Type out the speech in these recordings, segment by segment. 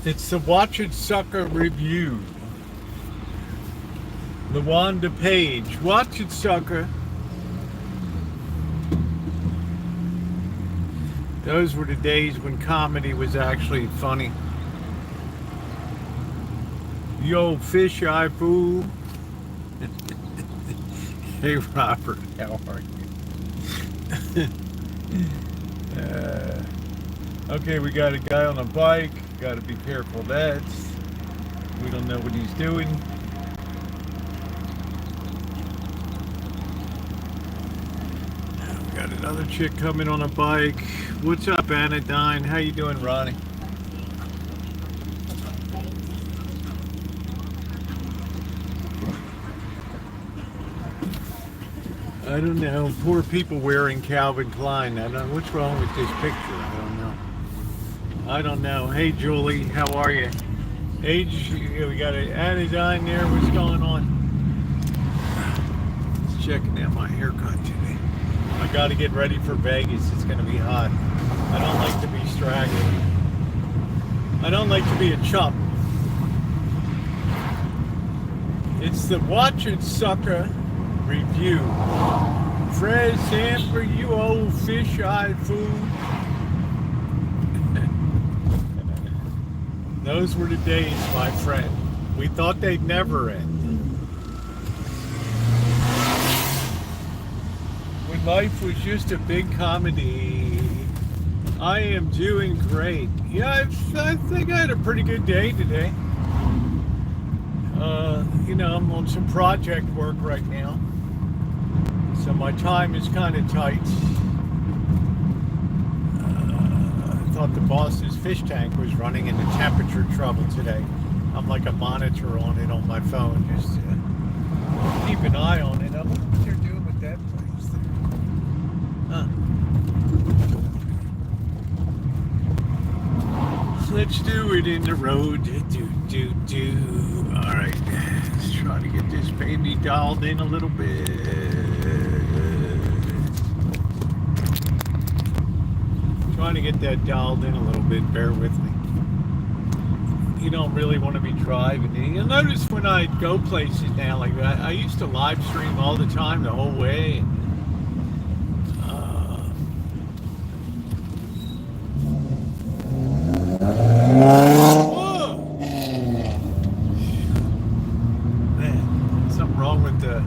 It's the Watch It Sucker review. LaWanda Page. Watch it, sucker. Those were the days when comedy was actually funny. You old fish-eye fool. Hey, Robert, how are you? Okay, we got a guy on a bike. Got to be careful of that. We don't know what he's doing. We got another chick coming on a bike. What's up, Anodyne? How you doing, Ronnie? I don't know. Poor people wearing Calvin Klein. I don't know. What's wrong with this picture? I don't know. Hey, Julie. How are you? Hey, we got an Anodyne there. What's going on? Just checking out my haircut today. I got to get ready for Vegas. It's going to be hot. I don't like to be straggly. I don't like to be a chump. It's the Watch It Sucker review. Fred Sanford, you old fish-eyed fool. Those were the days, my friend. We thought they'd never end. When life was just a big comedy. I am doing great. Yeah, I think I had a pretty good day today. I'm on some project work right now. So my time is kind of tight. I thought the boss's fish tank was running into temperature trouble today. I'm like a monitor on it on my phone, just to keep an eye on it. I wonder what they're doing with that place there. Let's do it in the road. All right, let's try to get this baby dialed in a little bit. Trying to get that dialed in a little bit. Bear with me. You don't really want to be driving. You'll notice when I go places now, like I used to live stream all the time, the whole way. Man, something wrong with the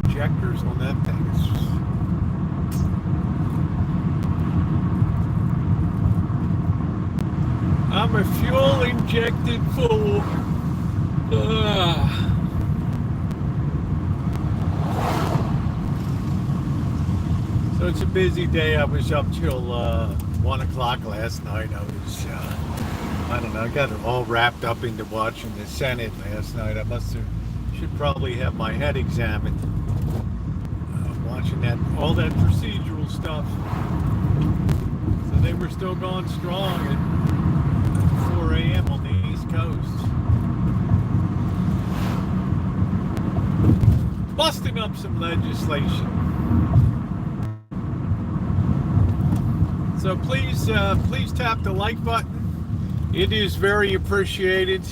injectors on that thing. I'm a fuel-injected fool. So it's a busy day. I was up till 1 o'clock last night. I don't know, I got it all wrapped up into watching the Senate last night. Should probably have my head examined. Watching all that procedural stuff. So they were still going strong at 4 a.m. on the East Coast. Busting up some legislation. So please tap the like button. It is very appreciated.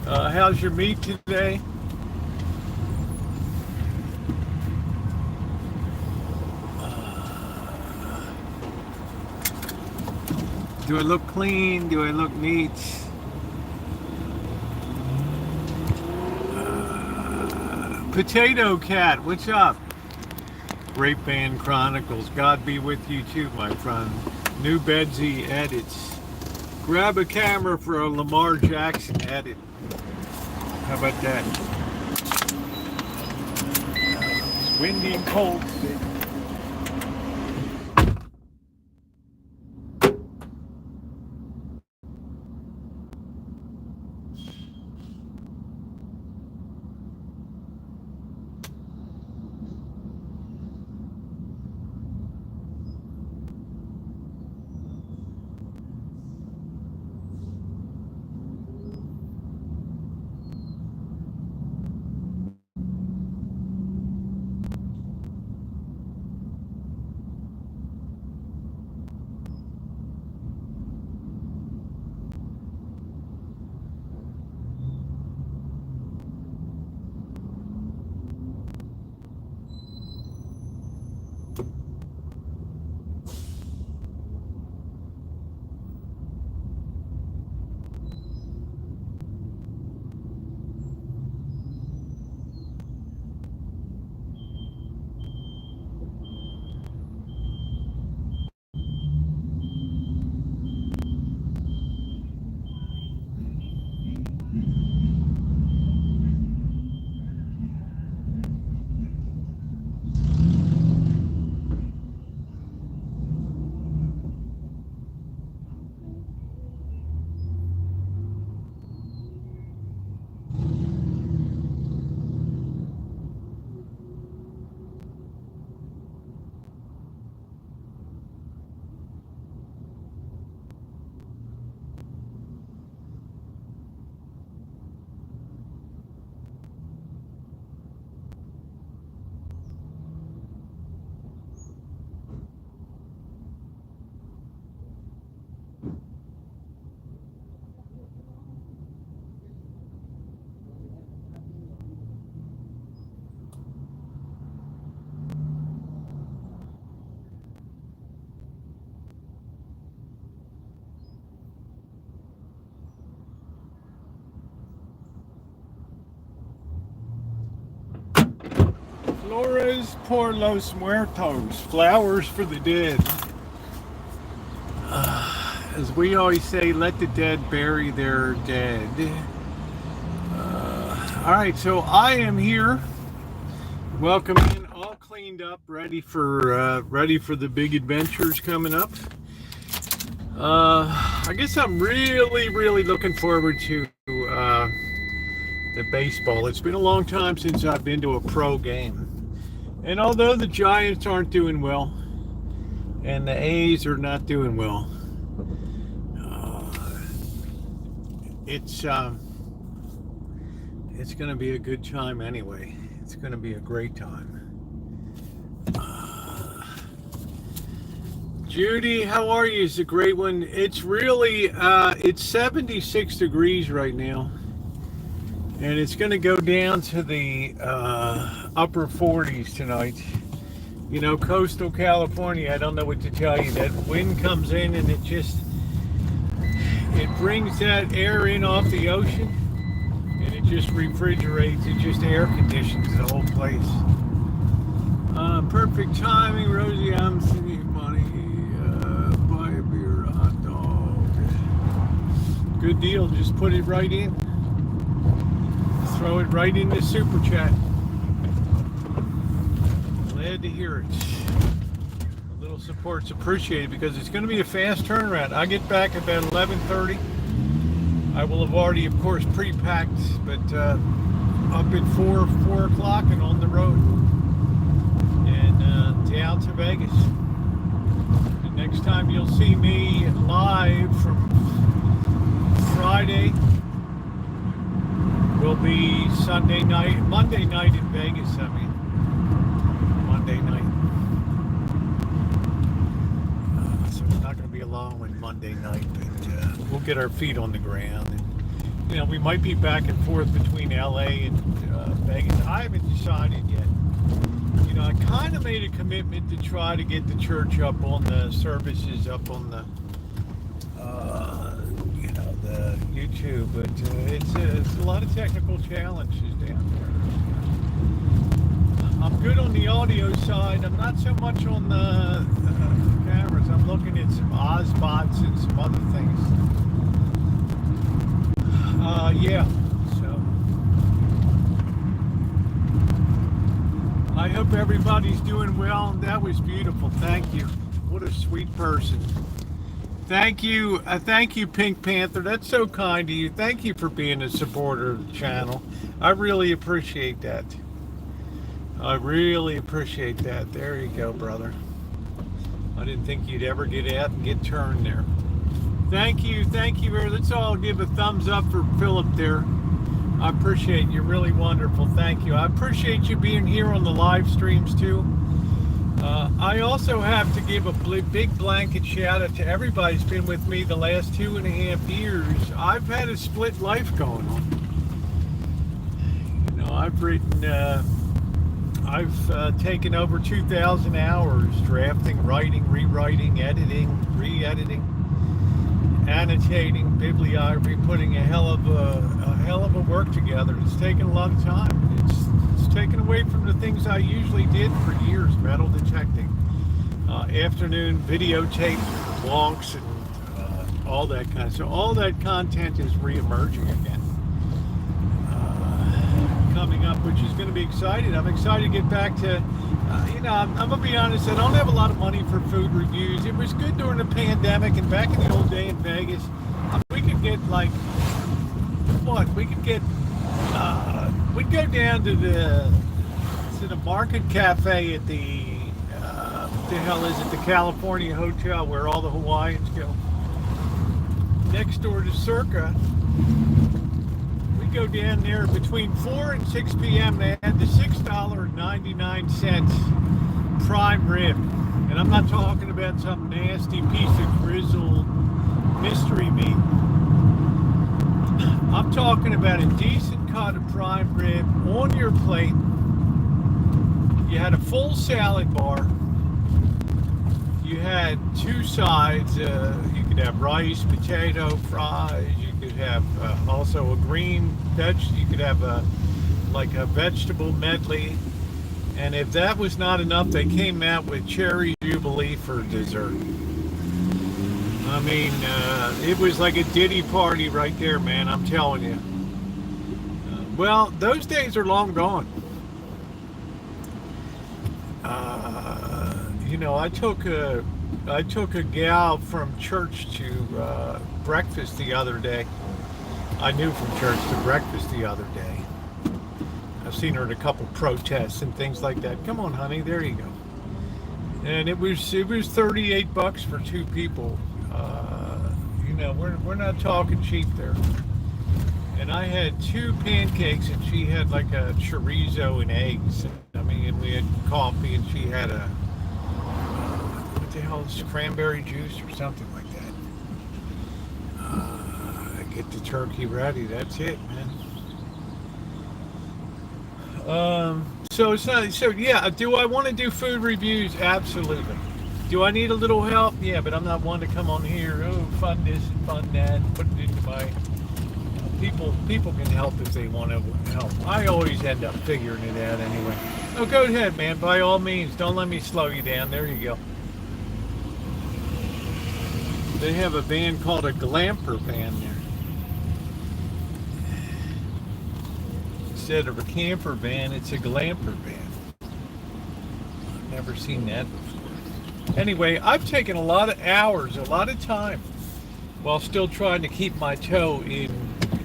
How's your meat today? Do I look clean? Do I look neat? Potato Cat, what's up? Great Band Chronicles, God be with you too, my friend. New Bedsy edits. Grab a camera for a Lamar Jackson edit. How about that? It's windy and cold today. Flores por los muertos. Flowers for the dead. As we always say, let the dead bury their dead. All right, so I am here. Welcome in, all cleaned up, ready for the big adventures coming up. I guess I'm really looking forward to the baseball. It's been a long time since I've been to a pro game. And although the Giants aren't doing well, and the A's are not doing well, it's going to be a good time anyway. It's going to be a great time. Judy, how are you? It's a great one. It's really, it's 76 degrees right now. And it's going to go down to the upper 40s tonight. You know, coastal California, I don't know what to tell you. That wind comes in and it brings that air in off the ocean. And it just refrigerates, it just air conditions the whole place. Perfect timing, Rosie. I'm sending you money. Buy a beer, a hot dog. Good deal. Just put it right in. Throw it right in the super chat. Glad to hear it. A little support's appreciated because it's going to be a fast turnaround. I get back about 11:30. I will have already, of course, pre-packed, but up at 4 o'clock and on the road. And down to Vegas. The next time you'll see me live from Friday will be Monday night in Vegas, Monday night. So it's not going to be a long one Monday night, but we'll get our feet on the ground. And, you know, we might be back and forth between LA and Vegas. I haven't decided yet. You know, I kind of made a commitment to try to get the church up on the services, up on the, you know, the YouTube, but it's a lot of technical challenges down there. I'm good on the audio side. I'm not so much on the cameras. I'm looking at some Ozbots and some other things. Yeah, so I hope everybody's doing well. That was beautiful. Thank you. What a sweet person. Thank you, Pink Panther. That's so kind of you. Thank you for being a supporter of the channel. I really appreciate that. I really appreciate that. There you go, brother. I didn't think you'd ever get out and get turned there. Thank you. Let's all give a thumbs up for Philip there. I appreciate you. Really wonderful. Thank you. I appreciate you being here on the live streams too. I also have to give a big blanket shout out to everybody who's been with me the last 2.5 years. I've had a split life going on. You know, I've written, I've taken over 2,000 hours drafting, writing, rewriting, editing, re-editing, annotating, bibliography, putting a hell of a work together. It's taken a lot of time. It's taken away from the things I usually did for years: metal detecting, afternoon videotape, wonks, and all that kind of. So all that content is re-emerging again, coming up, which is going to be exciting. I'm excited to get back to. You know, I'm going to be honest, I don't have a lot of money for food reviews. It was good during the pandemic, and back in the old day in Vegas, we could get like, what? We could get, we'd go down to the Market Cafe at the, what the hell is it, the California Hotel where all the Hawaiians go. Next door to Sucka. Go down there between 4 and 6 p.m. They had the $6.99 prime rib, and I'm not talking about some nasty piece of grizzled mystery meat. I'm talking about a decent cut of prime rib on your plate. You had a full salad bar. You had two sides. You could have rice, potato, fries. You could have also a green veg. You could have like a vegetable medley. And if that was not enough, they came out with cherry jubilee for dessert. I mean, it was like a Diddy party right there, man. I'm telling you. Well, those days are long gone. You know, I took a gal from church to breakfast the other day. I knew from church to breakfast the other day. I've seen her at a couple protests and things like that. Come on, honey, there you go. And it was $38 for two people. You know, we're not talking cheap there. And I had two pancakes, and she had like a chorizo and eggs. I mean, and we had coffee, and she had a what the hell is cranberry juice or something like that. Get the turkey ready. That's it, man. So it's not. So yeah, do I want to do food reviews? Absolutely. Do I need a little help? Yeah, but I'm not one to come on here. Oh, fun this and fun that. Put it into my. People can help if they want to help. I always end up figuring it out anyway. Oh, go ahead, man. By all means, don't let me slow you down. There you go. They have a van called a glamper van there. Instead of a camper van, it's a glamper van. I've never seen that before. Anyway, I've taken a lot of hours, a lot of time, while still trying to keep my toe in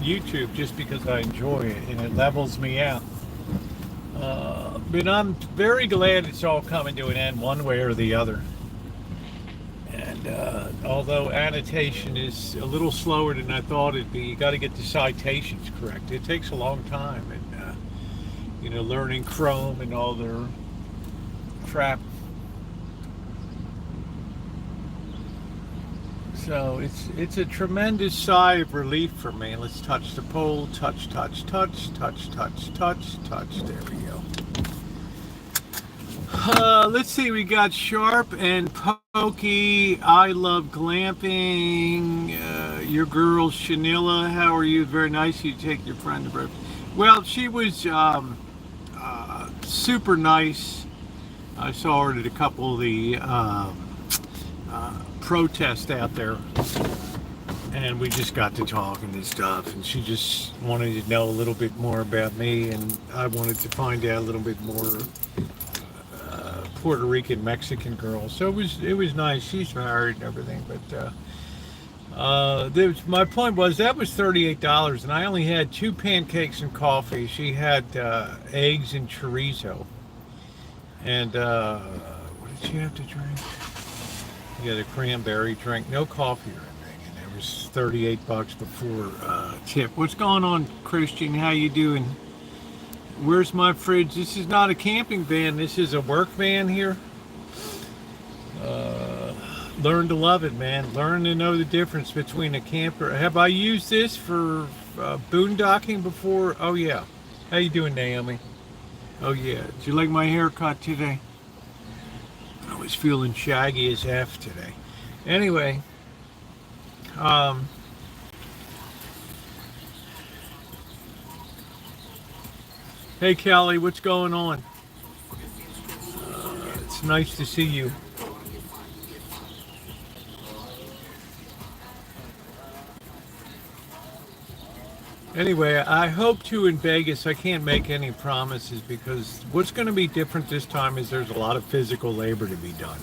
YouTube just because I enjoy it and it levels me out. But I'm very glad it's all coming to an end one way or the other. And although annotation is a little slower than I thought it'd be, you got to get the citations correct. It takes a long time, and you know, learning Chrome and all their crap. So it's a tremendous sigh of relief for me. Let's touch the pole. Touch, touch, touch, touch, touch, touch, touch. There we go. Let's see. We got Sharp and Pokey. I love glamping. Your girl Shanilla. How are you? Very nice you take your friend to breakfast. Well, she was super nice. I saw her at a couple of the protest out there, and we just got to talking and stuff, and she just wanted to know a little bit more about me, and I wanted to find out a little bit more Puerto Rican Mexican girl. So it was nice. She's married and everything, but my point was that was $38, and I only had two pancakes and coffee. She had eggs and chorizo, and what did she have to drink? You got a cranberry drink, no coffee or anything, and it was $38 before tip. What's going on, Christian? How you doing? Where's my fridge? This is not a camping van. This is a work van here. Learn to love it, man. Learn to know the difference between a camper. Have I used this for boondocking before? Oh yeah. How you doing, Naomi? Oh yeah. Did you like my haircut today? I was feeling shaggy as F today. Anyway, hey Kelly, what's going on? It's nice to see you. Anyway, I hope to in Vegas. I can't make any promises because what's going to be different this time is there's a lot of physical labor to be done.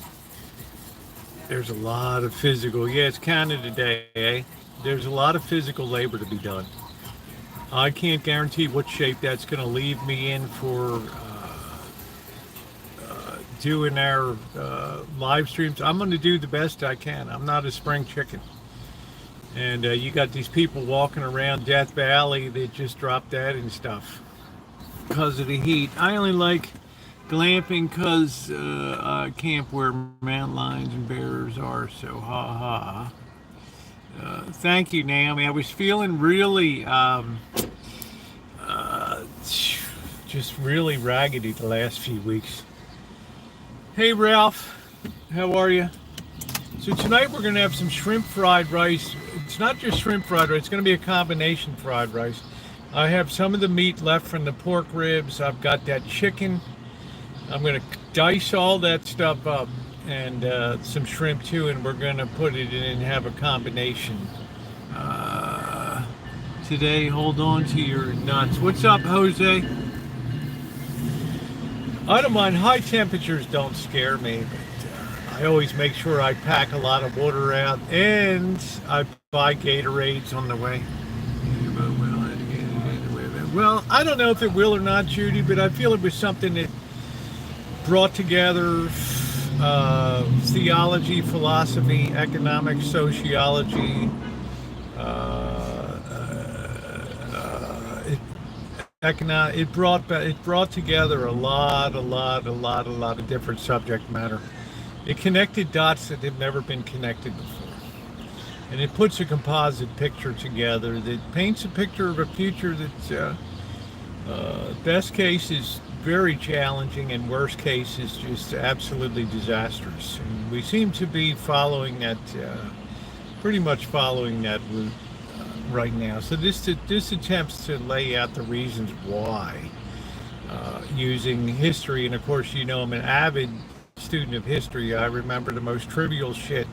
There's a lot of physical, yeah, it's Canada Day, eh? There's a lot of physical labor to be done. I can't guarantee what shape that's going to leave me in for doing our live streams. I'm going to do the best I can. I'm not a spring chicken. And you got these people walking around Death Valley that just dropped that and stuff because of the heat. I only like glamping because I camp where mountain lions and bears are, so ha ha. Thank you, Naomi. I was feeling really just really raggedy the last few weeks. Hey Ralph, how are you? So tonight we're going to have some shrimp fried rice. It's not just shrimp fried rice, it's going to be a combination fried rice. I have some of the meat left from the pork ribs. I've got that chicken I'm going to dice all that stuff up and some shrimp too, and we're going to put it in and have a combination. Today, hold on to your nuts. What's up, Jose? I don't mind. High temperatures don't scare me, but I always make sure I pack a lot of water out, and I buy Gatorades on the way. Well, I don't know if it will or not, Judy, but I feel it was something that brought together theology, philosophy, economics, sociology. It brought together a lot of different subject matter. It connected dots that have never been connected before, and it puts a composite picture together that paints a picture of a future that's best case is very challenging, and worst case is just absolutely disastrous. And we seem to be following that, pretty much following that route right now. So this attempts to lay out the reasons why, using history. And of course, you know, I'm an avid student of history. I remember the most trivial shit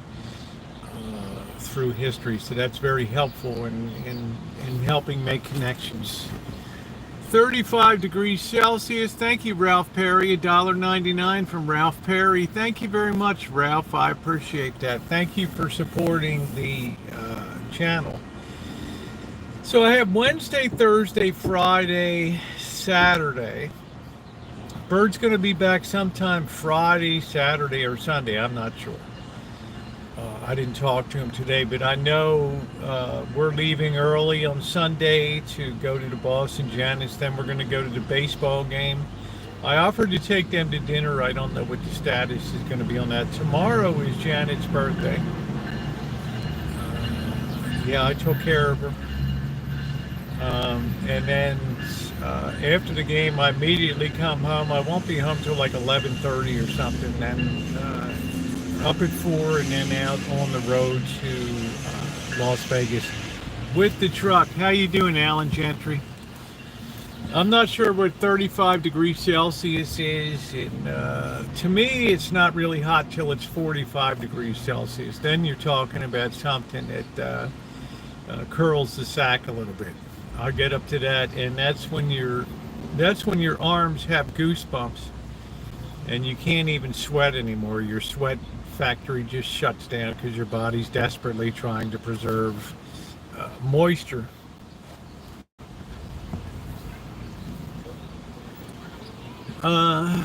through history. So that's very helpful in helping make connections. 35 degrees Celsius. Thank you, Ralph Perry. $1.99 from Ralph Perry. Thank you very much, Ralph. I appreciate that. Thank you for supporting the channel. So I have Wednesday, Thursday, Friday, Saturday. Bird's going to be back sometime Friday, Saturday, or Sunday. I'm not sure. I didn't talk to him today, but I know we're leaving early on Sunday to go to the Boston Janets. Then we're going to go to the baseball game. I offered to take them to dinner. I don't know what the status is going to be on that. Tomorrow is Janet's birthday. Yeah, I took care of her. And then after the game, I immediately come home. I won't be home till like 11:30 or something. Then up at 4 and then out on the road to Las Vegas with the truck. How you doing, Alan Gentry? I'm not sure what 35 degrees Celsius is. And to me, it's not really hot till it's 45 degrees Celsius. Then you're talking about something that curls the sack a little bit. I'll get up to that, and that's when your arms have goosebumps, and you can't even sweat anymore. Your sweat factory just shuts down because your body's desperately trying to preserve moisture. I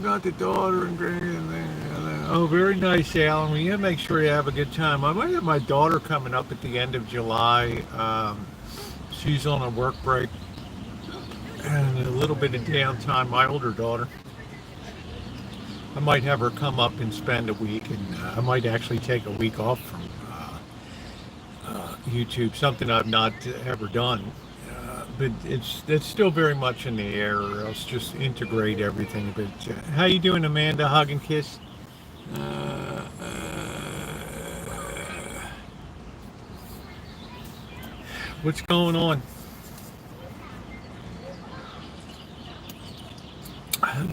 got the daughter and grandson. Oh, very nice, Alan. Well, you make sure you have a good time. I might have my daughter coming up at the end of July. She's on a work break and a little bit of downtime. My older daughter. I might have her come up and spend a week, and I might actually take a week off from YouTube, something I've not ever done. But it's still very much in the air, or else just integrate everything. But how you doing, Amanda? Hug and kiss. What's going on?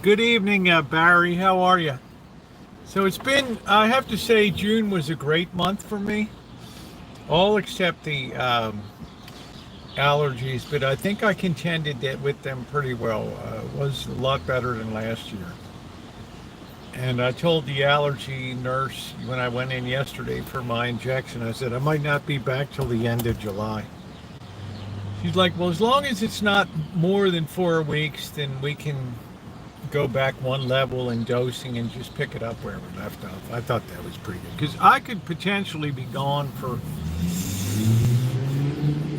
Good evening, Barry. How are you? So it's been, I have to say, June was a great month for me. All except the allergies, but I think I contended with them pretty well. It was a lot better than last year. And I told the allergy nurse when I went in yesterday for my injection, I said, I might not be back till the end of July. She's like, well, as long as it's not more than 4 weeks, then we can go back one level in dosing and just pick it up where we left off. I thought that was pretty good, because I could potentially be gone for,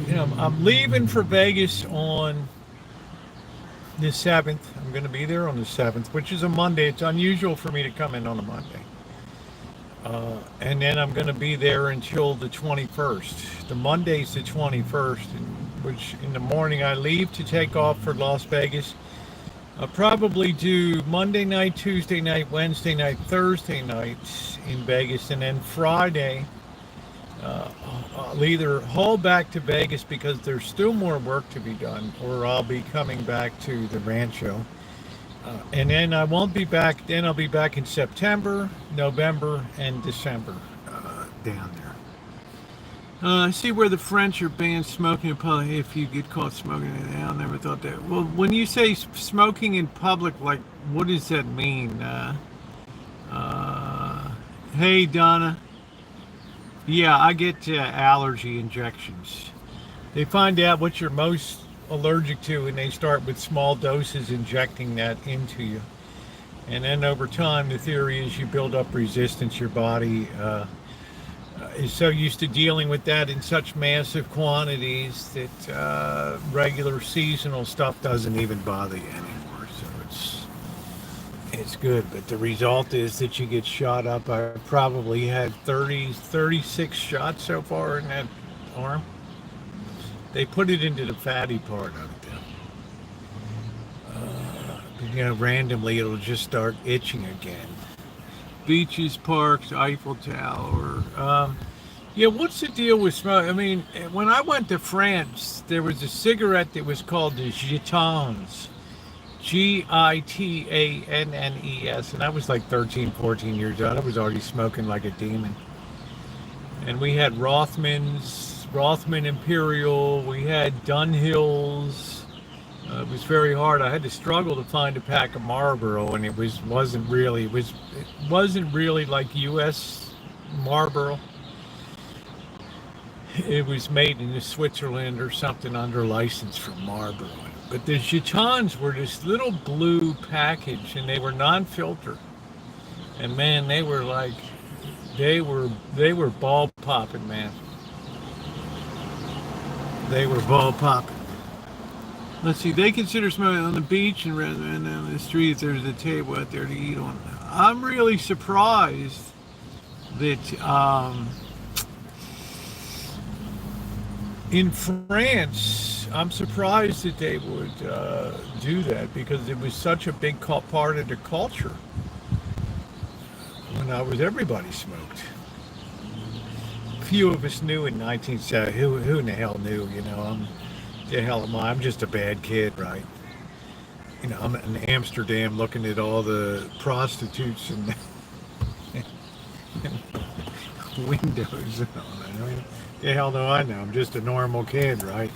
you know, I'm leaving for Vegas on the 7th. I'm going to be there on the 7th, which is a Monday. It's unusual for me to come in on a Monday. And then I'm going to be there until the 21st. The Monday's the 21st, which in the morning I leave to take off for Las Vegas. I'll probably do Monday night, Tuesday night, Wednesday night, Thursday night in Vegas, and then Friday I'll either haul back to Vegas because there's still more work to be done, or I'll be coming back to the Rancho And then I won't be back. Then I'll be back in September, November, and December down there. I see where the French are banned smoking in public. If you get caught smoking, I never thought that. Well, when you say smoking in public, like, what does that mean? Hey, Donna. Yeah, I get allergy injections. They find out what you're most allergic to, and they start with small doses injecting that into you. And then over time, the theory is you build up resistance. Your body is so used to dealing with that in such massive quantities that regular seasonal stuff doesn't even bother you anymore. So it's good. But the result is that you get shot up. I probably had 36 shots so far in that arm. They put it into the fatty part of it. Randomly it'll just start itching again. Beaches, parks, Eiffel Tower. Yeah, what's the deal with smoke? I mean, when I went to France, there was a cigarette that was called the Gitans. Gitannes. And I was like 13, 14 years old. I was already smoking like a demon. And we had Rothman Imperial. We had Dunhills. It was very hard. I had to struggle to find a pack of Marlboro, and it wasn't really like U.S. Marlboro. It was made in Switzerland or something under license from Marlboro. But the Gitans were this little blue package, and they were non-filter. And man, they were ball popping, man. They were ball popping. Let's see, they consider smoking on the beach and rather than on the street if there's a table out there to eat on. I'm really surprised that in France, I'm surprised that they would do that because it was such a big part of the culture. When everybody smoked. Few of us knew in 1970. Who in the hell knew? The hell am I? I'm just a bad kid, right? I'm in Amsterdam looking at all the prostitutes and windows and all that. The hell do I know? I'm just a normal kid, right?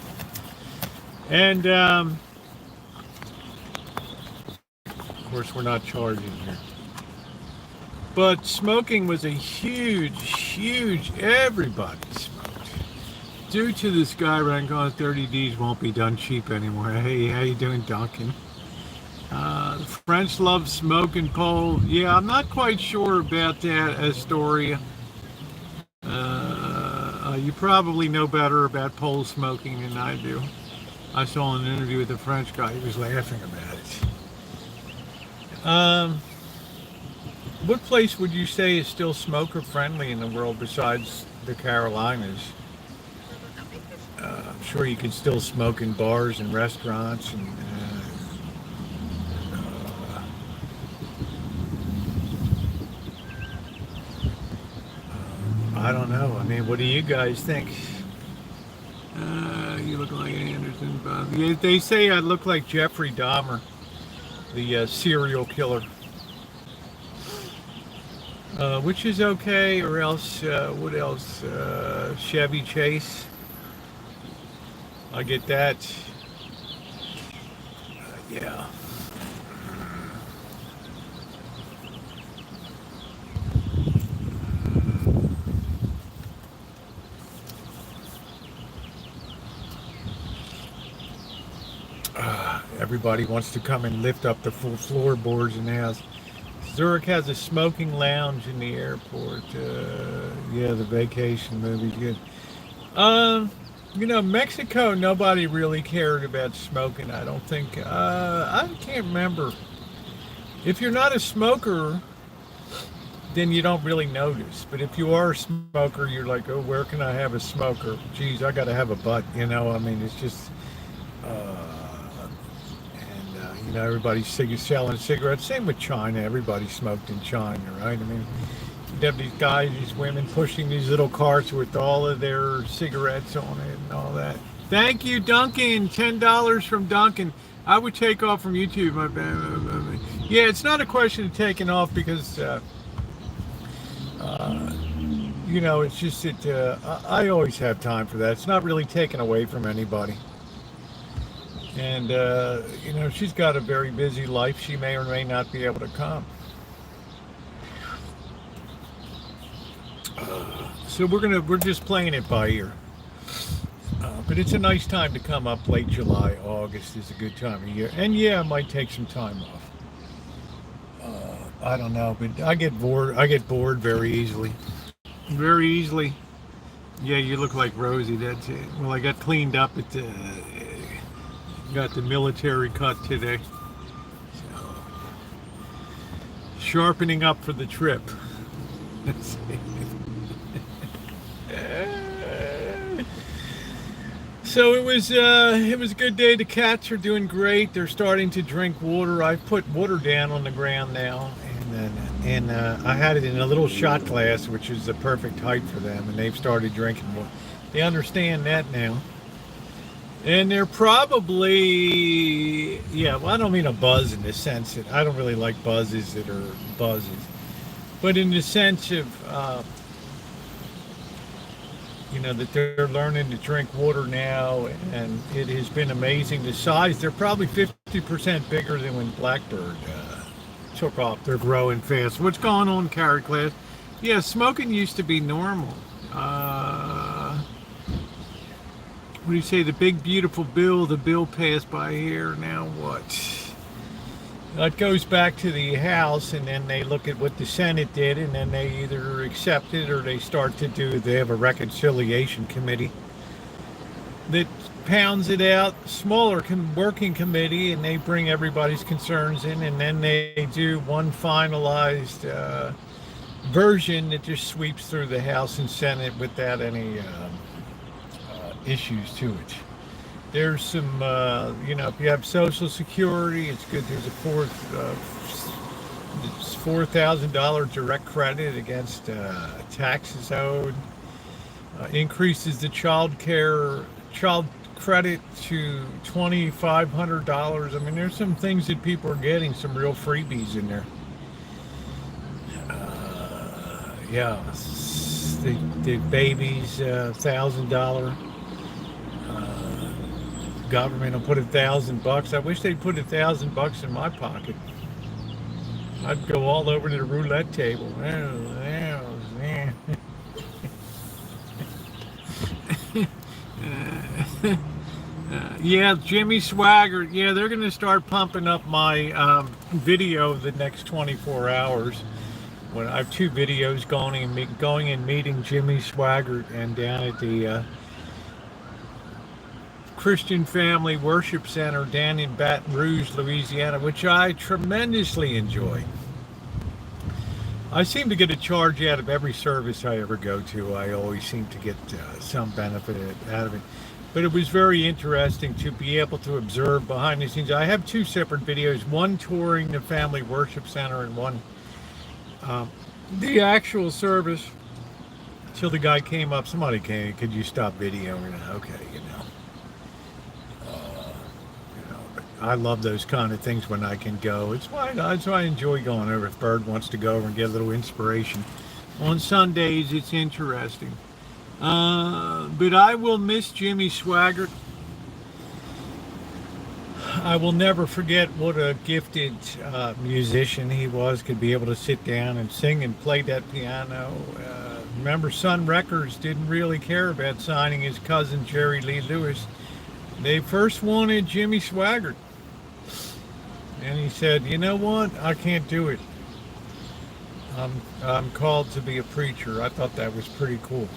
And of course, we're not charging here. But smoking was a huge. Everybody smoked. Due to the skyrocket on 30Ds won't be done cheap anymore. Hey, how you doing, Duncan? The French love smoking pole. Yeah, I'm not quite sure about that, Astoria. You probably know better about pole smoking than I do. I saw an interview with a French guy. He was laughing about it. What place would you say is still smoker friendly in the world besides the Carolinas? I'm sure you can still smoke in bars and restaurants and I don't know. I mean, what do you guys think? You look like Anderson Bob. Yeah, they say I look like Jeffrey Dahmer, the serial killer. Which is okay, or else, what else? Chevy Chase. I get that. Yeah. Everybody wants to come and lift up the full floorboards in the house. Zurich has a smoking lounge in the airport. Yeah, the vacation movie's good. Mexico, nobody really cared about smoking. I don't think. I can't remember. If you're not a smoker, then you don't really notice. But if you are a smoker, you're like, oh, where can I have a smoker? Geez, I got to have a butt. I mean, it's just. Everybody's selling cigarettes. Same with China. Everybody smoked in China, right? I mean, you'd have these guys, these women pushing these little carts with all of their cigarettes on it and all that. Thank you, Duncan. $10 from Duncan. I would take off from YouTube. Yeah, it's not a question of taking off because, it's just that I always have time for that. It's not really taken away from anybody. And, she's got a very busy life. She may or may not be able to come. So we're just playing it by ear. But it's a nice time to come up. Late July, August is a good time of year. And yeah, I might take some time off. I don't know, but I get bored. I get bored very easily. Very easily. Yeah, you look like Rosie. That's it. Well, I got cleaned up at the... Got the military cut today. So, sharpening up for the trip. Let's see. So it was a good day. The cats are doing great. They're starting to drink water. I've put water down on the ground now, and I had it in a little shot glass, which is the perfect height for them, and they've started drinking more. They understand that now. And they're probably, well, I don't mean a buzz in the sense that I don't really like buzzes that are buzzes, but in the sense of, that they're learning to drink water now, and it has been amazing. The size, they're probably 50% bigger than when Blackbird took off. They're growing fast. What's going on, Carrot Class? Yeah, smoking used to be normal. What do you say? The big beautiful bill, the bill passed by here. Now what? It goes back to the House, and then they look at what the Senate did, and then they either accept it or they start to they have a reconciliation committee that pounds it out, smaller working committee, and they bring everybody's concerns in, and then they do one finalized version that just sweeps through the House and Senate without any issues to it. There's some, if you have Social Security, it's good. There's a $4,000 direct credit against taxes owed. Increases the child credit to $2,500. I mean, there's some things that people are getting, some real freebies in there. The babies, $1,000. Government will put $1,000. I wish they'd put $1,000 in my pocket. I'd go all over to the roulette table. Yeah, Jimmy Swaggart. Yeah, they're going to start pumping up my video the next 24 hours. When I have 2 videos going and meeting Jimmy Swaggart, and down at the Christian Family Worship Center down in Baton Rouge, Louisiana, which I tremendously enjoy. I seem to get a charge out of every service I ever go to. I always seem to get some benefit out of it. But it was very interesting to be able to observe behind the scenes. I have 2 separate videos, one touring the Family Worship Center and one the actual service. Till the guy came up, somebody came, could you stop videoing? Okay, I love those kind of things when I can go. That's why I enjoy going over. If Bird wants to go over and get a little inspiration. On Sundays, it's interesting. But I will miss Jimmy Swaggart. I will never forget what a gifted musician he was. Could be able to sit down and sing and play that piano. Remember, Sun Records didn't really care about signing his cousin Jerry Lee Lewis. They first wanted Jimmy Swaggart. And he said, you know what? I can't do it. I'm called to be a preacher. I thought that was pretty cool.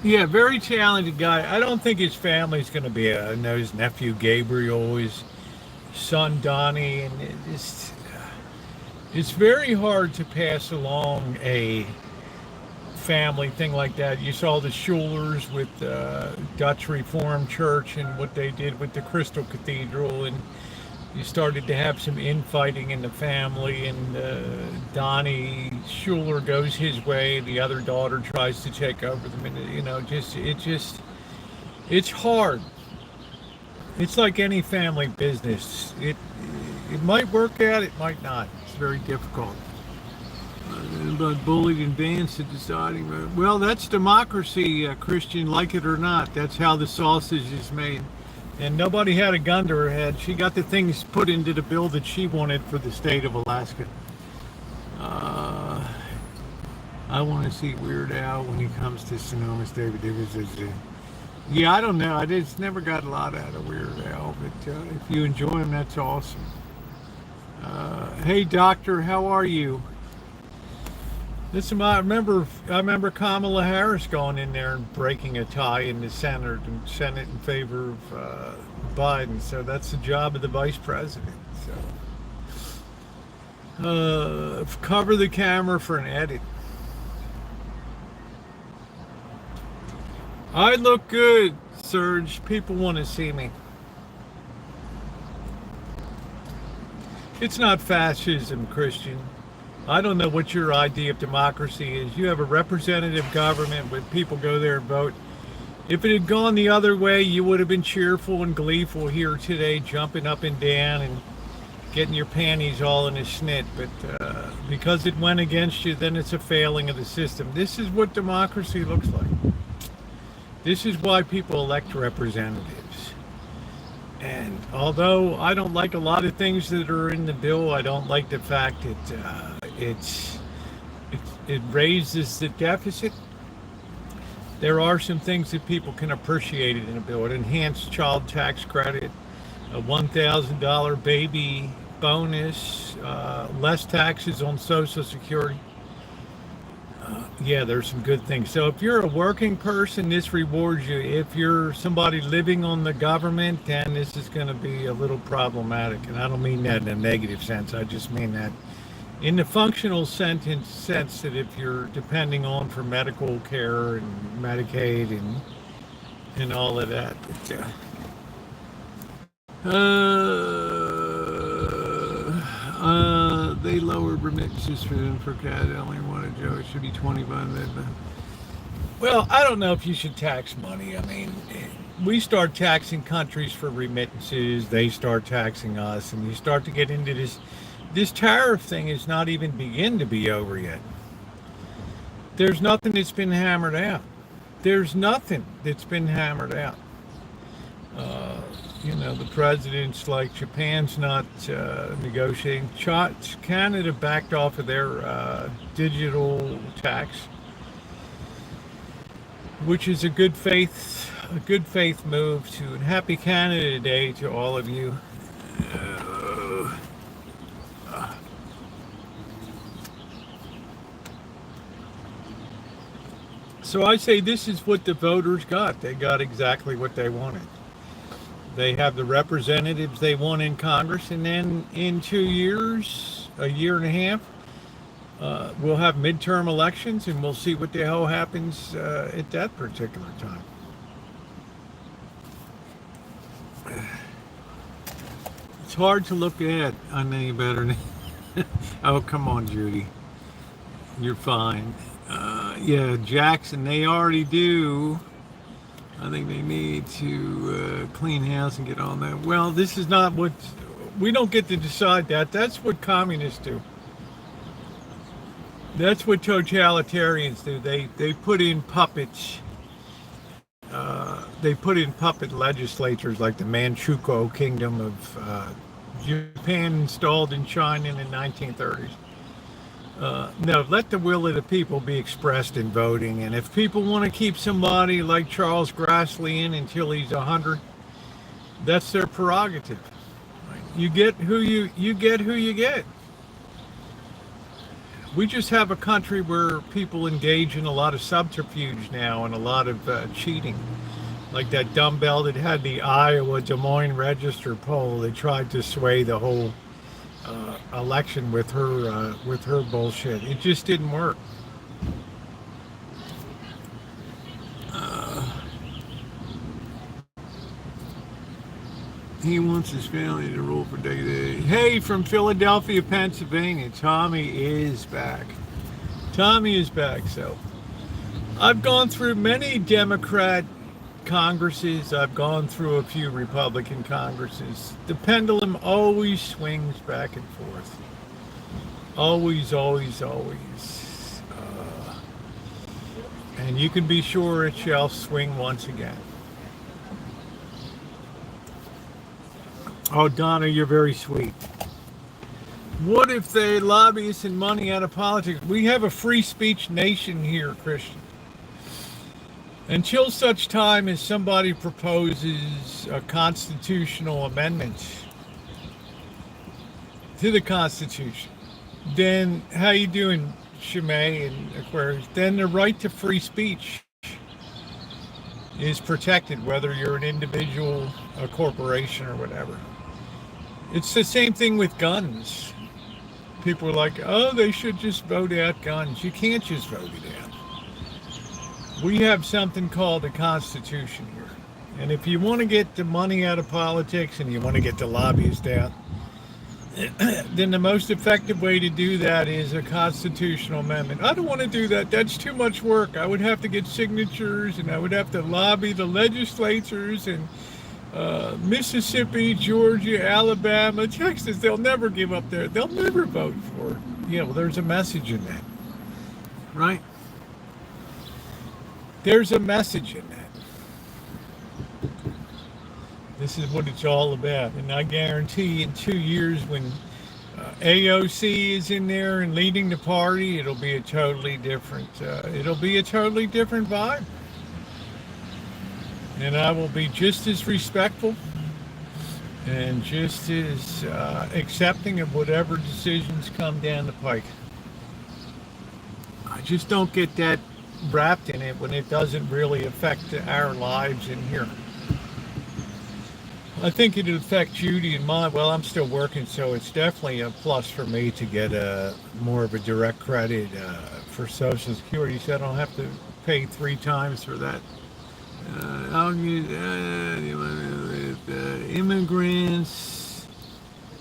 Yeah, very talented guy. I don't think his family's going to be his nephew Gabriel, his son Donnie, and it's very hard to pass along a family thing like that. You saw the Schulers with Dutch Reformed Church and what they did with the Crystal Cathedral, and you started to have some infighting in the family, and Donnie Schuler goes his way. The other daughter tries to take over the minute. It's hard. It's like any family business. It might work out, it might not. It's very difficult. But bullied and banned to deciding. Well, that's democracy, Christian, like it or not. That's how the sausage is made. And nobody had a gun to her head. She got the things put into the bill that she wanted for the state of Alaska. I want to see Weird Al when he comes to Sonoma David Davis. Yeah, I don't know. I just never got a lot out of Weird Al, but if you enjoy him, that's awesome. Hey, doctor, how are you? Listen, I remember Kamala Harris going in there and breaking a tie in the Senate in favor of Biden. So that's the job of the vice president. So cover the camera for an edit. I look good, Serge. People want to see me. It's not fascism, Christian. I don't know what your idea of democracy is. You have a representative government where people go there and vote. If it had gone the other way, you would have been cheerful and gleeful here today, jumping up and down and getting your panties all in a snit. But because it went against you, then it's a failing of the system. This is what democracy looks like. This is why people elect representatives. And although I don't like a lot of things that are in the bill, I don't like the fact that it raises the deficit. There are some things that people can appreciate in a bill. It enhanced child tax credit, a $1,000 baby bonus, less taxes on Social Security. Yeah, there's some good things. So if you're a working person, this rewards you. If you're somebody living on the government, then this is going to be a little problematic. And I don't mean that in a negative sense. I just mean that in the functional sense that if you're depending on for medical care and Medicaid and all of that. They lowered remittances for cat. I only wanted Joe. It should be 25. Well, I don't know if you should tax money. I mean, we start taxing countries for remittances. They start taxing us, and you start to get into this. This tariff thing is not even begin to be over yet. There's nothing that's been hammered out. There's nothing that's been hammered out. The president's like, Japan's not negotiating. Canada backed off of their digital tax, which is a good faith move to. And happy Canada Day to all of you. So I say this is what the voters got. They got exactly what they wanted. They have the representatives they want in Congress, and then in 2 years, a year and a half, we'll have midterm elections, and we'll see what the hell happens at that particular time. It's hard to look at on any better. Oh, come on, Judy. You're fine. Yeah, Jackson, they already do. I think they need to clean house and get on that. Well, this is not what, we don't get to decide that. That's what communists do. That's what totalitarians do. They put in puppets. They put in puppet legislatures like the Manchukuo Kingdom of Japan installed in China in the 1930s. No, let the will of the people be expressed in voting. And if people want to keep somebody like Charles Grassley in until he's 100, that's their prerogative. You get who you get. We just have a country where people engage in a lot of subterfuge now and a lot of cheating. Like that dumbbell that had the Iowa Des Moines Register poll. They tried to sway the whole election with her bullshit. It just didn't work. He wants his family to rule for day. Hey, from Philadelphia, Pennsylvania, Tommy is back. Tommy is back. So I've gone through many Democrat Congresses. I've gone through a few Republican Congresses. The pendulum always swings back and forth. Always, always, always. And you can be sure it shall swing once again. Oh, Donna, you're very sweet. What if they lobbyists and money out of politics? We have a free speech nation here, Christian. Until such time as somebody proposes a constitutional amendment to the Constitution, then how you doing, Shimei and Aquarius? Then the right to free speech is protected, whether you're an individual, a corporation, or whatever. It's the same thing with guns. People are like, oh, they should just vote out guns. You can't just vote it out. We have something called a constitution here. And if you want to get the money out of politics and you want to get the lobbyists out, then the most effective way to do that is a constitutional amendment. I don't want to do that. That's too much work. I would have to get signatures and I would have to lobby the legislators and Mississippi, Georgia, Alabama, Texas. They'll never give up there. They'll never vote for it. Yeah, well, there's a message in that, right? There's a message in that. This is what it's all about. And I guarantee in 2 years when AOC is in there and leading the party, it'll be a totally different vibe. And I will be just as respectful and just as accepting of whatever decisions come down the pike. I just don't get that wrapped in it when it doesn't really affect our lives in here. I think it'd affect Judy and mine. Well, I'm still working, so it's definitely a plus for me to get more of a direct credit for Social Security, so I don't have to pay 3 times for that. Immigrants.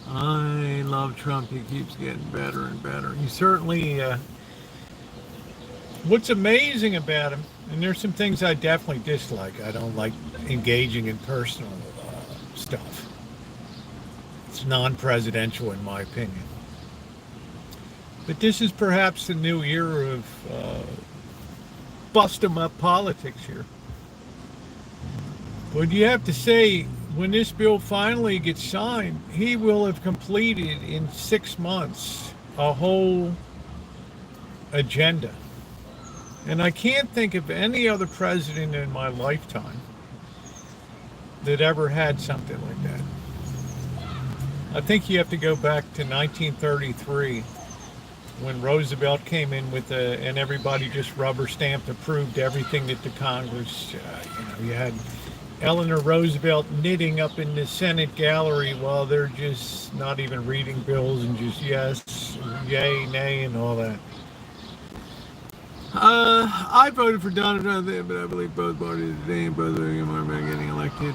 I love Trump. He keeps getting better and better. He certainly. What's amazing about him, and there's some things I definitely dislike. I don't like engaging in personal stuff. It's non-presidential in my opinion. But this is perhaps the new era of bust 'em up politics here. But you have to say, when this bill finally gets signed, he will have completed in 6 months a whole agenda. And I can't think of any other president in my lifetime that ever had something like that. I think you have to go back to 1933 when Roosevelt came in with and everybody just rubber stamped, approved everything that the Congress, you had Eleanor Roosevelt knitting up in the Senate gallery while they're just not even reading bills and just yes, yay, nay, and all that. I voted for Donald Trump, but I believe both parties today and both are getting elected.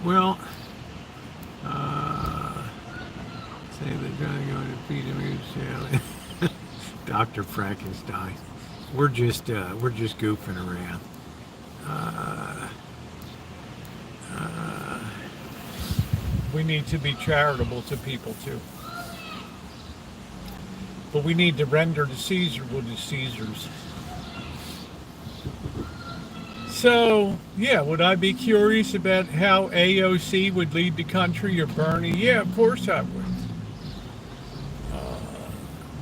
Well, say they're trying to go to feed him. Dr. Frankenstein. We're just goofing around. We need to be charitable to people too. But we need to render to Caesar what is Caesar's. So, yeah, would I be curious about how AOC would lead the country or Bernie? Yeah, of course I would.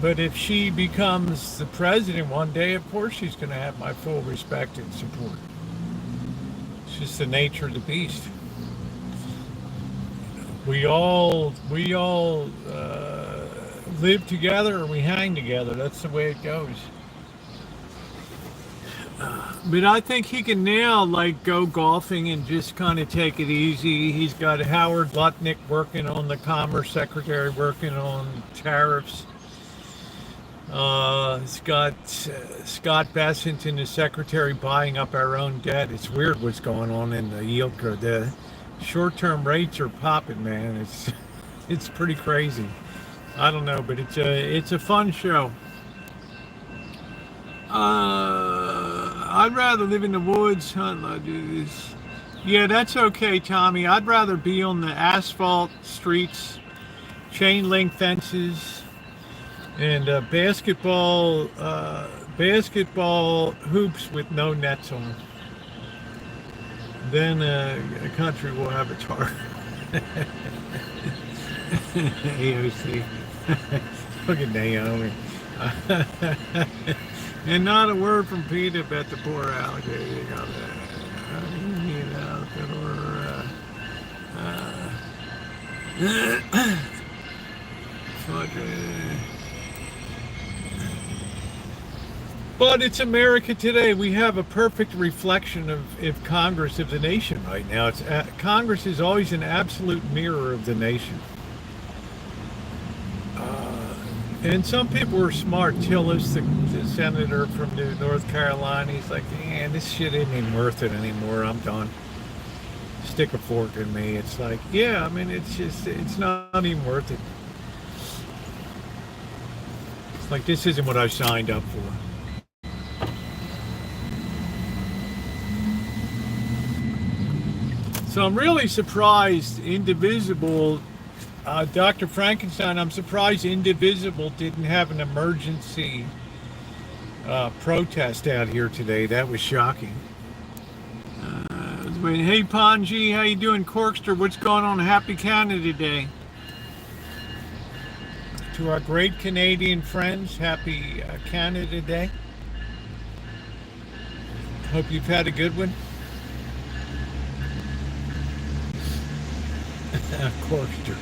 But if she becomes the president one day, of course she's going to have my full respect and support. It's just the nature of the beast. We all live together or we hang together. That's the way it goes. But I think he can now go golfing and just kind of take it easy. He's got Howard Lutnick working on the Commerce Secretary, working on tariffs. It's got Scott Bessent and the Secretary buying up our own debt. It's weird what's going on in the yield curve. Short-term rates are popping, man. It's pretty crazy. I don't know, but it's a fun show. I'd rather live in the woods, hunt like this. Yeah, that's okay, Tommy. I'd rather be on the asphalt streets, chain link fences, and basketball hoops with no nets on them. Then a country will have its heart. AOC. Look at Naomi. And not a word from Peter about the poor alligator. You know, but it's America today. We have a perfect reflection of Congress of the nation right now. It's Congress is always an absolute mirror of the nation. And some people are smart. Tillis, the senator from North Carolina, he's like, man, this shit isn't even worth it anymore. I'm done. Stick a fork in me. It's like, yeah, I mean, it's not even worth it. It's like, this isn't what I signed up for. So I'm really surprised Indivisible, Dr. Frankenstein, I'm surprised Indivisible didn't have an emergency protest out here today. That was shocking. Hey, Ponji, how you doing? Corkster, what's going on? Happy Canada Day. To our great Canadian friends, happy Canada Day. Hope you've had a good one. Corkster.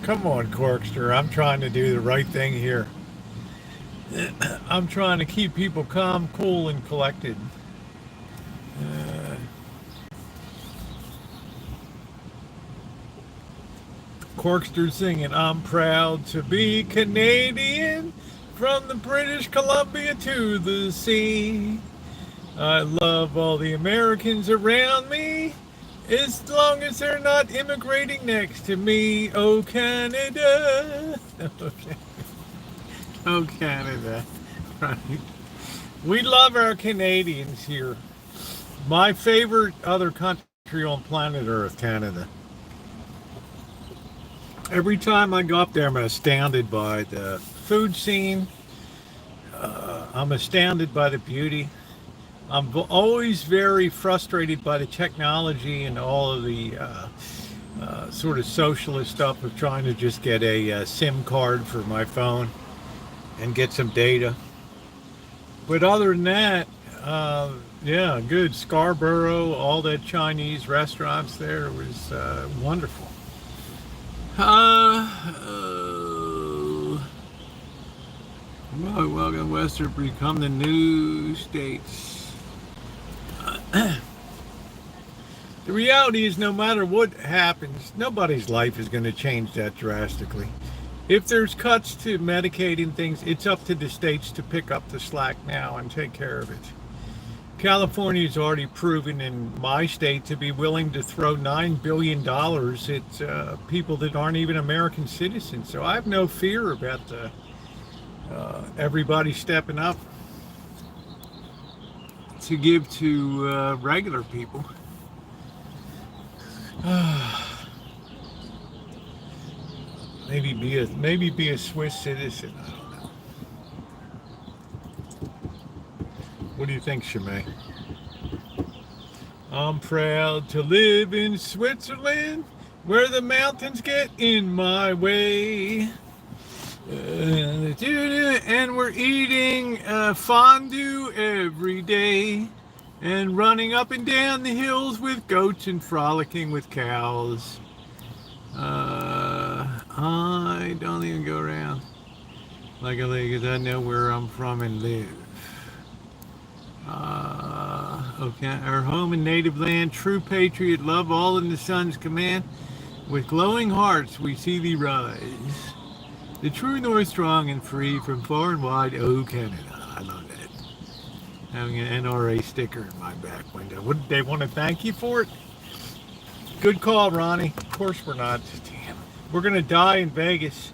Come on, Corkster. I'm trying to do the right thing here. I'm trying to keep people calm, cool, and collected. Corkster singing, I'm proud to be Canadian, from the British Columbia to the sea. I love all the Americans around me, as long as they're not immigrating next to me. Oh, Canada. Okay. Oh, Canada. Right. We love our Canadians here. My favorite other country on planet Earth, Canada. Every time I go up there, I'm astounded by the food scene. I'm astounded by the beauty. I'm always very frustrated by the technology and all of the sort of socialist stuff of trying to just get a SIM card for my phone and get some data. But other than that, yeah, good. Scarborough, all the Chinese restaurants there was wonderful. Welcome, Western, become the new states. The reality is, no matter what happens, nobody's life is going to change that drastically. If there's cuts to Medicaid and things, it's up to the states to pick up the slack now and take care of it. California's already proven in my state to be willing to throw $9 billion at people that aren't even American citizens. So I have no fear about everybody stepping up to give to regular people. Maybe be a Swiss citizen. I don't know. What do you think, Shemay? I'm proud to live in Switzerland, where the mountains get in my way. And we're eating fondue every day, and running up and down the hills with goats and frolicking with cows. I don't even go around like a lady, because I know where I'm from and live. Okay, our home and native land, true patriot, love all in the sun's command. With glowing hearts we see thee rise. The true north, strong and free, from far and wide, oh Canada. I having an NRA sticker in my back window. Would they want to thank you for it? Good call, Ronnie. Of course we're not. Damn. We're going to die in Vegas.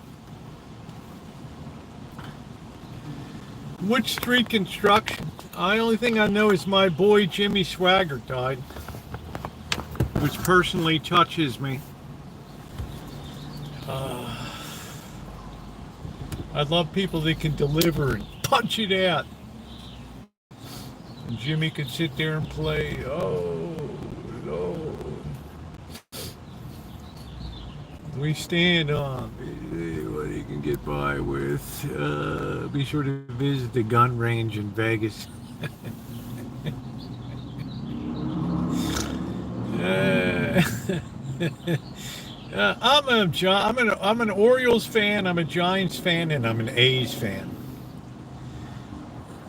Which street construction? The only thing I know is my boy Jimmy Swaggart died, which personally touches me. I love people that can deliver and punch it out. And Jimmy could sit there and play, oh, Lord. We stand on what he can get by with. Be sure to visit the gun range in Vegas. I'm an Orioles fan, I'm a Giants fan, and I'm an A's fan.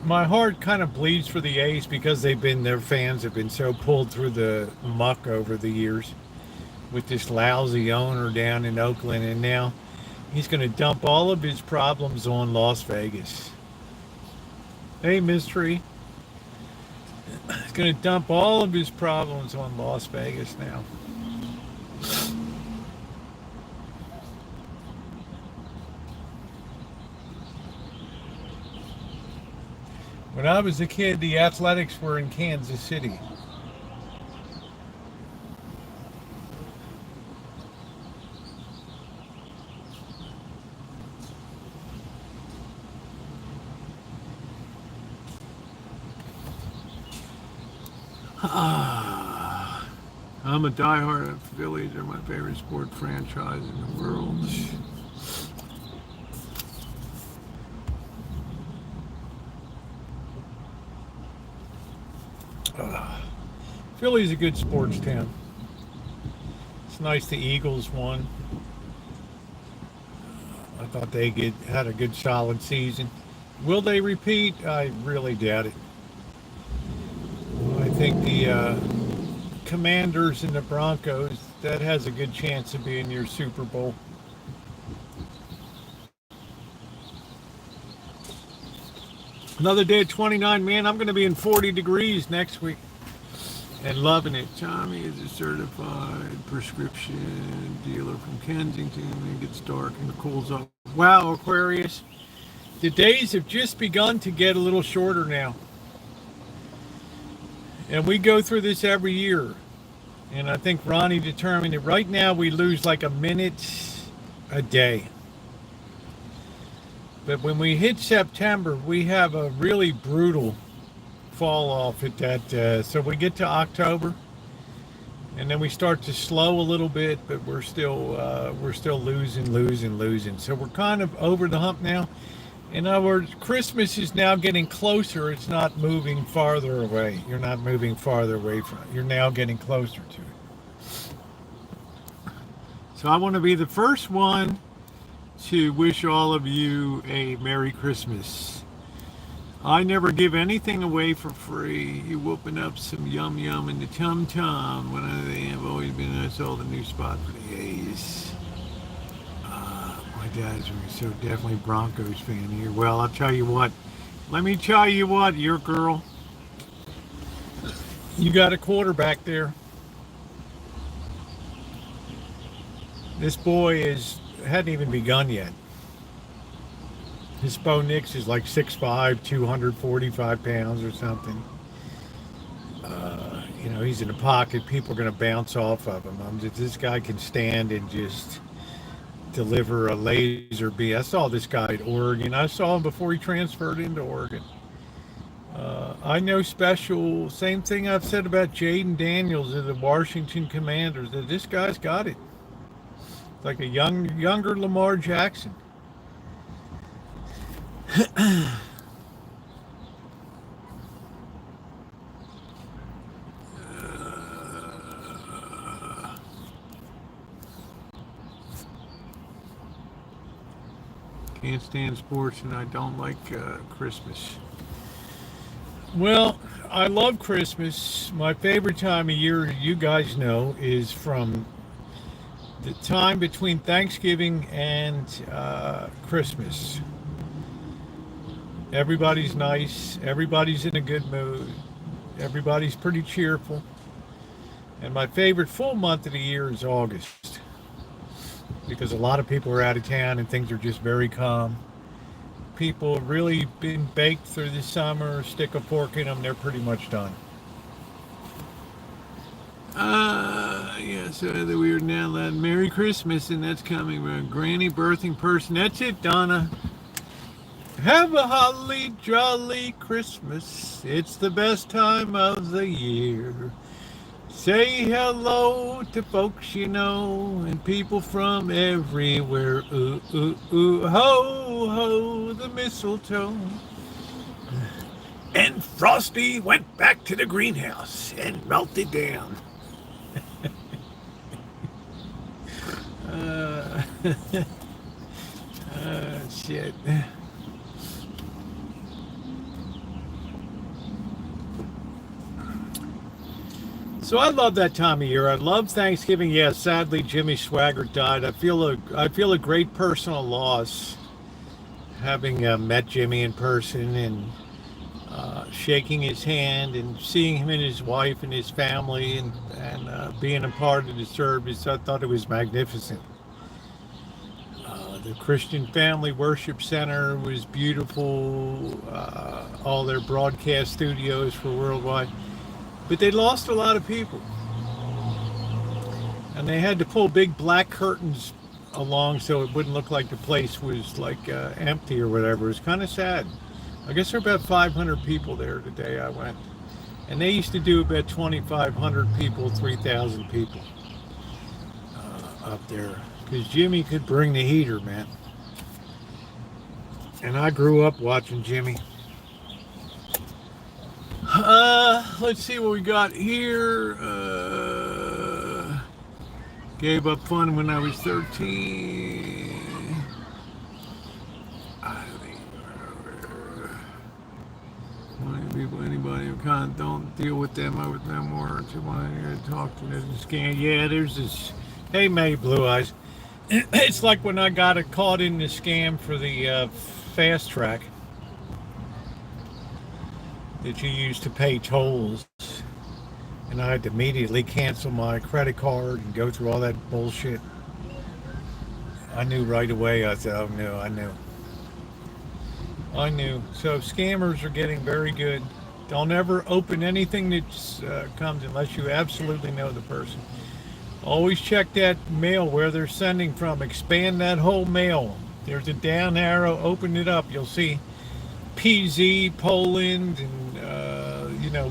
My heart kind of bleeds for the A's because their fans have been so pulled through the muck over the years with this lousy owner down in Oakland, and now he's going to dump all of his problems on Las Vegas. Hey, Mystery. He's going to dump all of his problems on Las Vegas now. When I was a kid, the Athletics were in Kansas City. I'm a diehard Phillies. They're my favorite sport franchise in the world. Philly's a good sports town. It's nice the Eagles won. I thought they had a good solid season. Will they repeat? I really doubt it. I think the Commanders and the Broncos, that has a good chance of being your Super Bowl. Another day at 29, man. I'm going to be in 40 degrees next week and loving it. Tommy is a certified prescription dealer from Kensington. It gets dark and it cools up. Wow, Aquarius. The days have just begun to get a little shorter now. And we go through this every year. And I think Ronnie determined that right now we lose like a minute a day. But when we hit September, we have a really brutal fall off at that. So we get to October, and then we start to slow a little bit, but we're still losing. So we're kind of over the hump now. In other words, Christmas is now getting closer. It's not moving farther away. You're not moving farther away from it. You're now getting closer to it. So I want to be the first one to wish all of you a Merry Christmas. I never give anything away for free. You whooping up some yum yum in the tum tum. One of they have always been. I saw the new spot for the A's. My dad's so definitely Broncos fan here. Well, I'll tell you what. Let me tell you what, your girl. You got a quarterback there. This boy hadn't even begun yet. His Bo Nix is like 6'5", 245 pounds or something. He's in the pocket. People are going to bounce off of him. This guy can stand and just deliver a laser beam. I saw this guy at Oregon. I saw him before he transferred into Oregon. I know special. Same thing I've said about Jaden Daniels of the Washington Commanders. That this guy's got it. Like a younger Lamar Jackson. Can't stand sports and I don't like Christmas. Well, I love Christmas. My favorite time of year, you guys know, is from the time between Thanksgiving and Christmas. Everybody's nice. Everybody's in a good mood. Everybody's pretty cheerful. And my favorite full month of the year is August, because a lot of people are out of town and things are just very calm. People have really been baked through the summer, stick a fork in them, they're pretty much done. Yeah, so the weird now lad. Merry Christmas, and that's coming from a granny birthing person. That's it, Donna. Have a holly jolly Christmas. It's the best time of the year. Say hello to folks you know and people from everywhere. Ooh, ooh, ooh, ho, ho, the mistletoe. And Frosty went back to the greenhouse and melted down. Shit. So I love that time of year. I love Thanksgiving. Yeah, sadly Jimmy Swaggart died. I feel a great personal loss, having met Jimmy in person and shaking his hand and seeing him and his wife and his family and being a part of the service. I thought it was magnificent. The Christian Family Worship Center was beautiful. All their broadcast studios were worldwide. But they lost a lot of people. And they had to pull big black curtains along so it wouldn't look like the place was like empty or whatever. It was kind of sad. I guess there were about 500 people there the day I went. And they used to do about 2,500 people, 3,000 people up there. Because Jimmy could bring the heater, man. And I grew up watching Jimmy. Let's see what we got here. Gave up fun when I was 13. Anybody who can't, don't deal with them or to want to talk to them. Scan. Yeah, there's this. Hey, May Blue Eyes. It's like when I got caught in the scam for the fast track that you use to pay tolls, and I had to immediately cancel my credit card and go through all that bullshit. I knew right away. I said, oh no, I knew. So scammers are getting very good. Don't ever open anything that comes unless you absolutely know the person. Always check that mail where they're sending from. Expand that whole mail. There's a down arrow. Open it up. You'll see PZ, Poland, and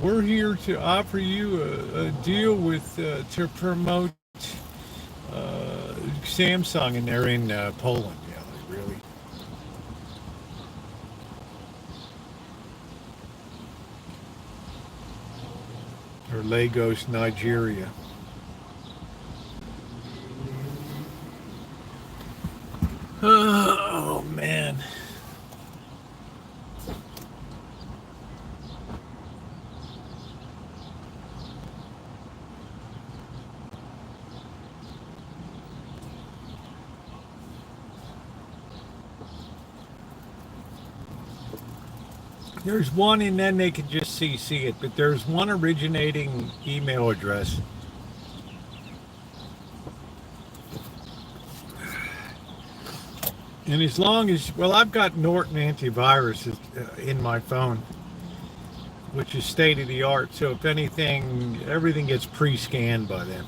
we're here to offer you a deal with to promote Samsung, and they're in Poland. Yeah, really. Or Lagos, Nigeria. Oh man. There's one, and then they can just CC it, but there's one originating email address. And as long as, well, I've got Norton antivirus in my phone, which is state of the art. So if anything, everything gets pre-scanned by them.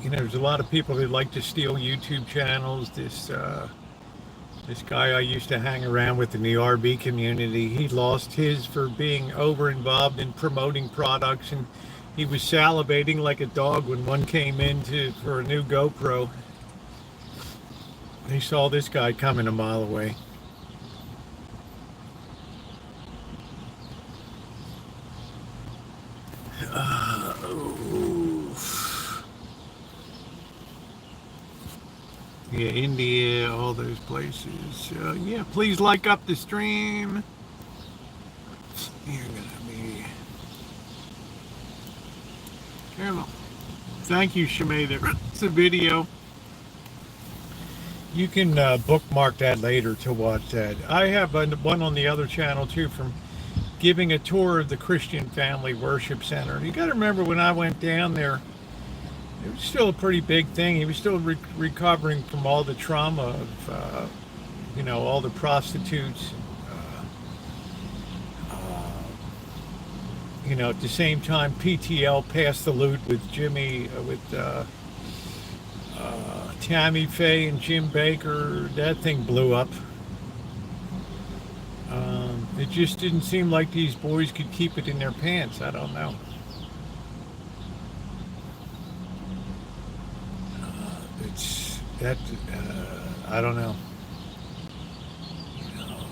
There's a lot of people that like to steal YouTube channels. This guy I used to hang around with in the RV community, he lost his for being over involved in promoting products, and he was salivating like a dog when one came in for a new GoPro. He saw this guy coming a mile away. Yeah, India, all those places. Yeah, please like up the stream. You're gonna be careful. Thank you, Shemay. That's a video. You can bookmark that later to watch that. I have one on the other channel too from giving a tour of the Christian Family Worship Center. You got to remember when I went down there, it was still a pretty big thing. He was still recovering from all the trauma of, all the prostitutes. At the same time, PTL passed the loot with Tammy Faye and Jim Baker. That thing blew up. It just didn't seem like these boys could keep it in their pants. I don't know. I don't know.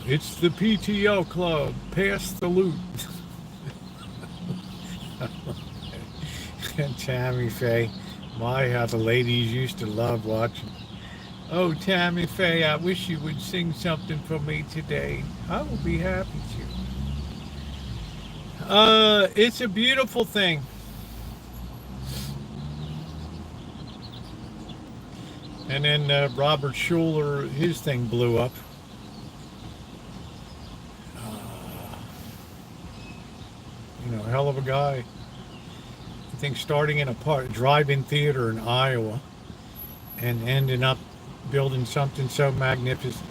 It's the PTL club. Pass the loot. And Tammy Faye. My, how the ladies used to love watching. Oh, Tammy Faye, I wish you would sing something for me today. I will be happy to. It's a beautiful thing. And then Robert Schuller, his thing blew up. Hell of a guy. I think starting in a drive-in theater in Iowa and ending up building something so magnificent.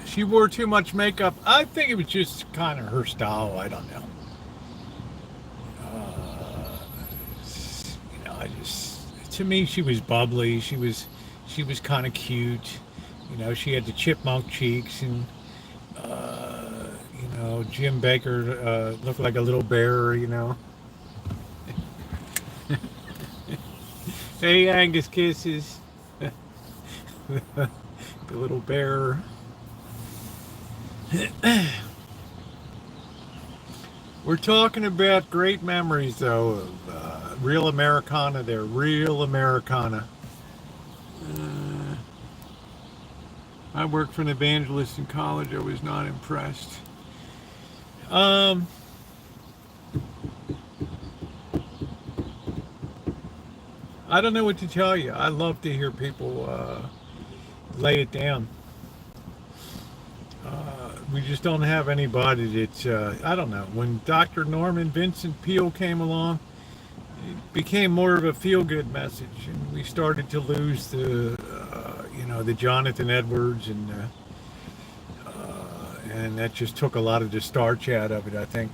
She wore too much makeup. I think it was just kind of her style. I don't know. To me, she was bubbly. She was kind of cute. She had the chipmunk cheeks, and Jim Baker looked like a little bear. Hey, Angus Kisses, the little bear. We're talking about great memories, though, of real Americana there. Real Americana. I worked for an evangelist in college. I was not impressed. I don't know what to tell you. I love to hear people lay it down. We just don't have anybody that's, I don't know. When Dr. Norman Vincent Peale came along, it became more of a feel-good message, and we started to lose the Jonathan Edwards, and that just took a lot of the starch out of it, I think.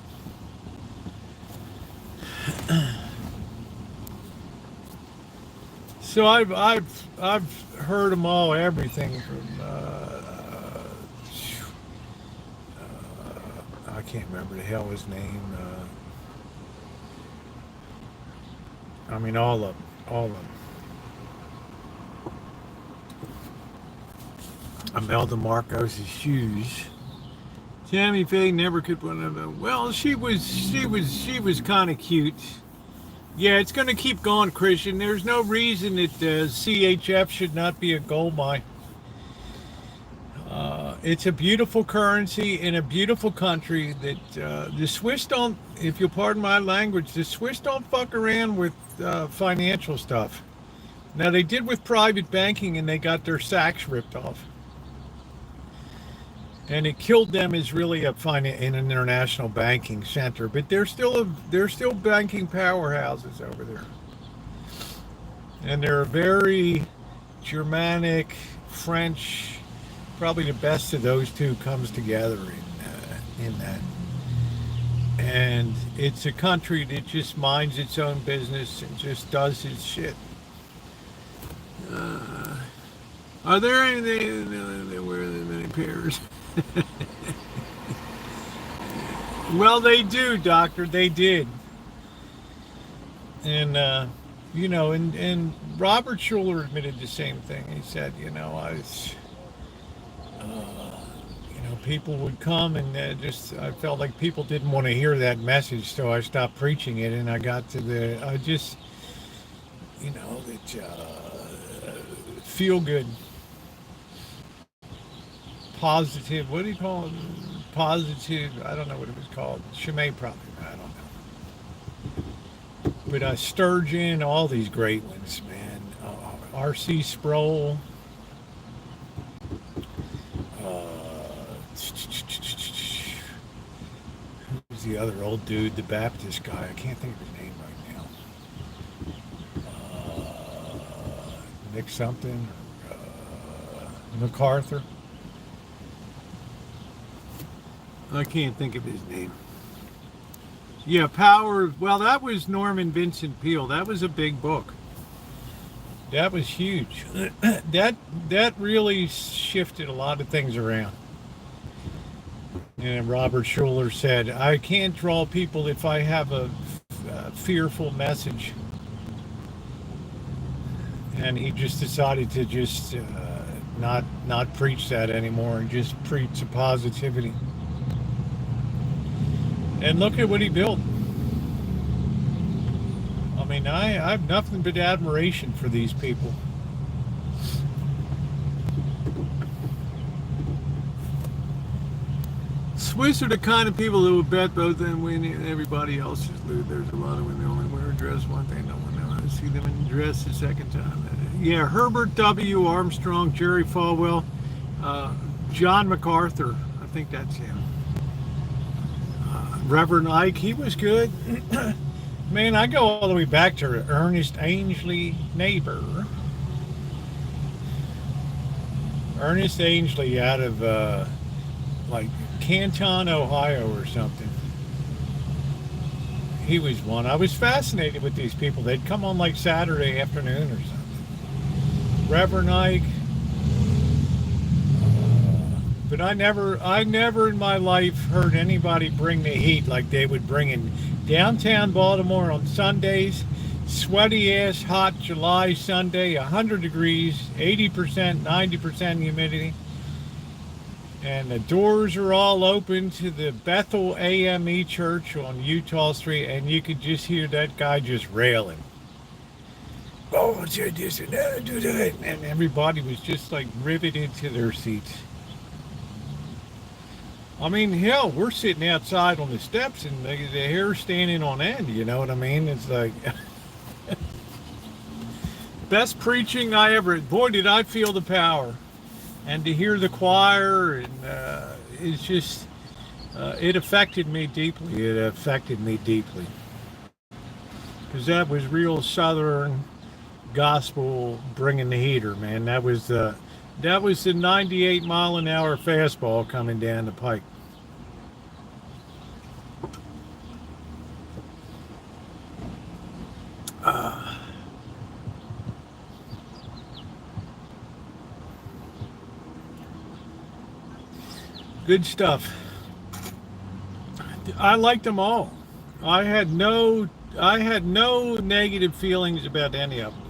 So I've heard them all, everything from. I can't remember the hell his name. All of them. Imelda Marcos' shoes. Tammy Faye never could put them. Well, she was kind of cute. Yeah, it's going to keep going, Christian. There's no reason that CHF should not be a gold mine. It's a beautiful currency in a beautiful country that the Swiss don't, if you'll pardon my language, the Swiss don't fuck around with financial stuff. Now, they did with private banking, and they got their sacks ripped off. And it killed them as really an international banking center. But they're still banking powerhouses over there. And they're very Germanic, French. Probably the best of those two comes together in that. And it's a country that just minds its own business and just does its shit. Are there anything that wear that many pairs? Well, they do, Doctor. They did. And and Robert Schuller admitted the same thing. He said, people would come, and I felt like people didn't want to hear that message, so I stopped preaching it, and I got to feel good, positive, what do you call it? positive, I don't know what it was called. Chimay probably, I don't know. But Sturgeon, all these great ones, man. R.C. Sproul. Who's the other old dude, the Baptist guy? I can't think of his name right now. Nick something. MacArthur. I can't think of his name. Yeah, Power. Well, that was Norman Vincent Peale. That was a big book. That was huge. that really shifted a lot of things around. And Robert Schuller said, I can't draw people if I have a fearful message. And he just decided to just not preach that anymore and just preach the positivity. And look at what he built. I mean, I have nothing but admiration for these people. Swiss are the kind of people who would bet both them win and everybody else is lose. There's a lot of women only wear a dress one thing. No one knows. I see them in dress the second time. Yeah, Herbert W. Armstrong, Jerry Falwell, John MacArthur. I think that's him. Reverend Ike, he was good. Man, I go all the way back to Ernest Ainsley Neighbor. Ernest Ainsley out of like Canton, Ohio or something. He was one. I was fascinated with these people. They'd come on like Saturday afternoon or something. Reverend Ike. But I never in my life heard anybody bring the heat like they would bring in downtown Baltimore on Sundays. Sweaty ass, hot July Sunday, 100 degrees, 80%, 90% humidity. And the doors are all open to the Bethel AME Church on Utah Street, and you could just hear that guy just railing. Oh, do this and that, do that. And everybody was just like riveted to their seats. I mean, hell, we're sitting outside on the steps and the hair's standing on end, you know what I mean? It's like, best preaching I ever, boy, did I feel the power. And to hear the choir, and it's just, it affected me deeply. It affected me deeply. Because that was real Southern gospel bringing the heater, man. That was the 98-mile-an-hour fastball coming down the pike. Good stuff. I liked them all. I had no negative feelings about any of them.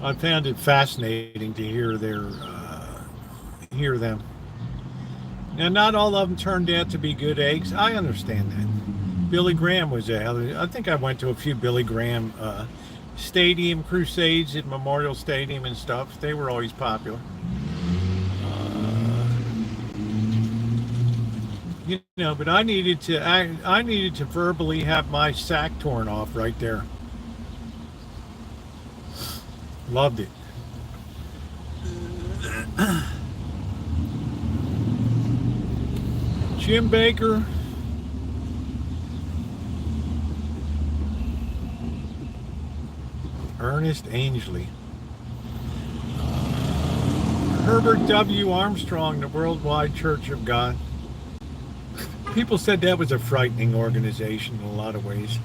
I found it fascinating to hear them. Now, not all of them turned out to be good eggs. I understand that. Billy Graham was I think I went to a few Billy Graham stadium crusades at Memorial Stadium and stuff. They were always popular. You know, but I needed to verbally have my sack torn off right there. Loved it. Jim Baker. Ernest Ainsley. Herbert W. Armstrong, the Worldwide Church of God. People said that was a frightening organization in a lot of ways.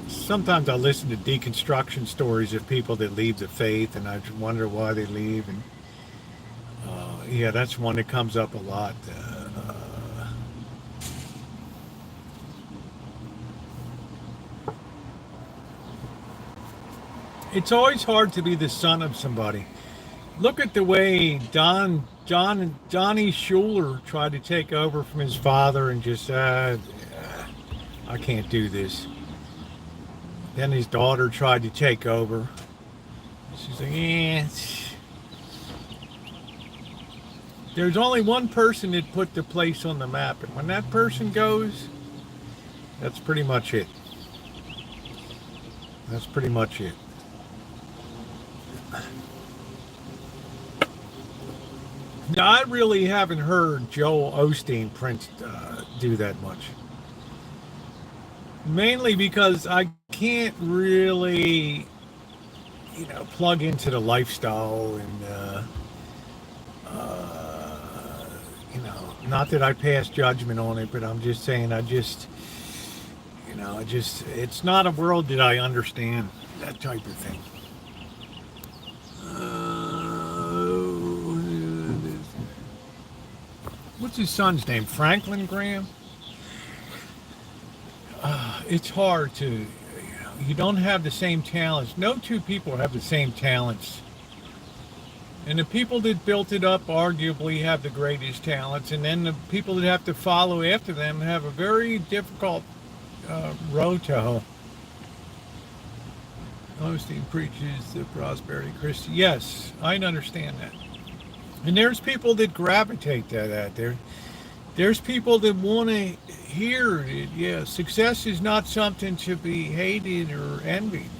Sometimes I listen to deconstruction stories of people that leave the faith, and I wonder why they leave. And yeah, that's one that comes up a lot. It's always hard to be the son of somebody. Look at the way Donnie Schuller tried to take over from his father and just, I can't do this. Then his daughter tried to take over. She's like, There's only one person that put the place on the map, and when that person goes, that's pretty much it. That's pretty much it. Now, I really haven't heard Joel Osteen do that much. Mainly because I can't really, plug into the lifestyle and, not that I pass judgment on it, but I'm just saying it's not a world that I understand, that type of thing. What's his son's name? Franklin Graham? It's hard to, you don't have the same talents. No two people have the same talents. And the people that built it up arguably have the greatest talents. And then the people that have to follow after them have a very difficult road to hoe. Osteen preaches the prosperity Christian. Yes, I understand that. And there's people that gravitate to that. There's people that want to hear it. Yeah, success is not something to be hated or envied.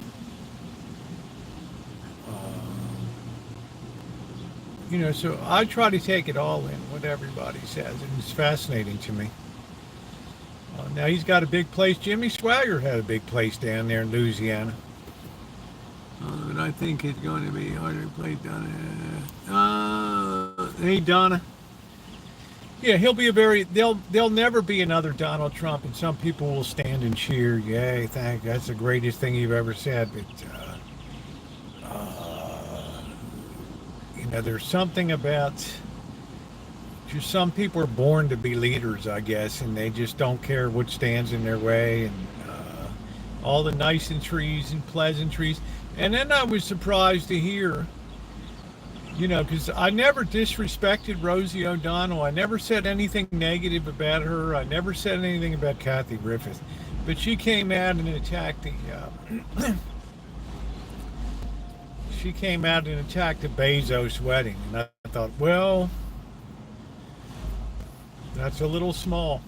So I try to take it all in, what everybody says, and it's fascinating to me. Now he's got a big place. Jimmy Swaggart had a big place down there in Louisiana. But I think it's going to be harder to play Donna. Hey, Donna. Yeah, he'll be there'll never be another Donald Trump, and some people will stand and cheer. Yay, that's the greatest thing you've ever said. But, there's something about just some people are born to be leaders, I guess, and they just don't care what stands in their way, and all the niceties and pleasantries. And then I was surprised to hear, because I never disrespected Rosie O'Donnell. I never said anything negative about her. I never said anything about Kathy Griffith. But she came out and attacked the Bezos wedding. And I thought, well, that's a little small.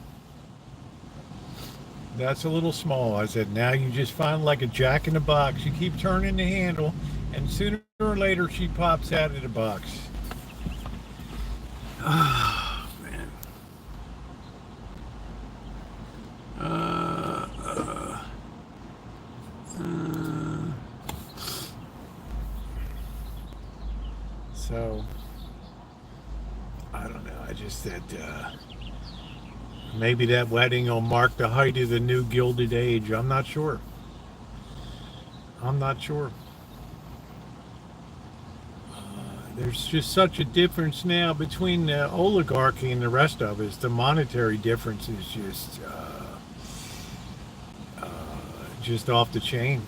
That's a little small. I said, now you just find like a jack in the box. You keep turning the handle, and sooner or later she pops out of the box. Oh, man. So, I don't know. I just said, maybe that wedding will mark the height of the new Gilded Age. I'm not sure. There's just such a difference now between the oligarchy and the rest of us. The monetary difference is just off the chain.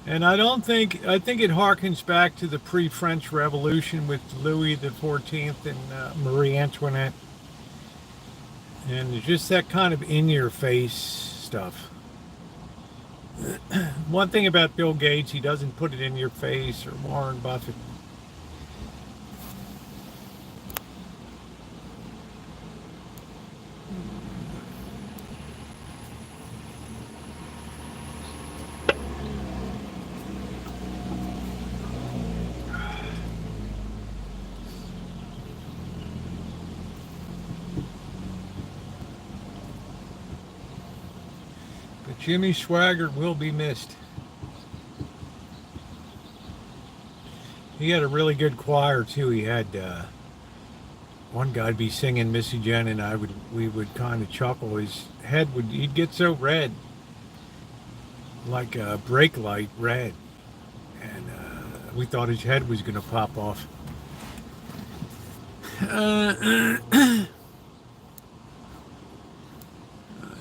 And I think it harkens back to the pre-French Revolution with Louis XIV and Marie Antoinette. And just that kind of in-your-face stuff. One thing about Bill Gates, he doesn't put it in your face, or Warren Buffett. Jimmy Swaggart will be missed. He had a really good choir too. He had one guy'd be singing Missy Jen, and we would kind of chuckle. His head he'd get so red, like a brake light red, and we thought his head was going to pop off.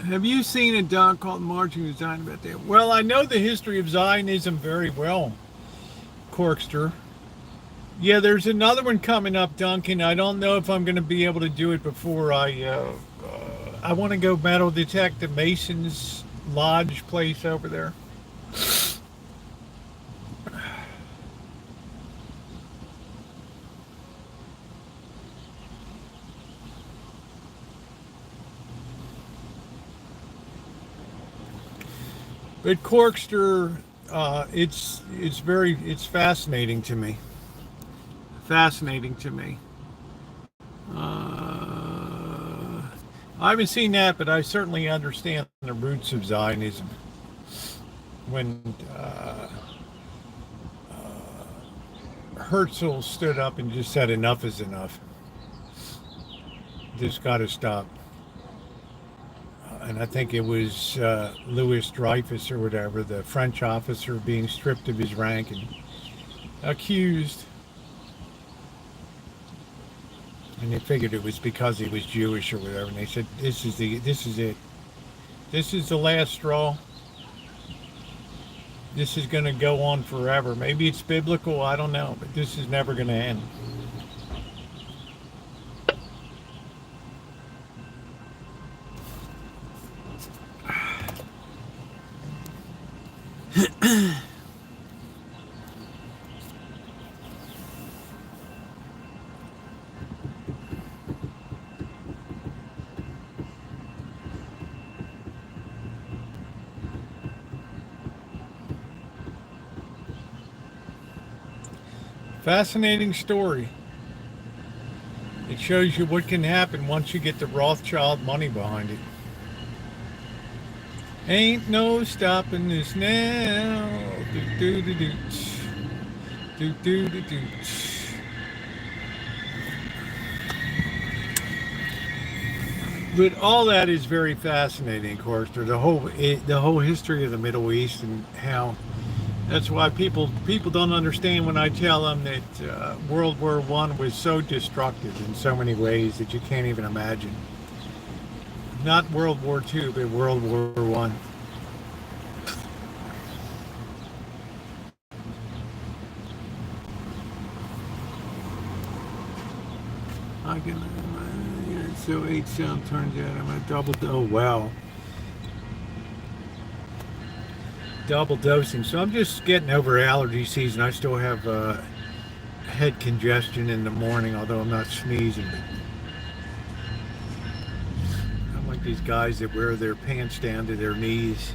Have you seen a doc called Marching with Zion about that? Well, I know the history of Zionism very well, Corkster. Yeah, there's another one coming up, Duncan. I don't know if I'm going to be able to do it before I want to go metal detect the Masons Lodge place over there. But Corkster, it's fascinating to me. Fascinating to me. I haven't seen that, but I certainly understand the roots of Zionism. When Herzl stood up and just said enough is enough. This got to stop. And I think it was Louis Dreyfus or whatever, the French officer being stripped of his rank and accused. And they figured it was because he was Jewish or whatever. And they said, this is it. This is the last straw. This is going to go on forever. Maybe it's biblical, I don't know, but this is never going to end. Fascinating story. It shows you what can happen once you get the Rothschild money behind it. Ain't no stopping this now. Do do do do do do do. But all that is very fascinating, of course. The whole history of the Middle East and how. That's why people don't understand when I tell them that World War I was so destructive in so many ways that you can't even imagine. Not World War II, but World War I. I can, so 8 sound turns out I'm a double. Oh wow. Double dosing. So I'm just getting over allergy season. I still have head congestion in the morning, although I'm not sneezing. But I'm like these guys that wear their pants down to their knees.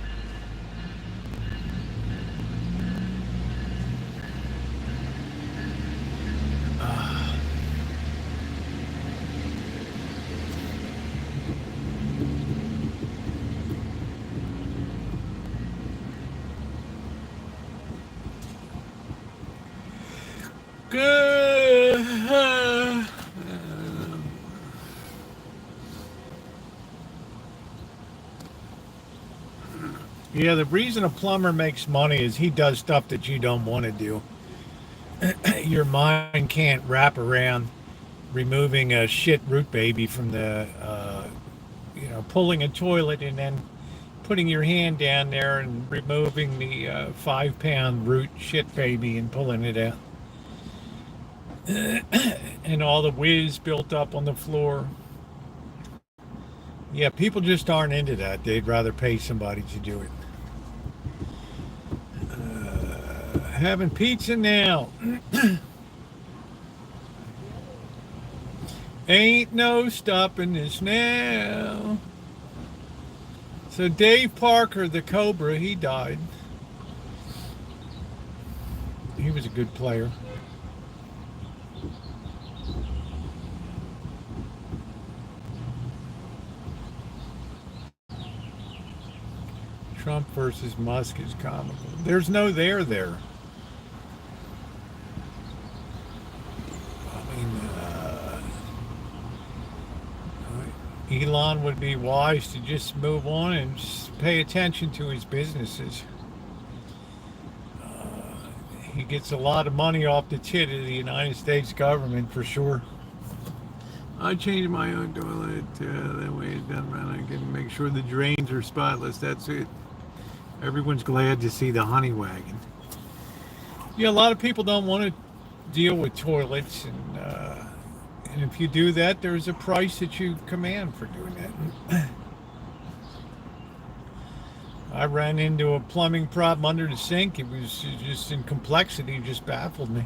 Good. Yeah, the reason a plumber makes money is he does stuff that you don't want to do. Your mind can't wrap around removing a shit root baby from the, pulling a toilet and then putting your hand down there and removing the 5-pound root shit baby and pulling it out. And all the whiz built up on the floor. Yeah, people just aren't into that. They'd rather pay somebody to do it. Having pizza now. Ain't no stopping this now. So Dave Parker, the Cobra, he died. He was a good player. Trump versus Musk is comical. There's no there. I mean, Elon would be wise to just move on and just pay attention to his businesses. He gets a lot of money off the tit of the United States government for sure. I changed my own toilet. That way it doesn't matter. I can make sure the drains are spotless. That's it. Everyone's glad to see the honey wagon. Yeah, a lot of people don't want to deal with toilets, and if you do that, there's a price that you command for doing that. I ran into a plumbing problem under the sink. It was just in complexity, just baffled me.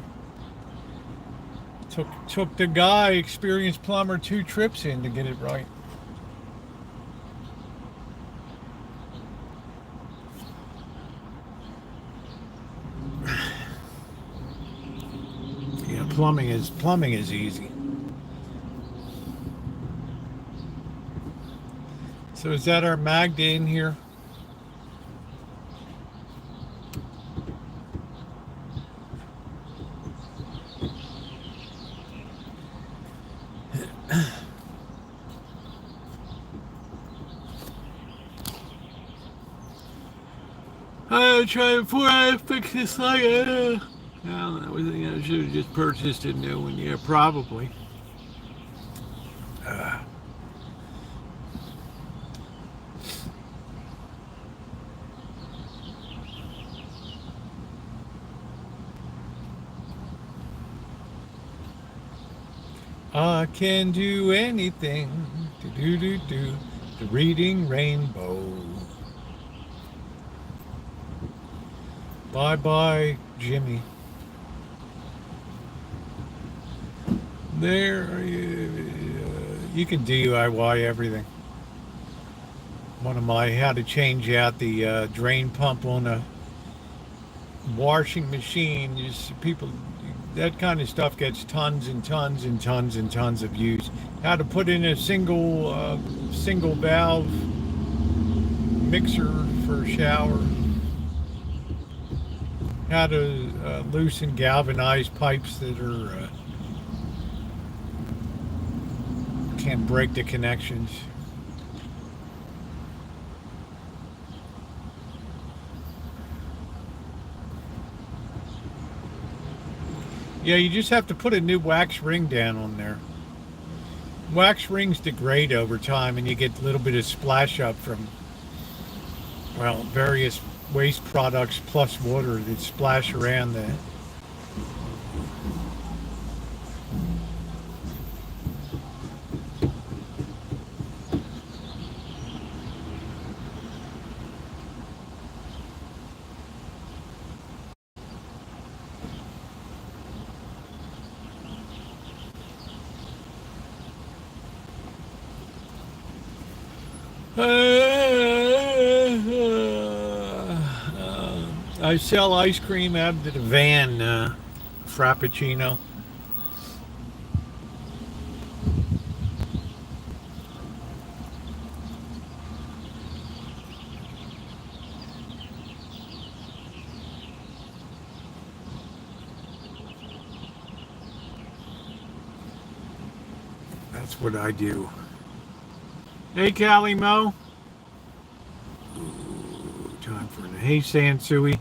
Took the guy, experienced plumber, 2 trips in to get it right. plumbing is easy. So is that our Magda in here? I'm trying before I fix this light. I don't know. I should have just purchased a new one. Yeah, probably. I can do anything. Do. The reading rainbow. Bye bye, Jimmy. There, you can DIY everything. One of my how to change out the drain pump on a washing machine. People, that kind of stuff gets tons and tons and tons and tons of views. How to put in a single valve mixer for a shower. How to loosen galvanized pipes that are can't break the connections. Yeah, you just have to put a new wax ring down on there. Wax rings degrade over time, and you get a little bit of splash up from, well, various waste products plus water that splash around the I sell ice cream out of the van, Frappuccino. That's what I do. Hey, Callie Mo. Ooh, time for the hey, Sansui.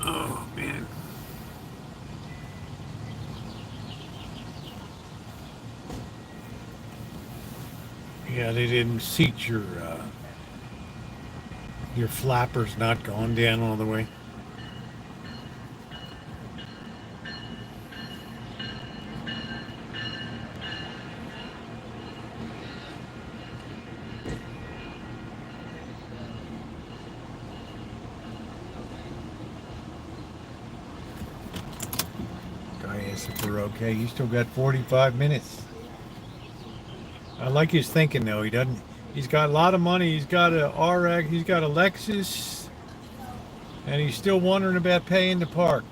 Oh, man. Yeah, they didn't seat your flappers not going down all the way. If we're okay, you still got 45 minutes. I like his thinking though. He's got a lot of money. He's got a RX, he's got a Lexus, and he's still wondering about paying the park.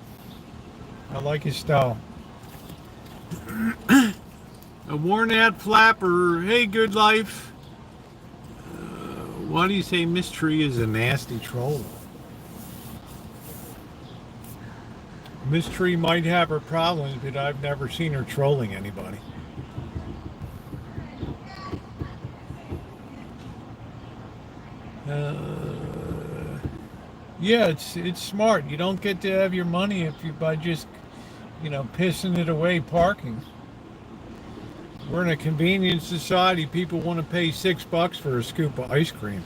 I like his style. A worn out flapper. Hey, good life. Why do you say Miss Tree is a nasty troll? Miss Tree might have her problems, but I've never seen her trolling anybody. Yeah, it's smart. You don't get to have your money if you by just, pissing it away parking. We're in a convenience society. People want to pay $6 for a scoop of ice cream.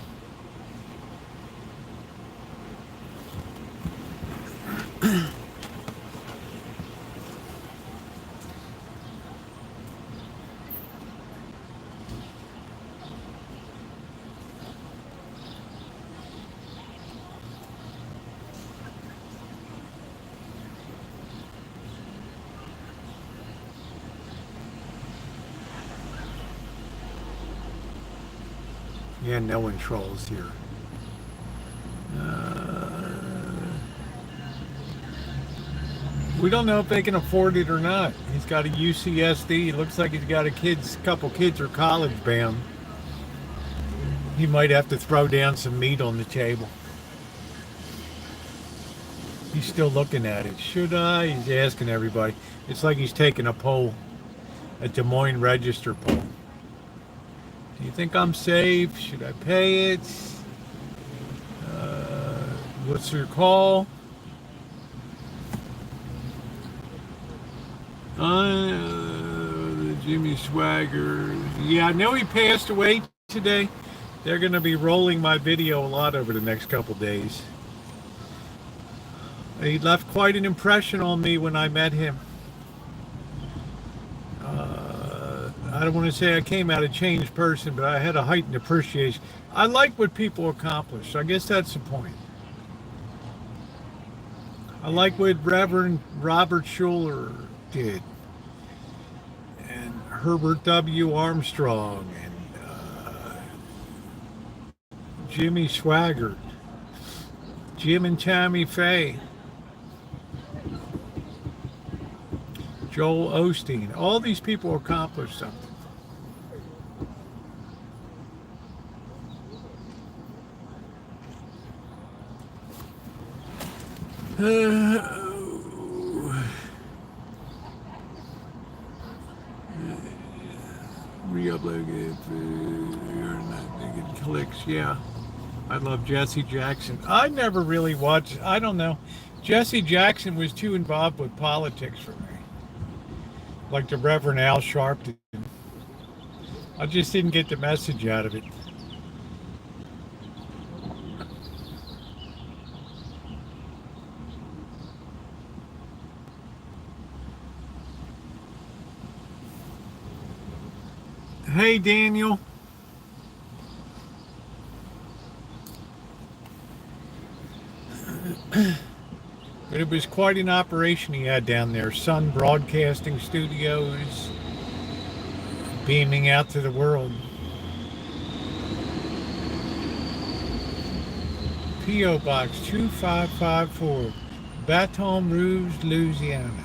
Yeah, no one trolls here. We don't know if they can afford it or not. He's got a UCSD. It looks like he's got a couple kids are college bound. He might have to throw down some meat on the table. He's still looking at it. Should I? He's asking everybody. It's like he's taking a poll, a Des Moines Register poll. Do you think I'm safe? Should I pay it? What's your call? Jimmy Swaggart. Yeah, I know he passed away today. They're going to be rolling my video a lot over the next couple days. He left quite an impression on me when I met him. I don't want to say I came out a changed person, but I had a heightened appreciation. I like what people accomplish. I guess that's the point. I like what Reverend Robert Schuller did, and Herbert W. Armstrong, and Jimmy Swaggart, Jim and Tammy Faye, Joel Osteen. All these people accomplished something. Re-upload it. You're not thinking clicks. Yeah. I love Jesse Jackson. I never really watched, I don't know. Jesse Jackson was too involved with politics for me. Like the Reverend Al Sharpton. I just didn't get the message out of it. Hey, Daniel. But it was quite an operation he had down there. Sun Broadcasting Studios, beaming out to the world. P.O. Box 2554, Baton Rouge, Louisiana,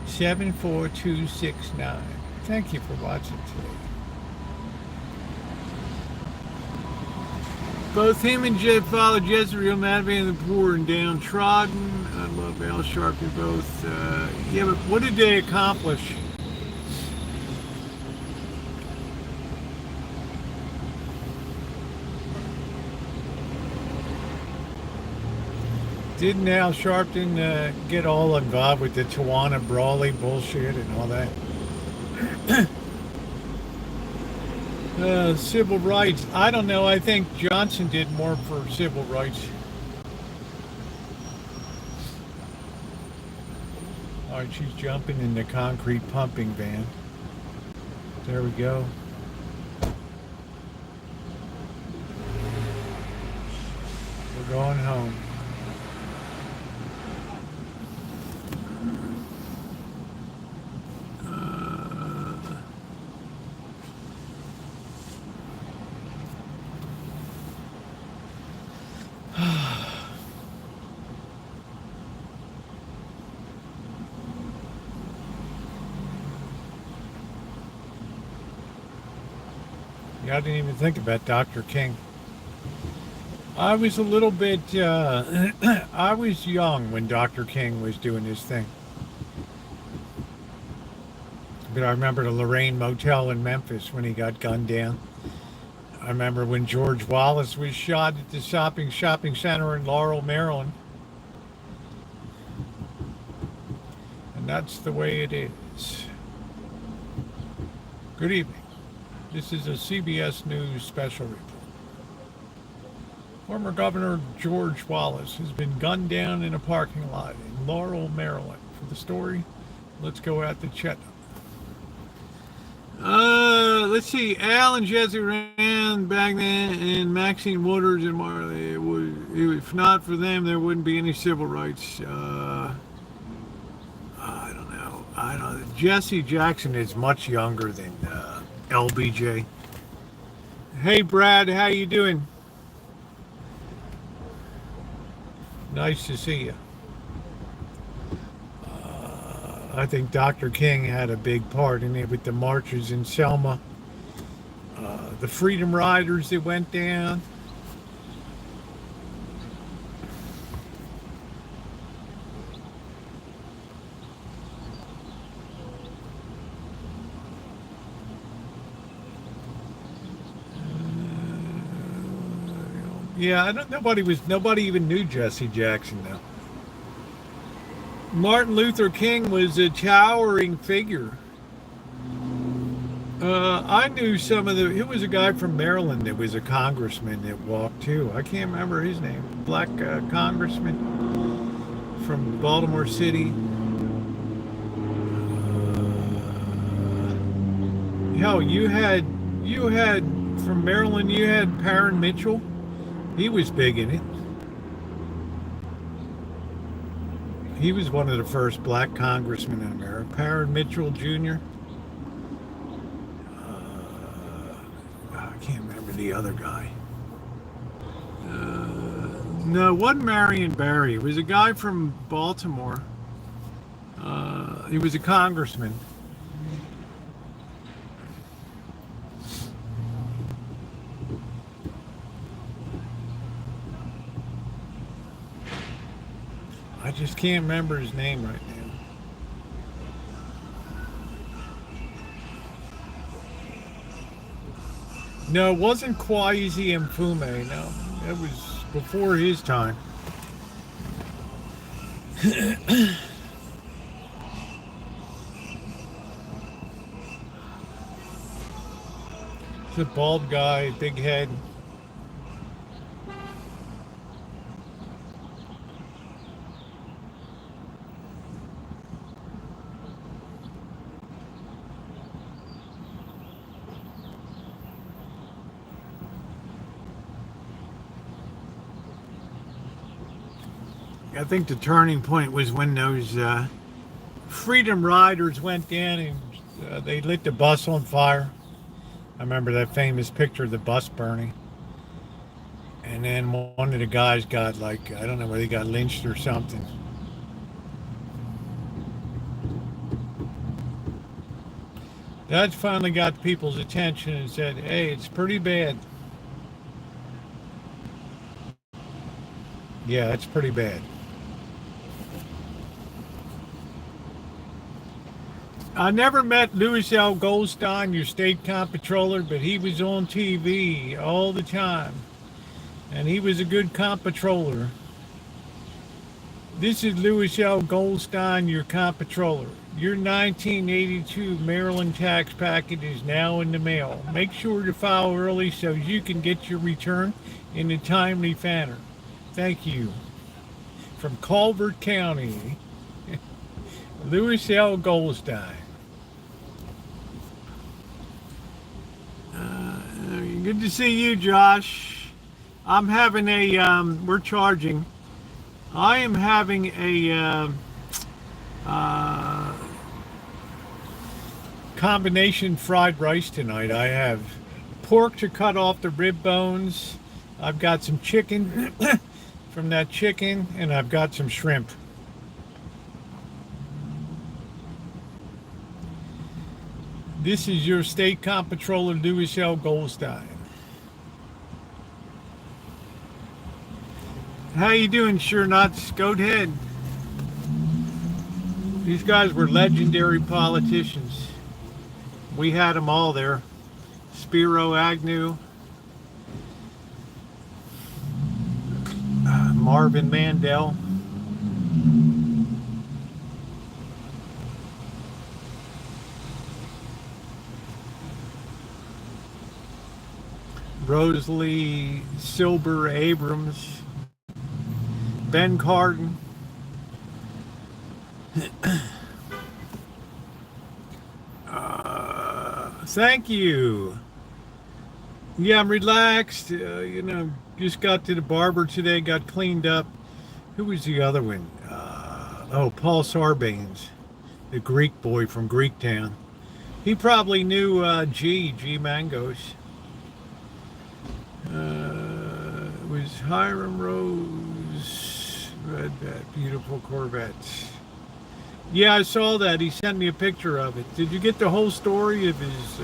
74269. Thank you for watching today. Both him and Jeff followed Jezreel Madman the poor and downtrodden. I love Al Sharpton both. Yeah, but what did they accomplish? Didn't Al Sharpton get all involved with the Tawana Brawley bullshit and all that? Civil rights. I don't know. I think Johnson did more for civil rights. All right, she's jumping in the concrete pumping van. There we go. We're going home. I didn't even think about Dr. King. I was a little bit, I was young when Dr. King was doing his thing. But I remember the Lorraine Motel in Memphis when he got gunned down. I remember when George Wallace was shot at the shopping center in Laurel, Maryland. And that's the way it is. Good evening. This is a CBS News special report. Former Governor George Wallace has been gunned down in a parking lot in Laurel, Maryland. For the story, let's go out to Chetna. Let's see. Al and Jesse ran back then, and Maxine Waters and Marley. If not for them, there wouldn't be any civil rights. I don't know. Jesse Jackson is much younger than LBJ. Hey Brad, how you doing? Nice to see you. I think Dr. King had a big part in it with the marches in Selma, the Freedom Riders that went down. Yeah, I don't. Nobody even knew Jesse Jackson though. Martin Luther King was a towering figure. I knew some of the. It was a guy from Maryland that was a congressman that walked too. I can't remember his name. Black congressman from Baltimore City. Hell, you had from Maryland. You had Parren Mitchell. He was big in it. He was one of the first black congressmen in America. Parren Mitchell Jr. I can't remember the other guy. No, it wasn't Marion Barry. It was a guy from Baltimore. He was a congressman. I just can't remember his name right now. No, it wasn't Kwesi Mfume. No, it was before his time. It's a bald guy, big head. I think the turning point was when those Freedom Riders went down and they lit the bus on fire. I remember that famous picture of the bus burning. And then one of the guys got like, I don't know whether he got lynched or something. That finally got people's attention and said, hey, it's pretty bad. Yeah, it's pretty bad. I never met Louis L. Goldstein, your state comptroller, but he was on TV all the time. And he was a good comptroller. This is Louis L. Goldstein, your comptroller. Your 1982 Maryland tax packet is now in the mail. Make sure to file early so you can get your return in a timely manner. Thank you. From Calvert County, Louis L. Goldstein. Good to see you, Josh. I'm having we're charging. I am having a combination fried rice tonight. I have pork to cut off the rib bones. I've got some chicken from that chicken, and I've got some shrimp. This is your state comptroller, Louis L. Goldstein. How you doing, Sure Nuts? Go ahead. These guys were legendary politicians. We had them all there. Spiro Agnew, Marvin Mandel. Rosie Silber Abrams, Ben Cardin. Thank you. Yeah, I'm relaxed. Just got to the barber today, got cleaned up. Who was the other one? Paul Sarbanes, the Greek boy from Greektown. He probably knew G Mangos. It was Hiram Rose, red, that beautiful Corvette. Yeah, I saw that. He sent me a picture of it. Did you get the whole story of his,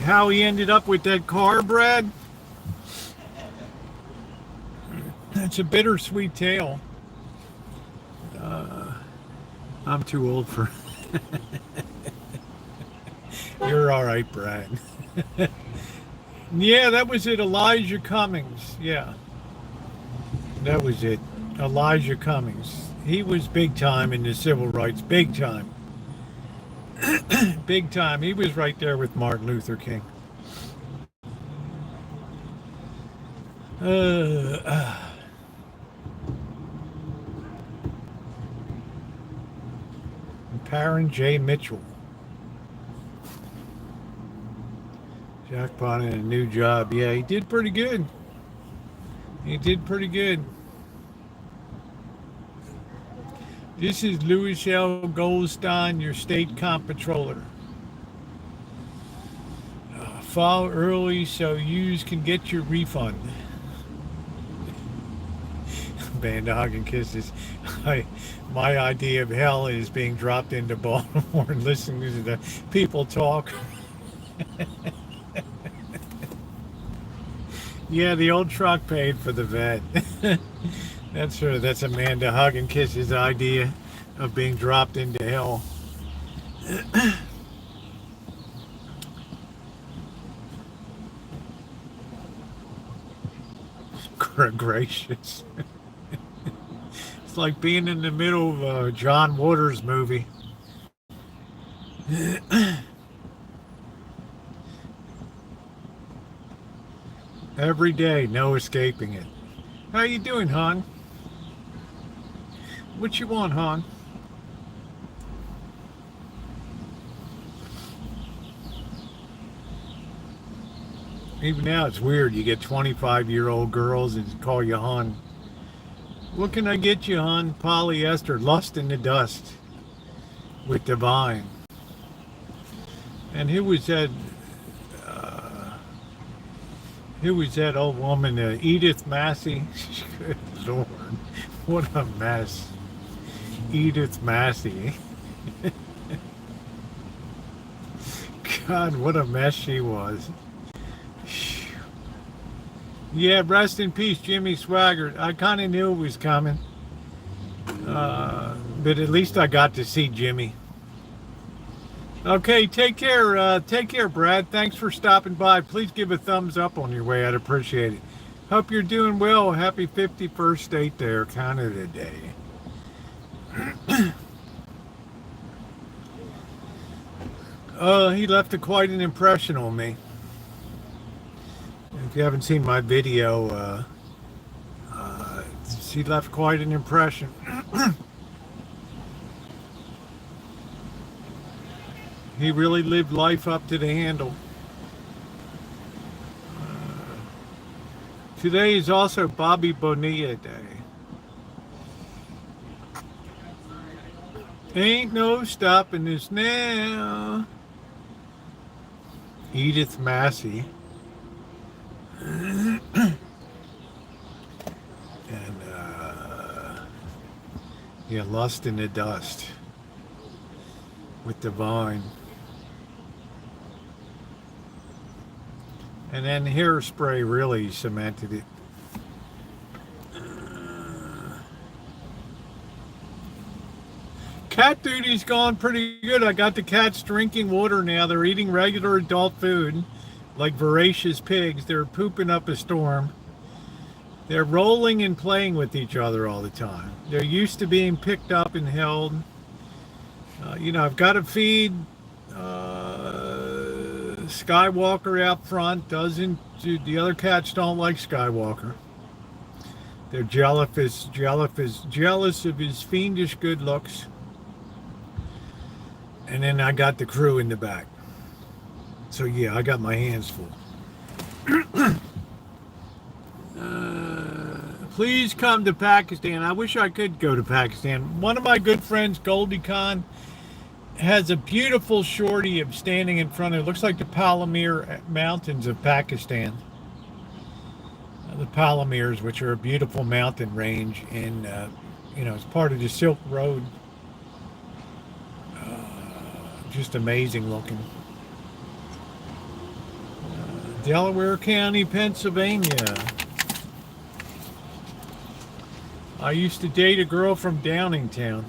how he ended up with that car, Brad? It's a bittersweet tale. I'm too old for. You're all right, Brad. Yeah, that was it. Elijah Cummings. Yeah, that was it. Elijah Cummings. He was big time in the civil rights. Big time. Big time. He was right there with Martin Luther King. Parent J. Mitchell. Jackpot in a new job. Yeah, he did pretty good. He did pretty good. This is Louis L. Goldstein, your state comptroller. File early so yous can get your refund. Band of hugging kisses. My idea of hell is being dropped into Baltimore and listening to the people talk. Yeah, the old truck paid for the vet. That's Amanda Hugging Kiss's idea of being dropped into hell. Gracious. It's like being in the middle of a John Waters movie. Every day, no escaping it. How you doing, hon? What you want, hon? Even now, it's weird. You get 25-year-old girls and call you hon. What can I get you, hon? Polyester, Lust in the Dust with Divine. And who was that old woman, Edith Massey? Good Lord, what a mess. Edith Massey. God, what a mess she was. Yeah, rest in peace, Jimmy Swaggart. I kind of knew it was coming. But at least I got to see Jimmy. Okay, take care. Take care, Brad. Thanks for stopping by. Please give a thumbs up on your way. I'd appreciate it. Hope you're doing well. Happy 51st date there, Canada Day. He left quite an impression on me. If you haven't seen my video, he left quite an impression. He really lived life up to the handle. Today is also Bobby Bonilla Day. Ain't no stopping this now. Edith Massey. And yeah, Lust in the Dust with Divine. And then Hairspray really cemented it. Cat duty's gone pretty good. I got the cats drinking water now. They're eating regular adult food, like voracious pigs. They're pooping up a storm. They're rolling and playing with each other all the time. They're used to being picked up and held. I've got to feed Skywalker out front. The other cats don't like Skywalker. They're jealous of his fiendish good looks. And then I got the crew in the back. So yeah, I got my hands full. Please come to Pakistan. I wish I could go to Pakistan. One of my good friends, Goldie Khan, has a beautiful shorty of standing in front of it. Looks like the Palomir Mountains of Pakistan. the Palomirs, which are a beautiful mountain range, and it's part of the Silk Road. Just amazing looking. Delaware County, Pennsylvania. I used to date a girl from Downingtown.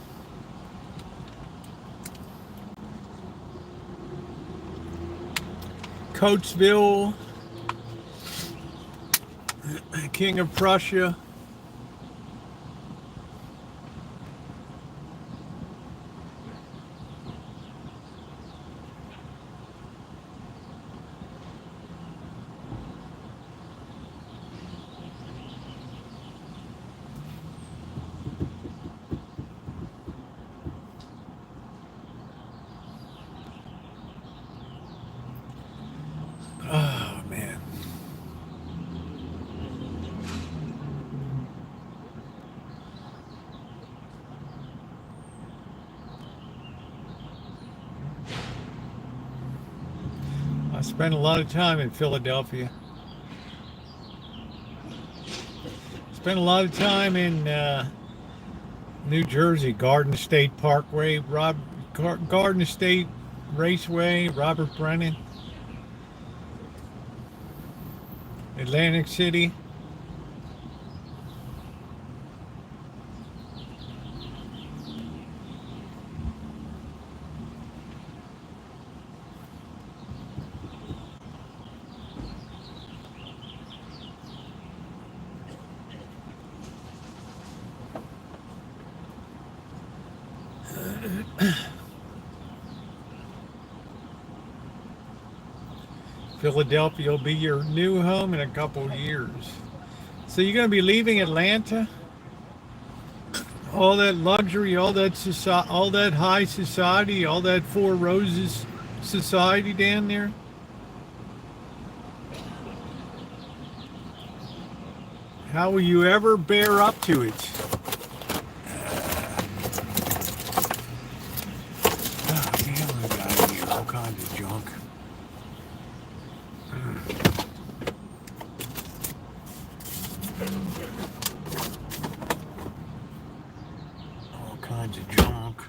Coatesville, King of Prussia. Oh, man. I spent a lot of time in Philadelphia. Spent a lot of time in New Jersey, Garden State Parkway, Garden State Raceway, Robert Brennan. Atlantic City. Philadelphia will be your new home in a couple of years. So you're going to be leaving Atlanta? All that luxury, all that high society, all that Four Roses society down there? How will you ever bear up to it? Oh, damn, I got here all kinds of junk. All kinds of junk.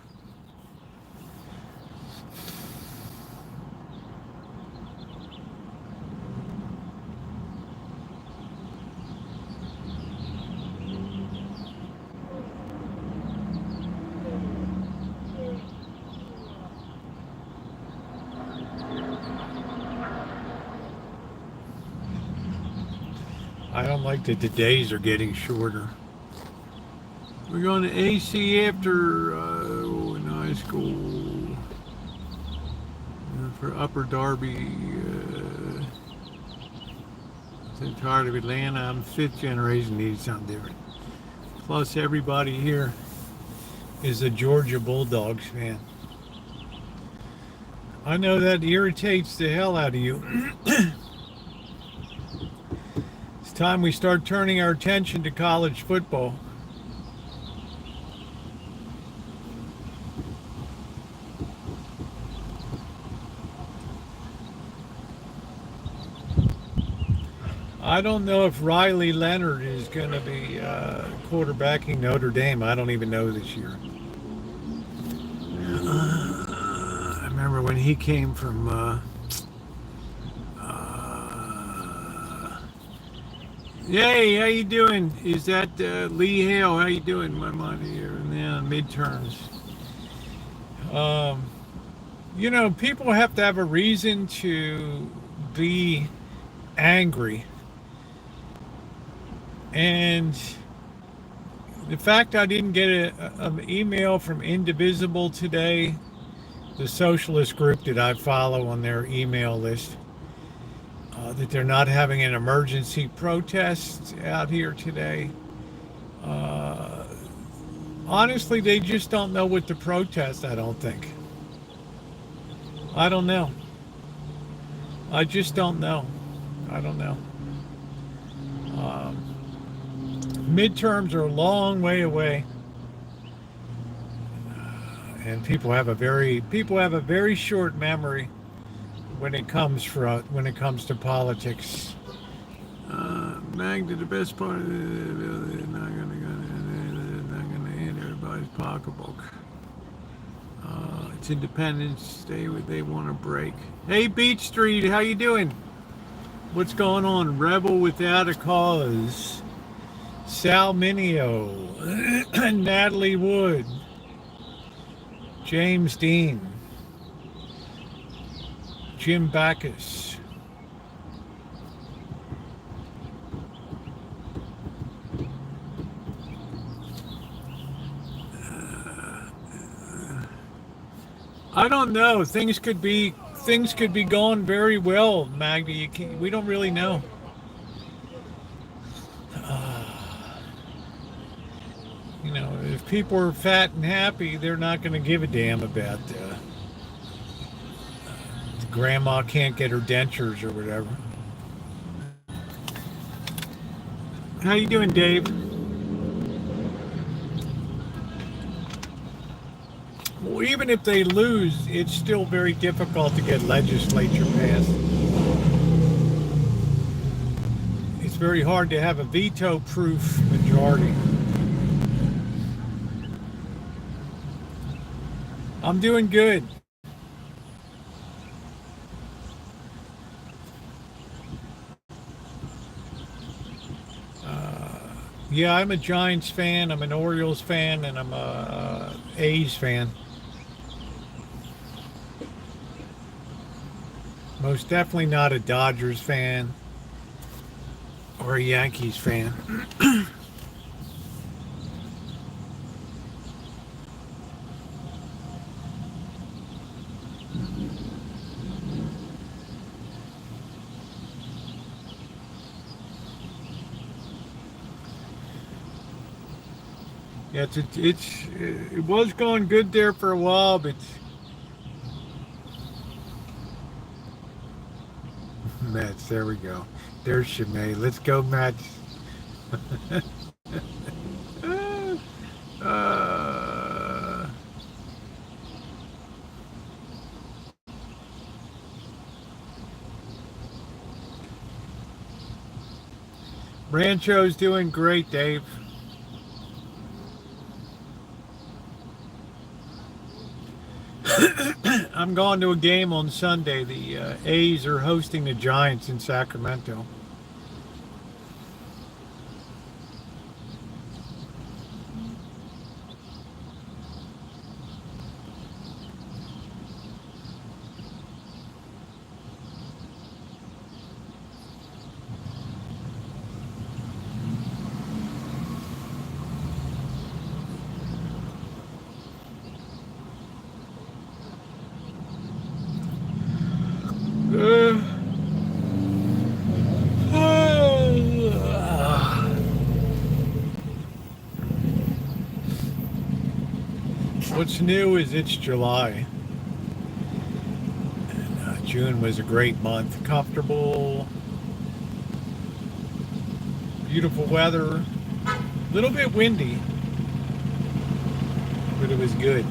I don't like that the days are getting shorter. We're going to AC after in high school for Upper Darby. I'm tired of Atlanta. I'm fifth generation, needed something different. Plus, everybody here is a Georgia Bulldogs fan. I know that irritates the hell out of you. It's time we start turning our attention to college football. I don't know if Riley Leonard is going to be quarterbacking Notre Dame. I don't even know this year. I remember when he came from Hey, how you doing? Is that Lee Hale? How you doing? My money here and then midterms. People have to have a reason to be angry. And the fact I didn't get an email from Indivisible today, the socialist group that I follow on their email list, that they're not having an emergency protest out here today. Honestly, they just don't know what to protest, I don't think. I don't know. I just don't know. I don't know. Midterms are a long way away. And people have a very short memory when it comes to politics. Magda, the best part of the bill is not going to hit everybody's pocketbook. It's independence. Stay with they want to break. Hey, Beach Street, how you doing? What's going on? Rebel without a cause. Sal Mineo, Natalie Wood, James Dean, Jim Backus. I don't know. Things could be going very well, Maggie. We don't really know. You know, if people are fat and happy, they're not going to give a damn about grandma can't get her dentures or whatever. How you doing, Dave? Well, even if they lose, it's still very difficult to get legislature passed. It's very hard to have a veto-proof majority. I'm doing good. Yeah, I'm a Giants fan, I'm an Orioles fan, and I'm a A's fan. Most definitely not a Dodgers fan or a Yankees fan. Yeah, it was going good there for a while, but Mets, there we go. There's Shimei. Let's go, Mets. Rancho's doing great, Dave. I'm going to a game on Sunday. The A's are hosting the Giants in Sacramento. What's new is it's July. And, June was a great month. Comfortable, beautiful weather, a little bit windy, but it was good.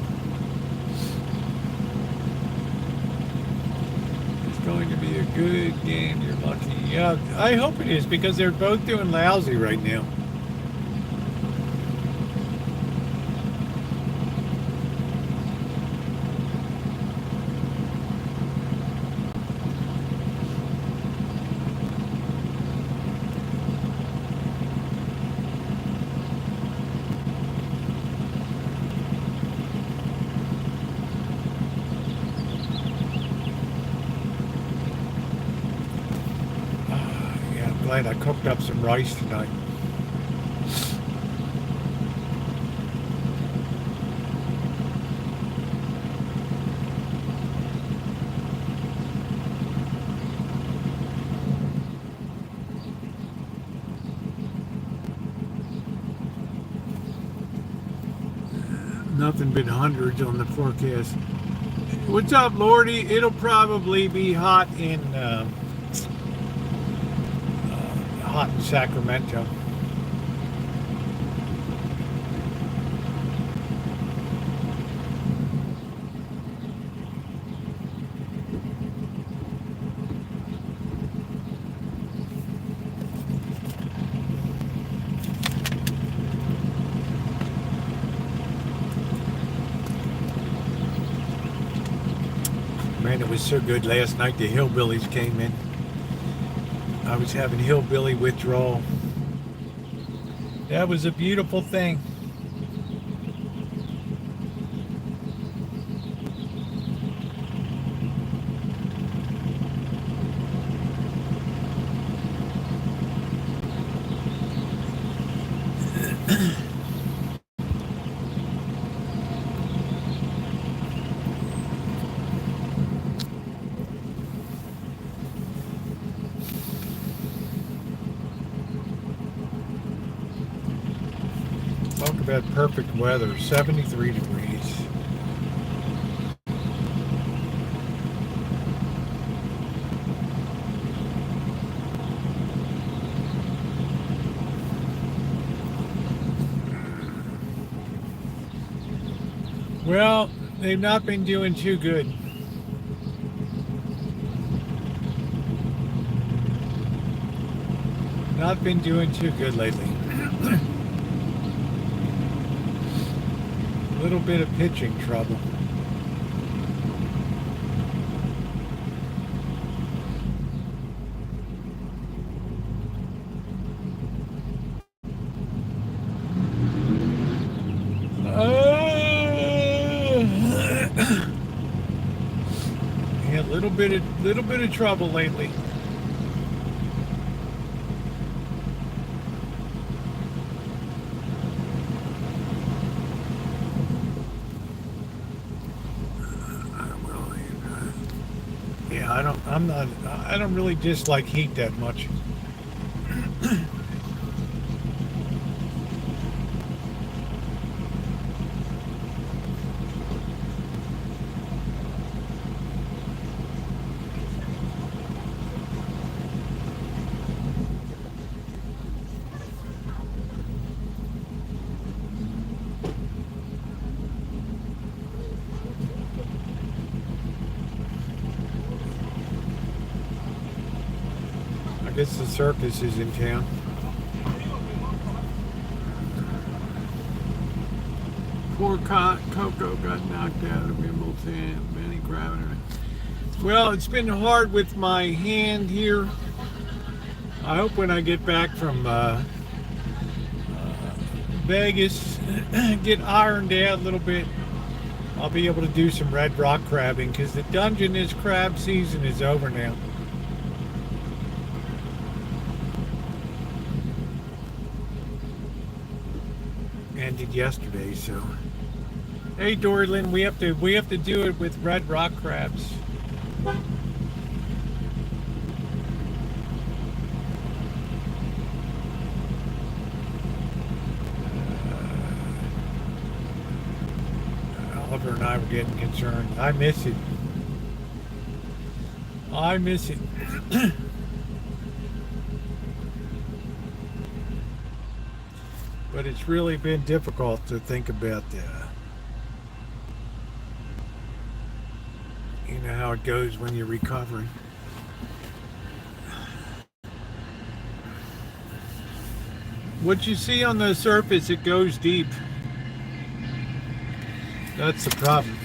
It's going to be a good game, you're lucky. Yeah, I hope it is, because they're both doing lousy right now. I cooked up some rice tonight. Nothing but hundreds on the forecast. What's up, Lordy? It'll probably be hot in Sacramento. it was so good last night. The hillbillies came in. I was having hillbilly withdrawal. That was a beautiful thing. Talk about perfect weather, 73 degrees. Well, they've not been doing too good. Not been doing too good lately. A little bit of pitching trouble. Yeah, little bit of trouble lately. Yeah, I don't really dislike heat that much. I guess the circus is in town. Poor Coco got knocked out of Wimbledon. Many grabbing her. Well, it's been hard with my hand here. I hope when I get back from Vegas, get ironed out a little bit, I'll be able to do some red rock crabbing, because the Dungeness crab season is over now. Ended yesterday, so. Hey, Dorlin, we have to do it with red rock crabs. Oliver and I were getting concerned. I miss it. I miss it. But it's really been difficult to think about you know how it goes when you're recovering. What you see on the surface, it goes deep. That's the problem.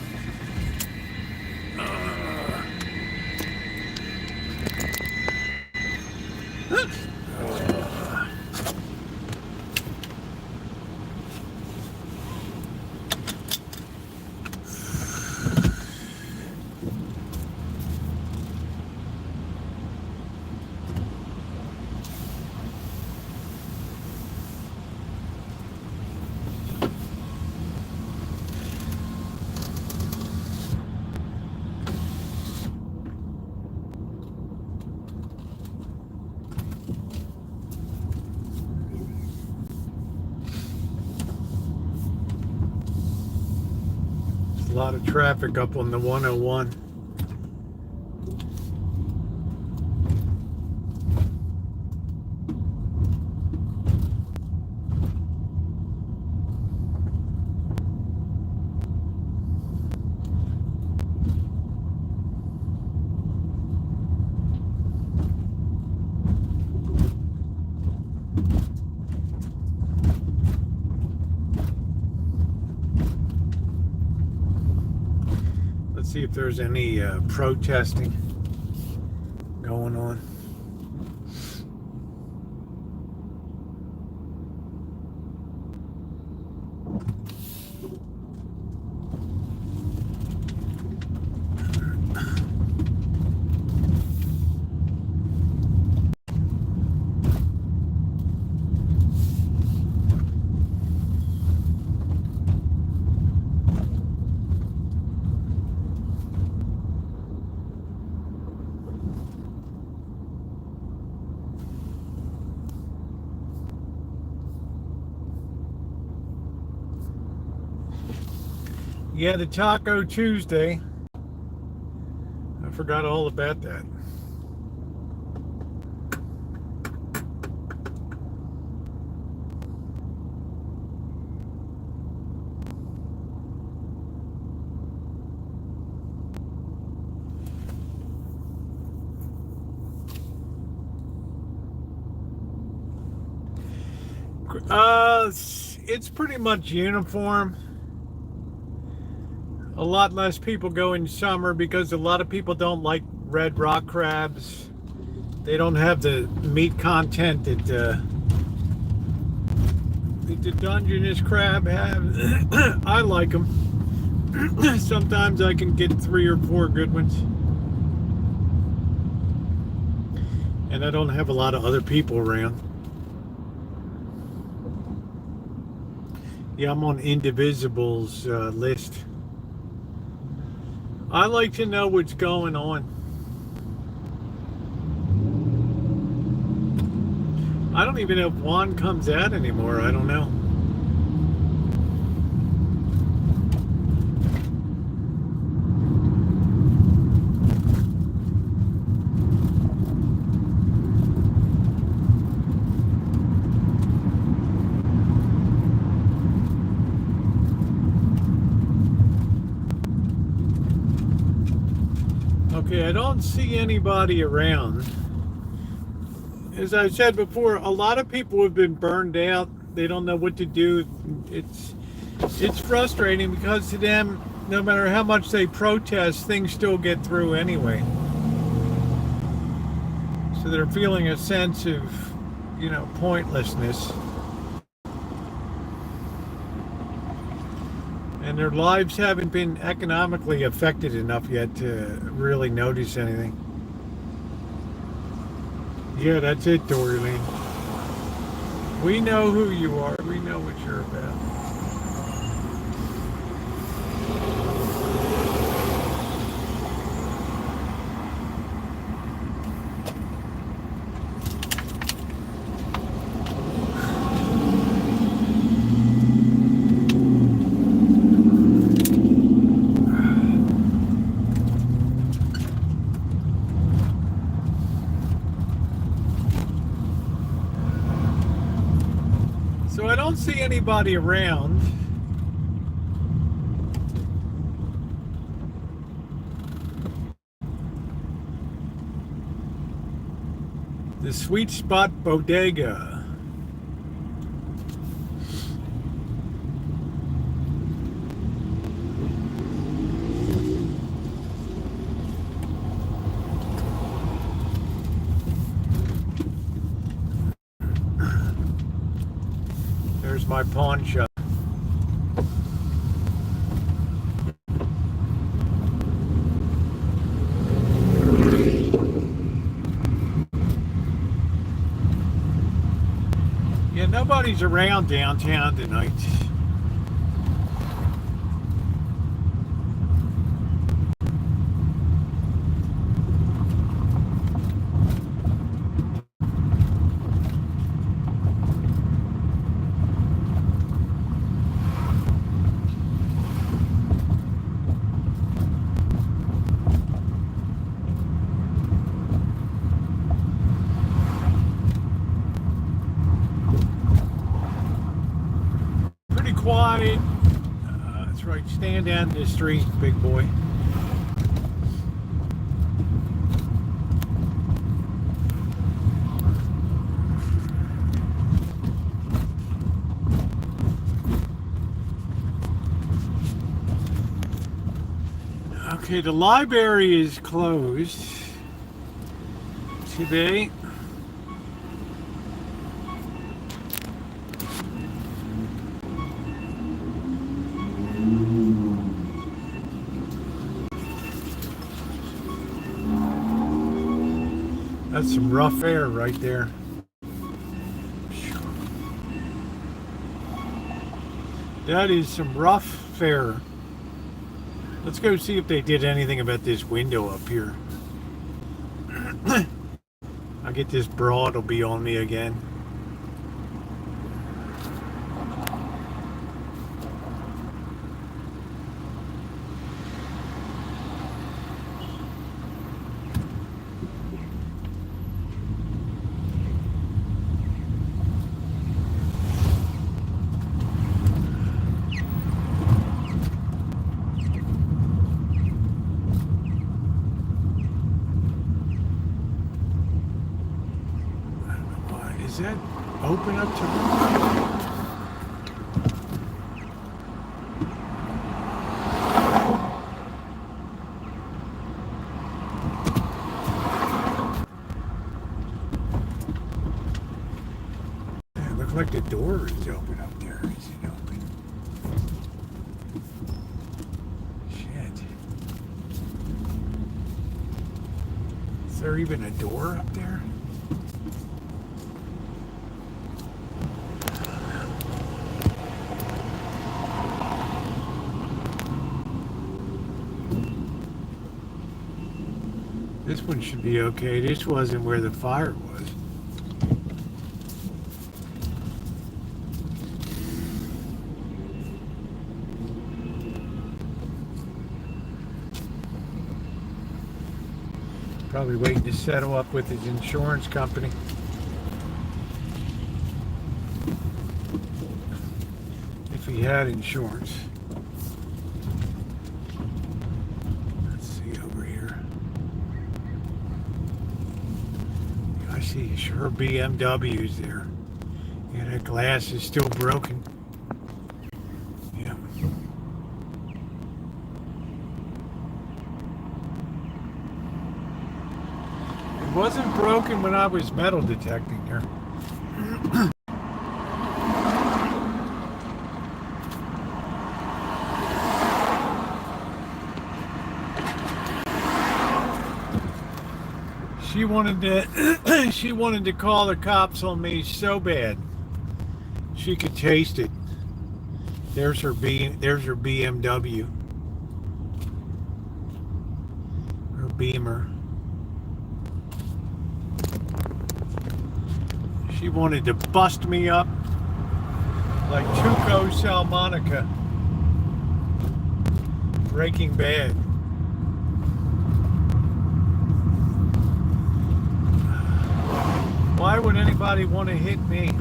A lot of traffic up on the 101. see if there's any protesting going on. Yeah, the Taco Tuesday. I forgot all about that. It's pretty much uniform. A lot less people go in summer because a lot of people don't like red rock crabs. They don't have the meat content that the Dungeness crab have. I like them. Sometimes I can get 3 or 4 good ones. And I don't have a lot of other people around. Yeah, I'm on Indivisible's list. I like to know what's going on. I don't even know if Juan comes out anymore. I don't know. Okay, I don't see anybody around. As I said before, a lot of people have been burned out. They don't know what to do. It's frustrating because to them, no matter how much they protest, things still get through anyway. So they're feeling a sense of, pointlessness. And their lives haven't been economically affected enough yet to really notice anything. Yeah, that's it, Doreen. We know who you are. We know what you're about. So I don't see anybody around. The Sweet Spot Bodega. There's my pawn shop. Yeah, nobody's around downtown tonight. Quiet. That's right. Stand down the street, big boy. Okay, the library is closed today. That's some rough air right there. That is some rough fare. Let's go see if they did anything about this window up here. I'll get this broad, will be on me again. Is that open up to... It looks like the door is open up there. Is it open? Shit. Is there even a door up there? This one should be okay. This wasn't where the fire was. Probably waiting to settle up with his insurance company. If he had insurance. Her BMW's there. Yeah, that glass is still broken. Yeah. It wasn't broken when I was metal detecting her. She wanted to call the cops on me so bad. She could taste it. There's her BMW. Her Beamer. She wanted to bust me up like Tuco Salmonica. Breaking Bad. Why would anybody want to hit me?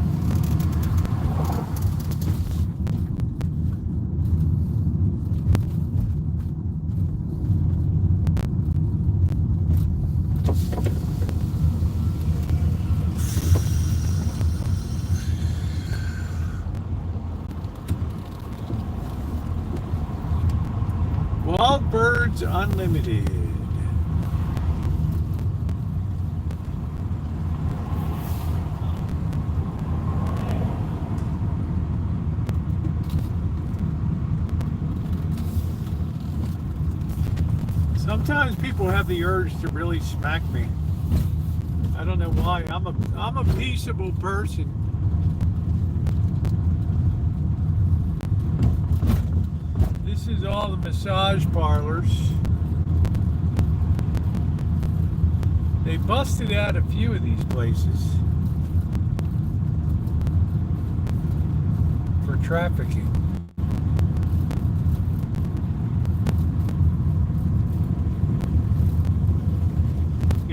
Wild Birds Unlimited. Sometimes people have the urge to really smack me. I don't know why. I'm a peaceable person. This is all the massage parlors. They busted out a few of these places for trafficking.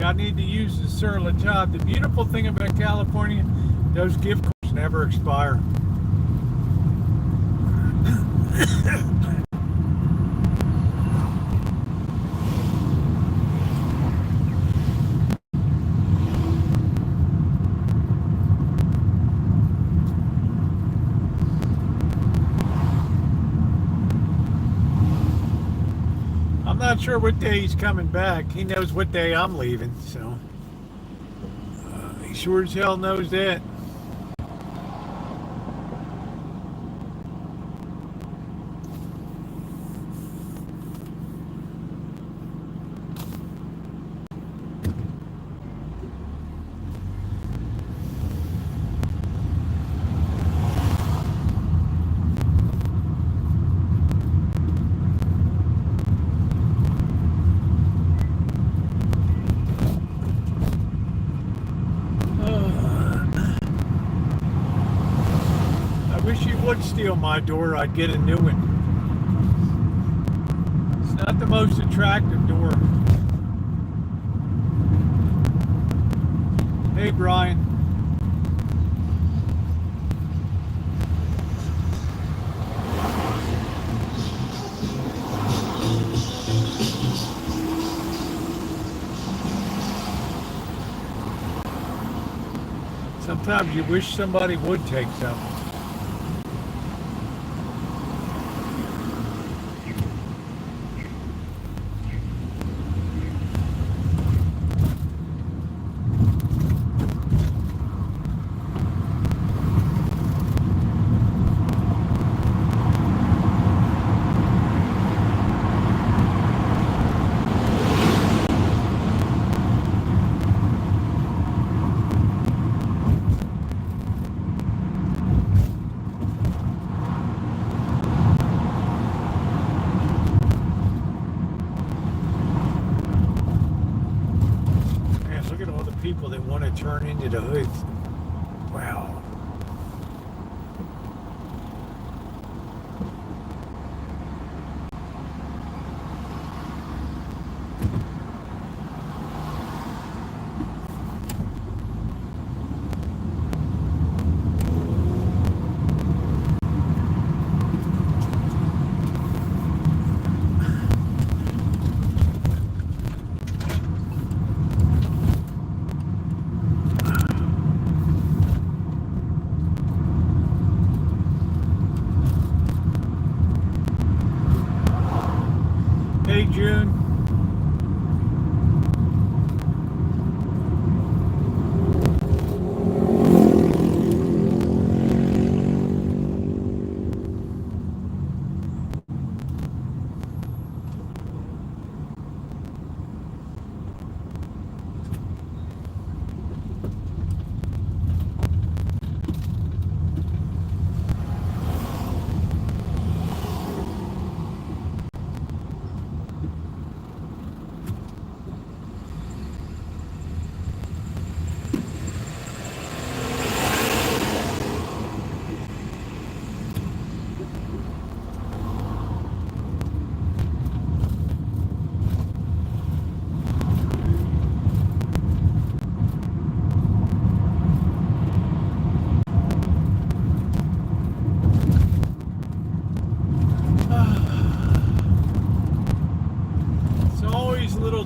I need to use the Sur La Table. The beautiful thing about California, those gift cards never expire. I'm not sure what day he's coming back. He knows what day I'm leaving, so he sure as hell knows that. Would steal my door, I'd get a new one. It's not the most attractive door. Hey, Brian. Sometimes you wish somebody would take something. People that want to turn into the hoods. Wow. Hey, June.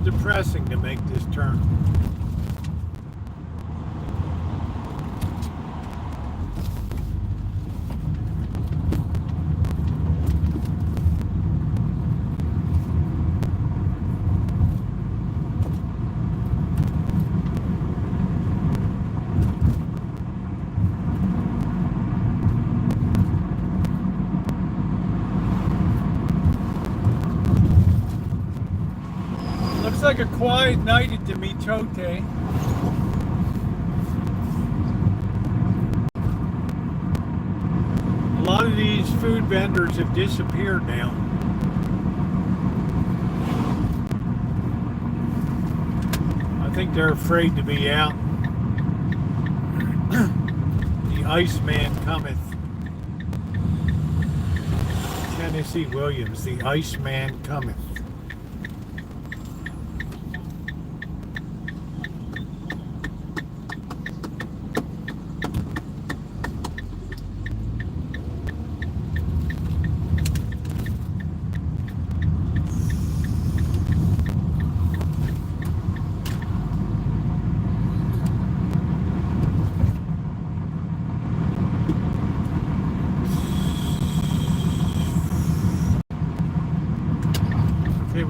Depressing to make this turn. Looks like a quiet night at the Mitote. A lot of these food vendors have disappeared now. I think they're afraid to be out. The Iceman cometh. Tennessee Williams, the Iceman cometh.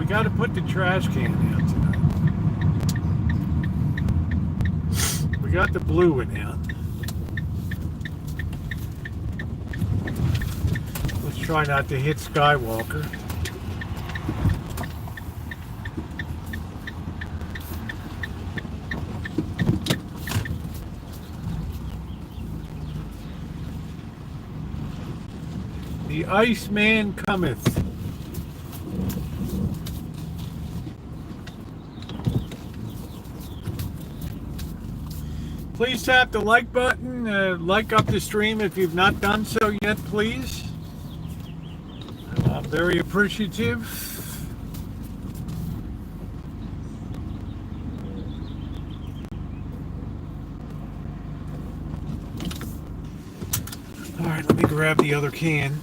got to put the trash can out tonight. We got the blue one out. Let's try not to hit Skywalker. The Iceman cometh. Please tap the like button, like up the stream if you've not done so yet, please. I'm very appreciative. All right, let me grab the other can.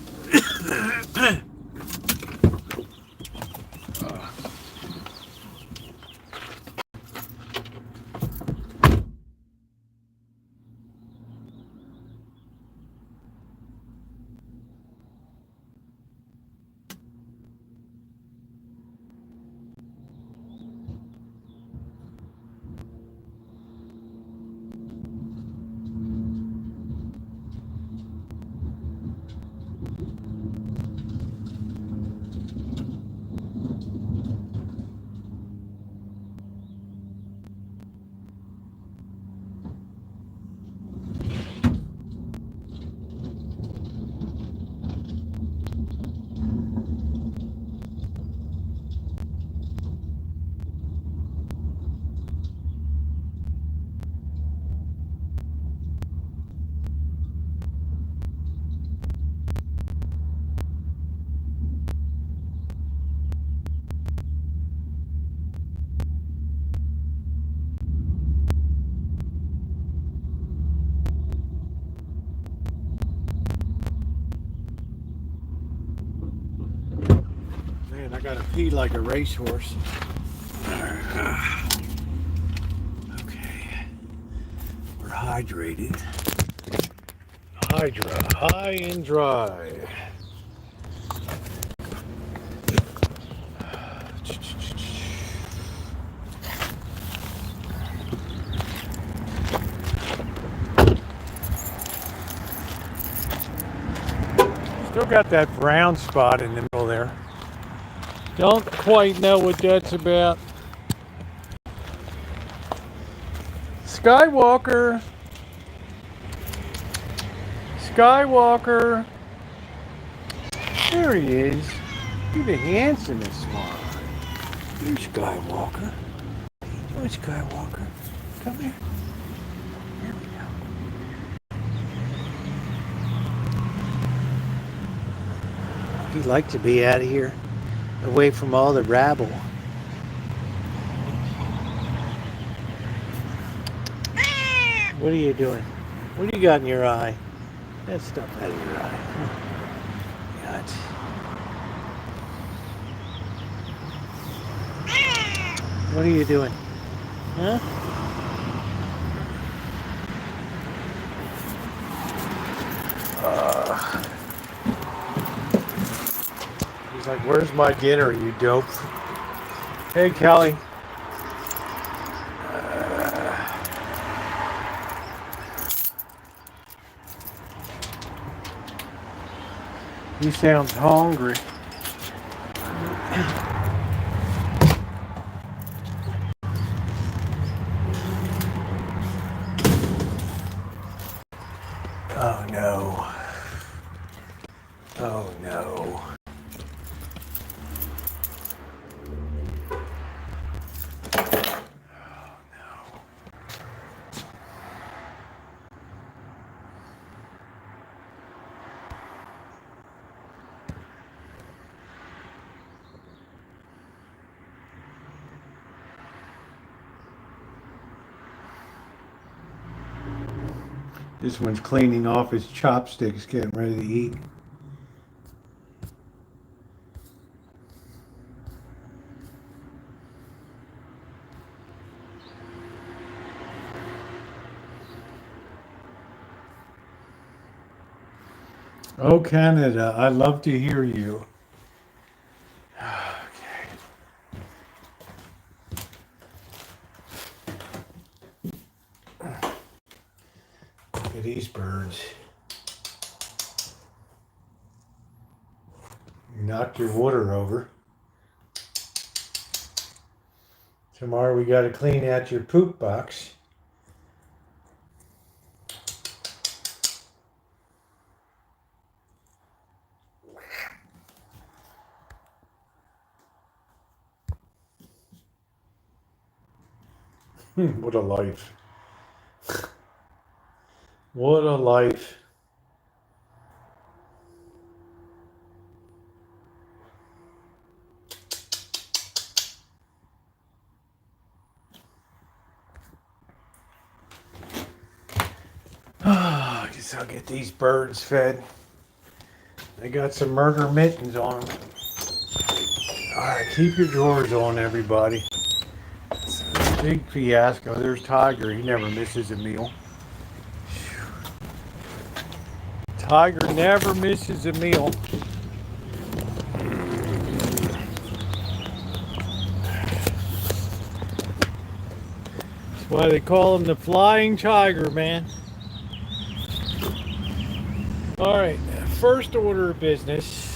Man, I gotta pee like a racehorse. Okay. We're hydrated. High and dry. Still got that brown spot in the middle there. Don't quite know what that's about. Skywalker. Skywalker. There he is. You're the handsomest one. You're Skywalker. You're Skywalker. Come here. Here we go. He'd like to be out of here, away from all the rabble. What are you doing? What do you got in your eye? That stuff out of your eye. God. What are you doing? Huh? He's like, where's my dinner, you dope? Hey, Kelly. He sounds hungry. Oh no. Oh no. This one's cleaning off his chopsticks, getting ready to eat. Oh, Canada, I love to hear you. Okay. Knock your water over. Tomorrow we got to clean out your poop box. What a life. What a life. I guess I'll get these birds fed. They got some murder mittens on them. Alright, keep your drawers on, everybody. It's a big fiasco. There's Tiger. He never misses a meal. Tiger never misses a meal. That's why they call him the Flying Tiger, man. Alright, first order of business.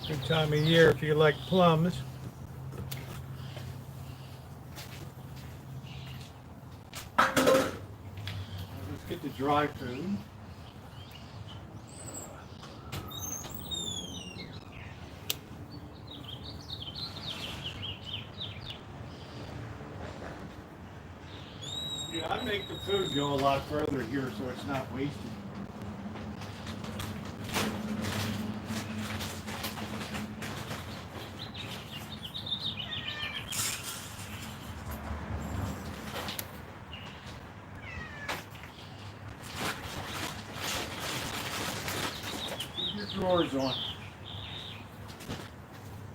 Good time of year if you like plums. Let's get the dry food. Yeah, I make the food go a lot further here so it's not wasted. Drawers on.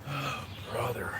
Oh, brother.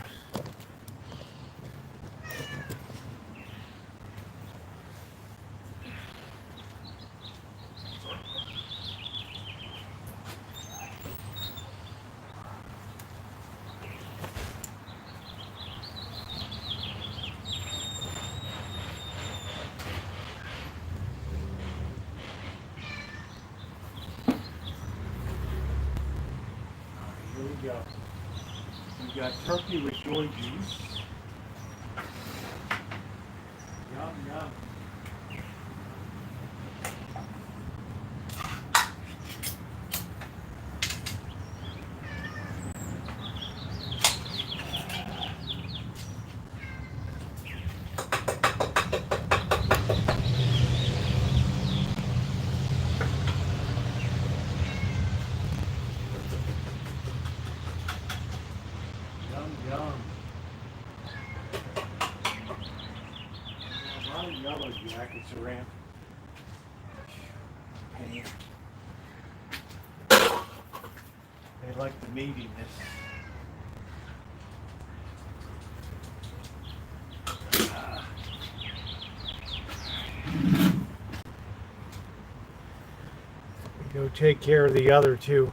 We got turkey with joy juice. Yum, yum. meetings around. They like the meatiness. Go take care of the other two.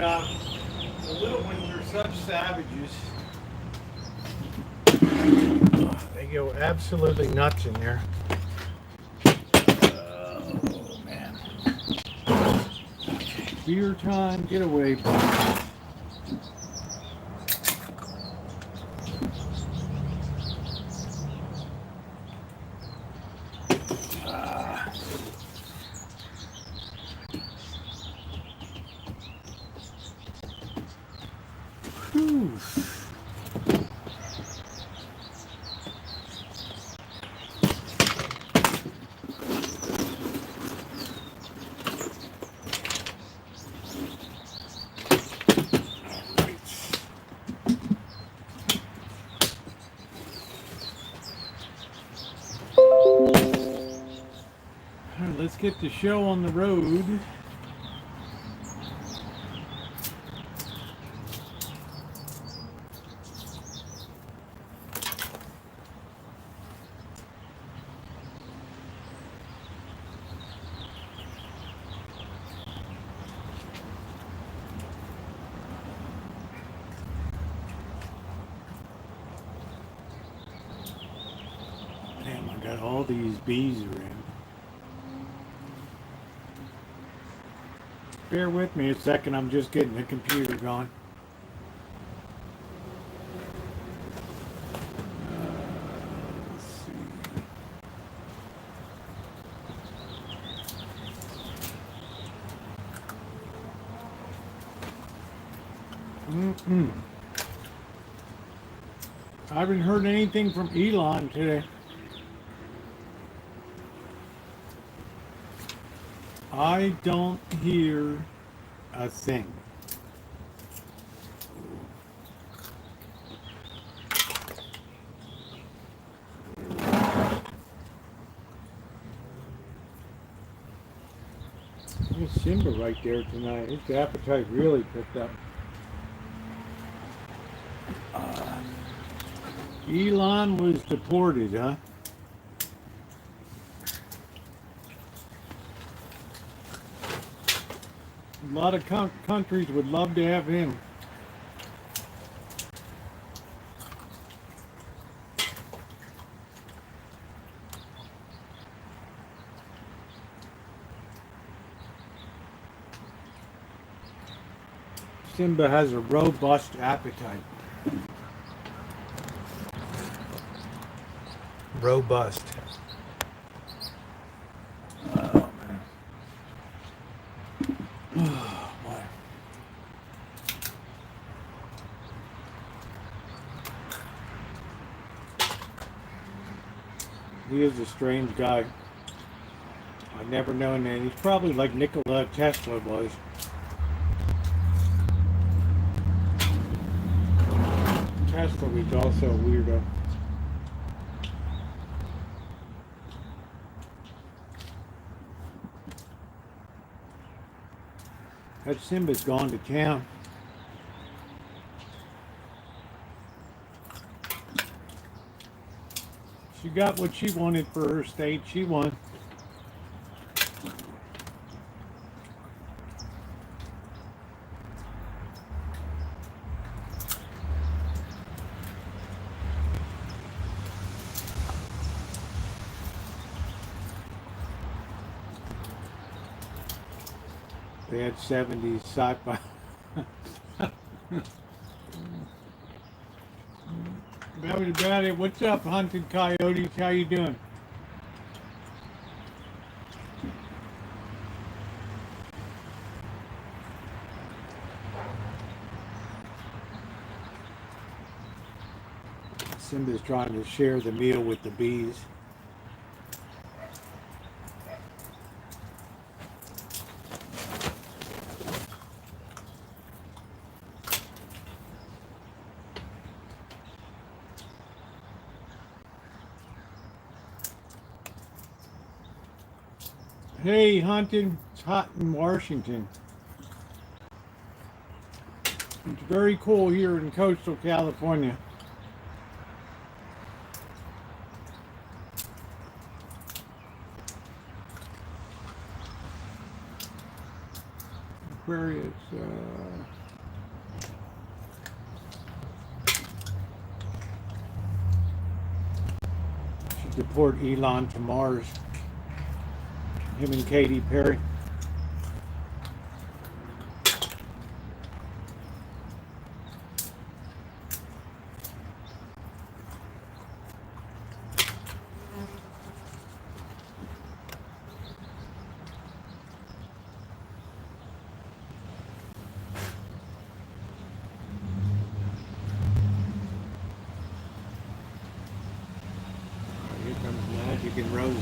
The little ones are such savages. They go absolutely nuts in there. Oh, man. Beer time, get away, buddy. Let's get the show on the road. Damn, I got all these bees around. Bear with me a second, I'm just getting the computer going. Let's see. I haven't heard anything from Elon today. I don't hear a thing. There's Simba right there tonight. His appetite really picked up. Elon was deported, huh? A lot of countries would love to have him. Simba has a robust appetite. Robust. Oh, man. Oh, boy. He is a strange guy. I've never known that. He's probably like Nikola Tesla was. Tesla was also a weirdo. That Simba's gone to town. She got what she wanted for her state. She won. They had 70s sci-fi. That was about it. What's up, hunted coyotes? How you doing? Simba's trying to share the meal with the bees. Hey, hunting, it's hot in Washington. It's very cool here in coastal California. Aquarius. Should deport Elon to Mars. Him and Katy Perry. Here comes Magic and Rosie.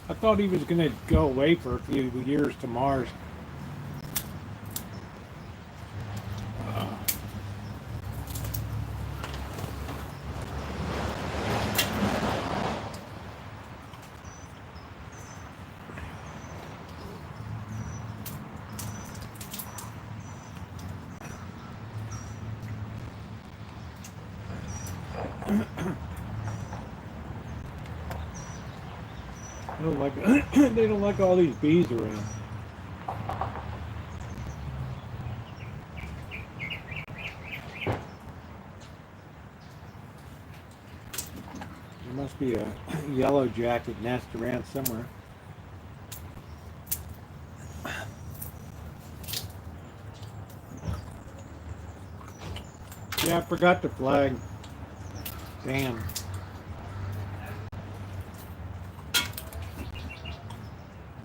I thought he was going to go away for a few years to Mars. I don't like they don't like all these bees around. There must be a yellow jacket nest around somewhere. Yeah, I forgot the flag. Damn.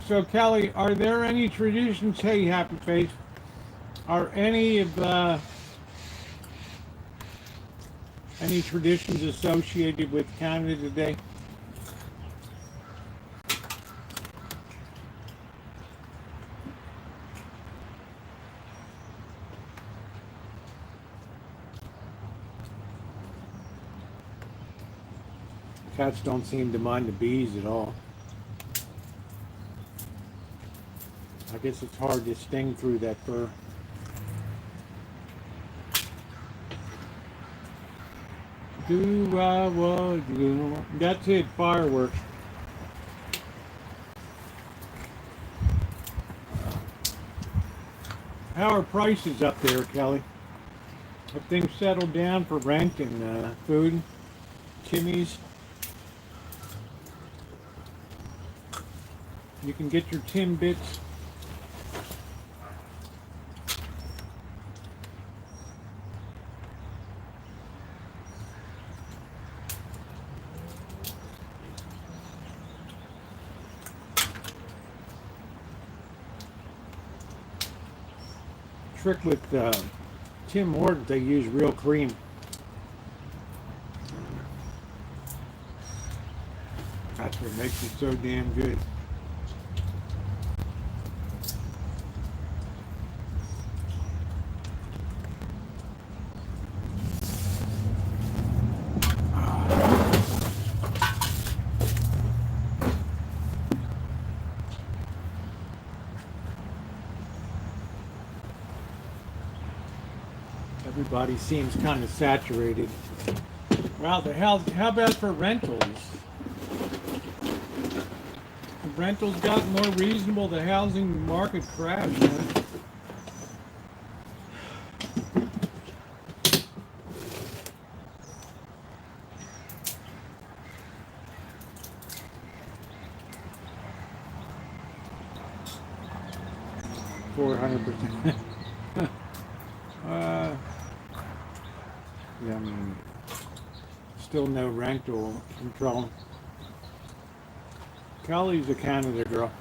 So Kelly, are there any traditions? Hey, Happy Face. Are any of any traditions associated with Canada today? Cats don't seem to mind the bees at all. I guess it's hard to sting through that fur. Do. That's it, fireworks. How are prices up there, Kelly? Have things settled down for rent and food? Timmy's? You can get your Timbits. Trick with Tim Hortons, they use real cream. That's what makes it so damn good. Everybody seems kind of saturated. Wow, how about for rentals? The rentals got more reasonable, the housing market crashed, man. $400%. Yeah, I mean, still no rental control. Kelly's a Canada girl.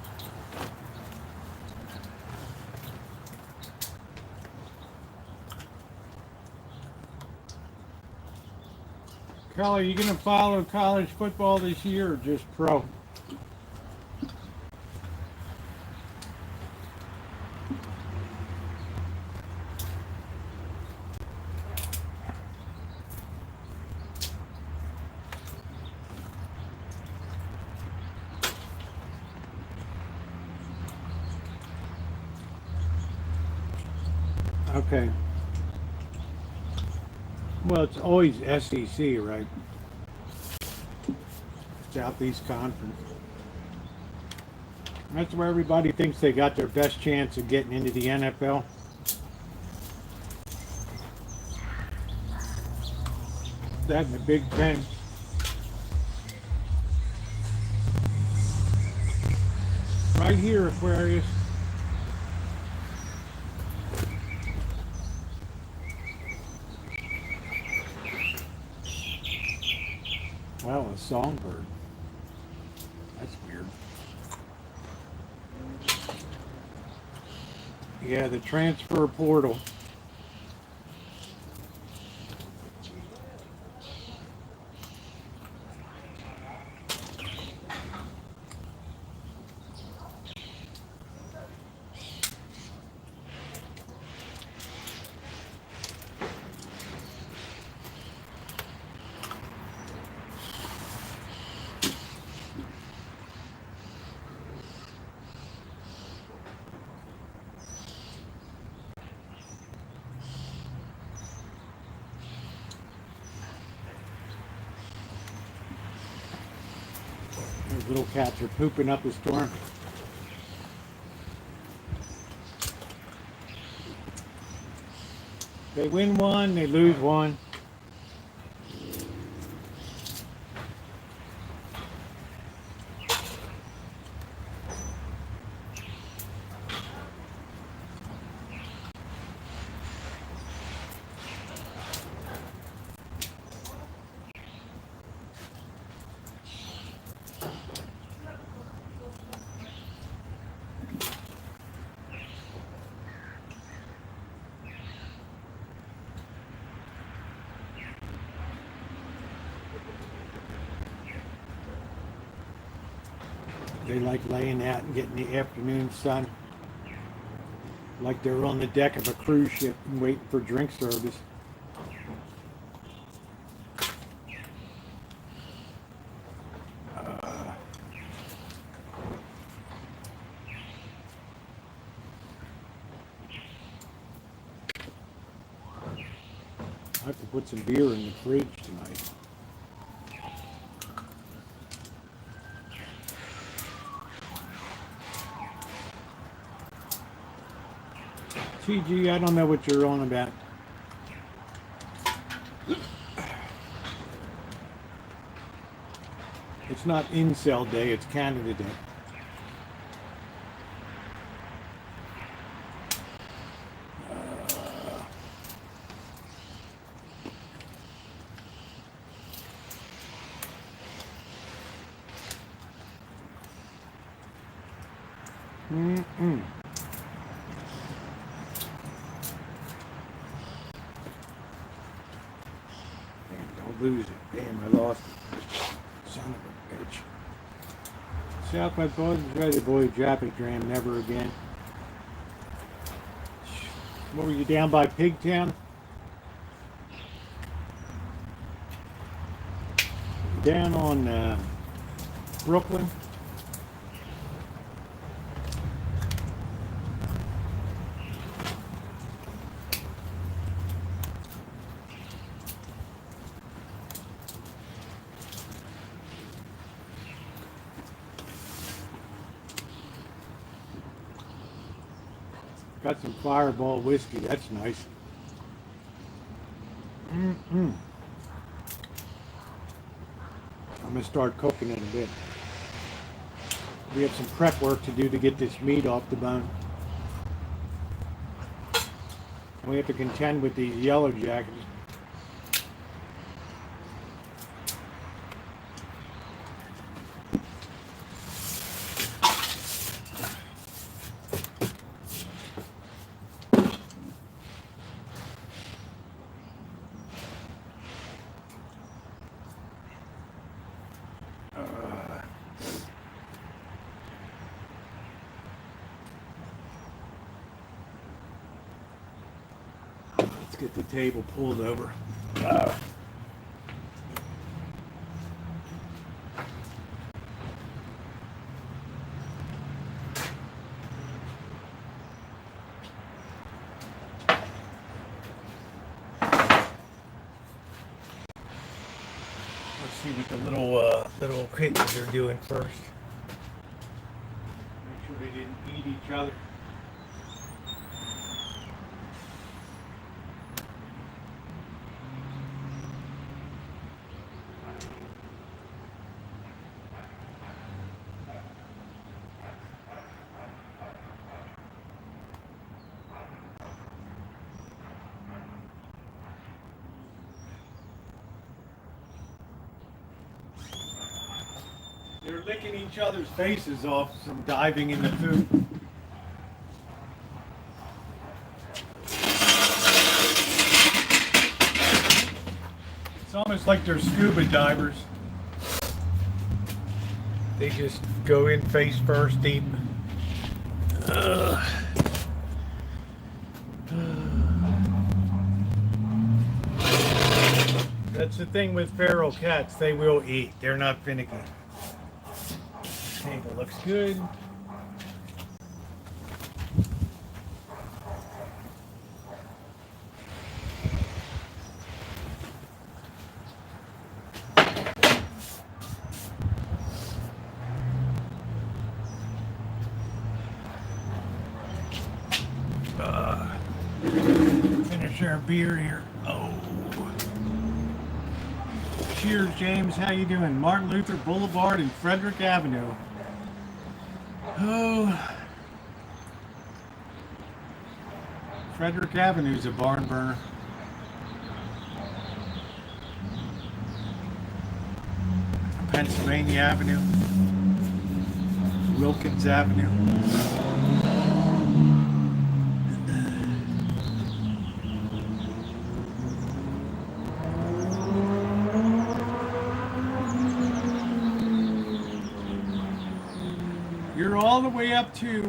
Kelly, you gonna follow college football this year or just pro? Okay. Well, it's always SEC, right? Southeast Conference. That's where everybody thinks they got their best chance of getting into the NFL. That and the Big Ten. Right here, Aquarius. Well, a songbird. That's weird. Yeah, the transfer portal. Those little cats are pooping up a storm. They win one, they lose one. They like laying out and getting the afternoon sun. Like they're on the deck of a cruise ship and waiting for drink service. I have to put some beer in the fridge tonight. TG, I don't know what you're on about. It's not incel day, it's Canada Day. Don't lose it. Damn, I lost it. Son of a bitch. Southwest Boys is ready, boy. Traffic jam, never again. What were you down by Pigtown? Down on Brooklyn. Got some Fireball whiskey. That's nice. I'm gonna start cooking in a bit. We have some prep work to do to get this meat off the bone. We have to contend with these yellow jackets. Get the table pulled over. Let's see what the little kittens are doing first. Make sure they didn't eat each other. They're licking each other's faces off from diving in the food. It's almost like they're scuba divers. They just go in face first deep. That's the thing with feral cats. They will eat. They're not finicky. Table looks good. Finish our beer here. Oh. Cheers, James. How you doing? Martin Luther Boulevard and Frederick Avenue. Oh. Frederick Avenue's a barn burner. Pennsylvania Avenue. Wilkins Avenue. You're all the way up to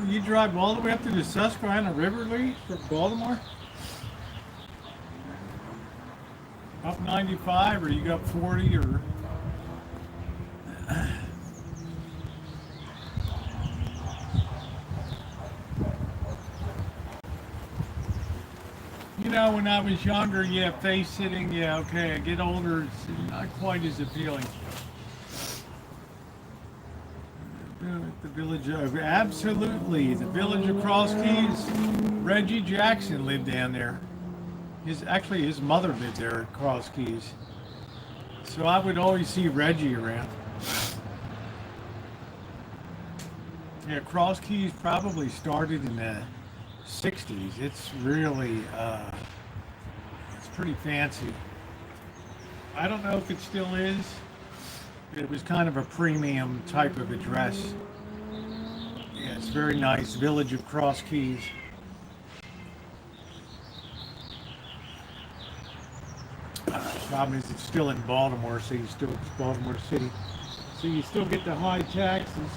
you drive all the way up to the Susquehanna River, Lee, from Baltimore? Up 95, or you got 40, or? You know, when I was younger, yeah, face sitting, yeah, okay. I get older, it's not quite as appealing. The village of, absolutely, the village of Cross Keys. Reggie Jackson lived down there. His mother lived there at Cross Keys. So I would always see Reggie around. Yeah, Cross Keys probably started in the 60s. It's really, it's pretty fancy. I don't know if it still is. It was kind of a premium type of address. Yeah, it's very nice. Village of Cross Keys. Problem is, it's still in Baltimore, so it's Baltimore City. So you still get the high taxes.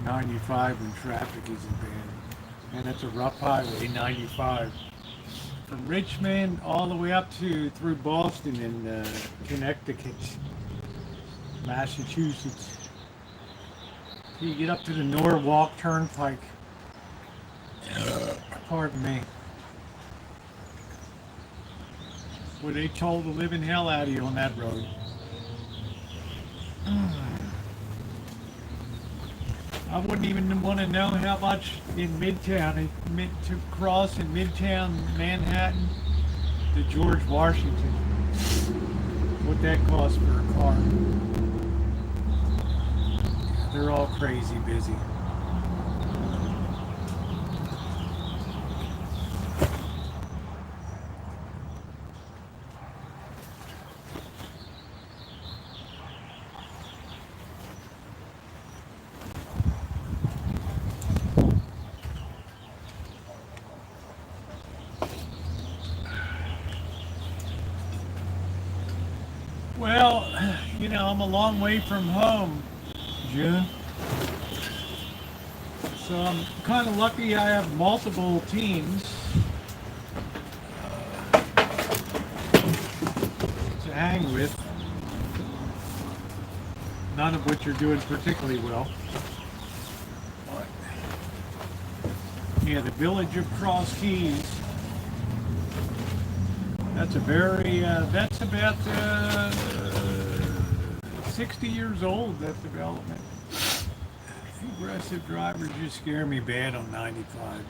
'95 when traffic isn't bad. And it's a rough highway, 95. From Richmond all the way up to through Boston and Connecticut, Massachusetts. So you get up to the Norwalk Turnpike. Pardon me. Where they told the living hell out of you on that road. I wouldn't even want to know how much in Midtown, to cross in Midtown Manhattan to George Washington, what that costs for a car. They're all crazy busy. Well, you know, I'm a long way from home, June. So I'm kind of lucky I have multiple teams to hang with, none of which are doing particularly well. But, yeah, the village of Cross Keys. That's a very, that's about 60 years old, that development. Aggressive drivers just scare me bad on 95.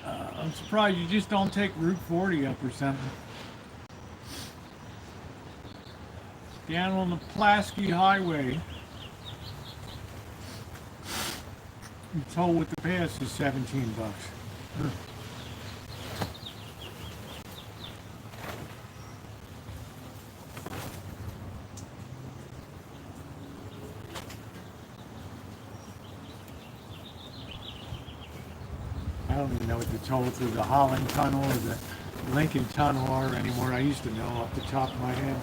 I'm surprised you just don't take Route 40 up or something. Down on the Pulaski Highway, the toll with the pass is $17. I don't even know what the toll through the Holland Tunnel or the Lincoln Tunnel are anymore. I used to know off the top of my head.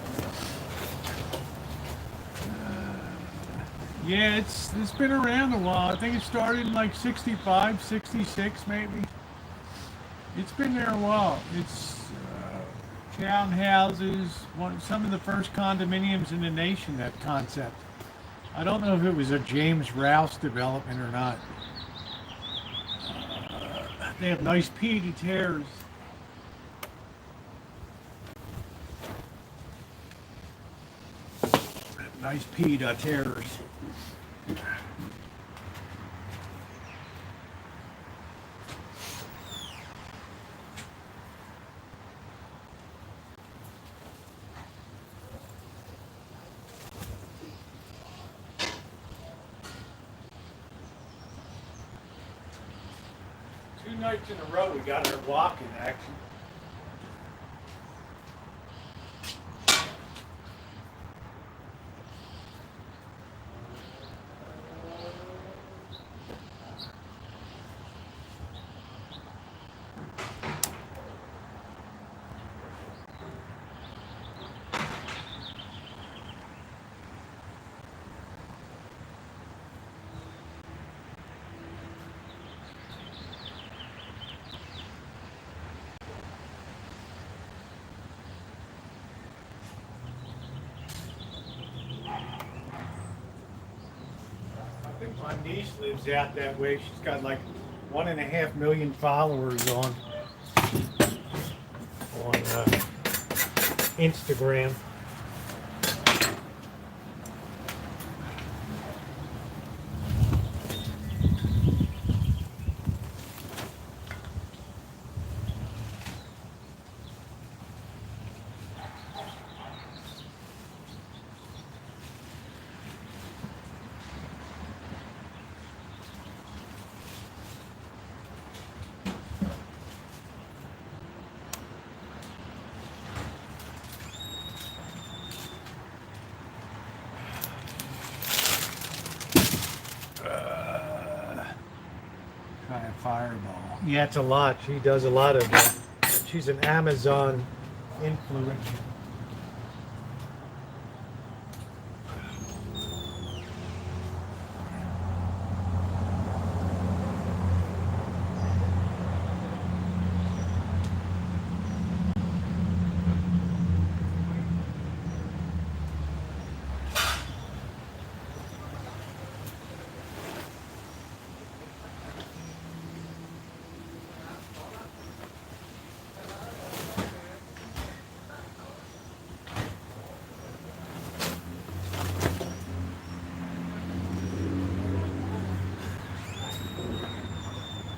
Yeah, it's been around a while. I think it started in like 65, 66 maybe. It's been there a while. It's townhouses, some of the first condominiums in the nation, that concept. I don't know if it was a James Rouse development or not. They have nice peaty terraces. Nice peaty terraces. Two nights in a row we got our walking action. My niece lives out that way. She's got like 1.5 million followers on Instagram. Try a fireball. Yeah, it's a lot. She does a lot of it. She's an Amazon influencer.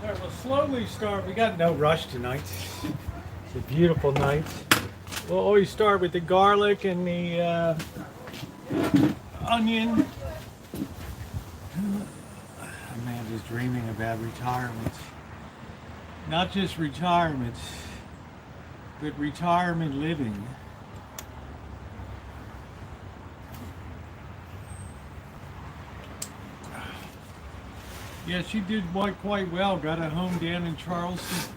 All right, we'll slowly start. We got no rush tonight. It's a beautiful night. We'll always start with the garlic and the onion. Amanda's dreaming about retirement. Not just retirement, but retirement living. Yeah, she did quite well. Got a home down in Charleston.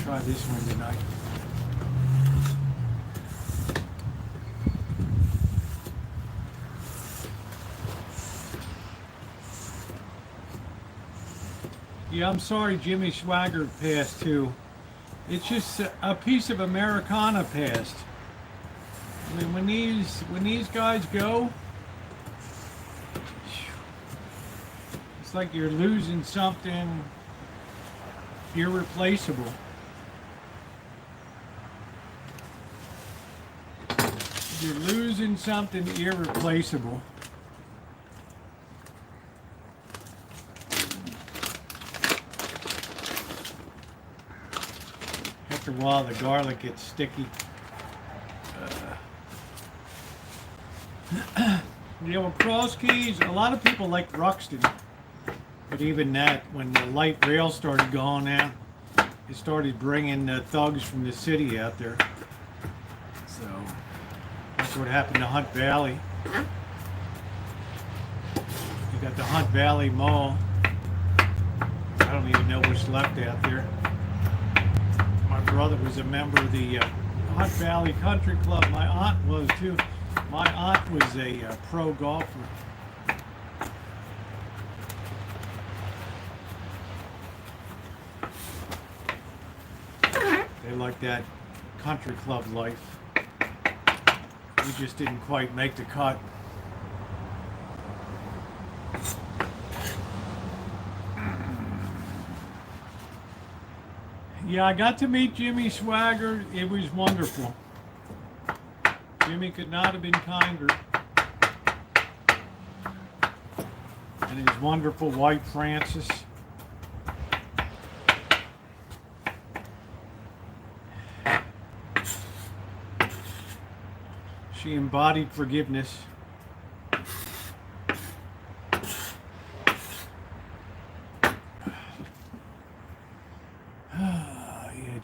Try this one tonight. Yeah, I'm sorry Jimmy Swaggart passed too. It's just a piece of Americana passed. I mean, when these guys go, it's like you're losing something irreplaceable. You're losing something irreplaceable. After a while, the garlic gets sticky. You know, Cross Keys, a lot of people like Ruxton, but even that, when the light rail started going out, it started bringing thugs from the city out there. So that's what happened to Hunt Valley. You got the Hunt Valley Mall. I don't even know what's left out there. My brother was a member of the Hunt Valley Country Club. My aunt was too. My aunt was a pro golfer. They liked that country club life. We just didn't quite make the cut. Yeah, I got to meet Jimmy Swaggart. It was wonderful. Jimmy could not have been kinder. And his wonderful wife, Frances. She embodied forgiveness.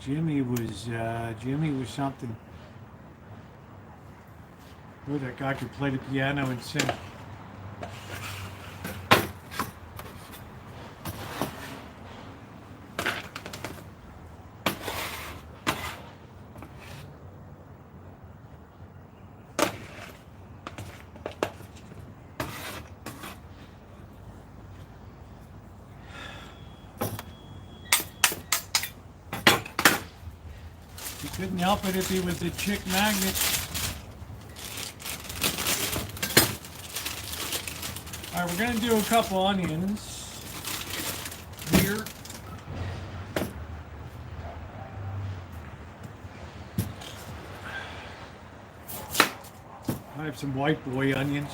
Jimmy was something. Oh, that guy could play the piano and sing. Couldn't help it if he was a chick magnet. All right, we're gonna do a couple onions here. I have some white boy onions.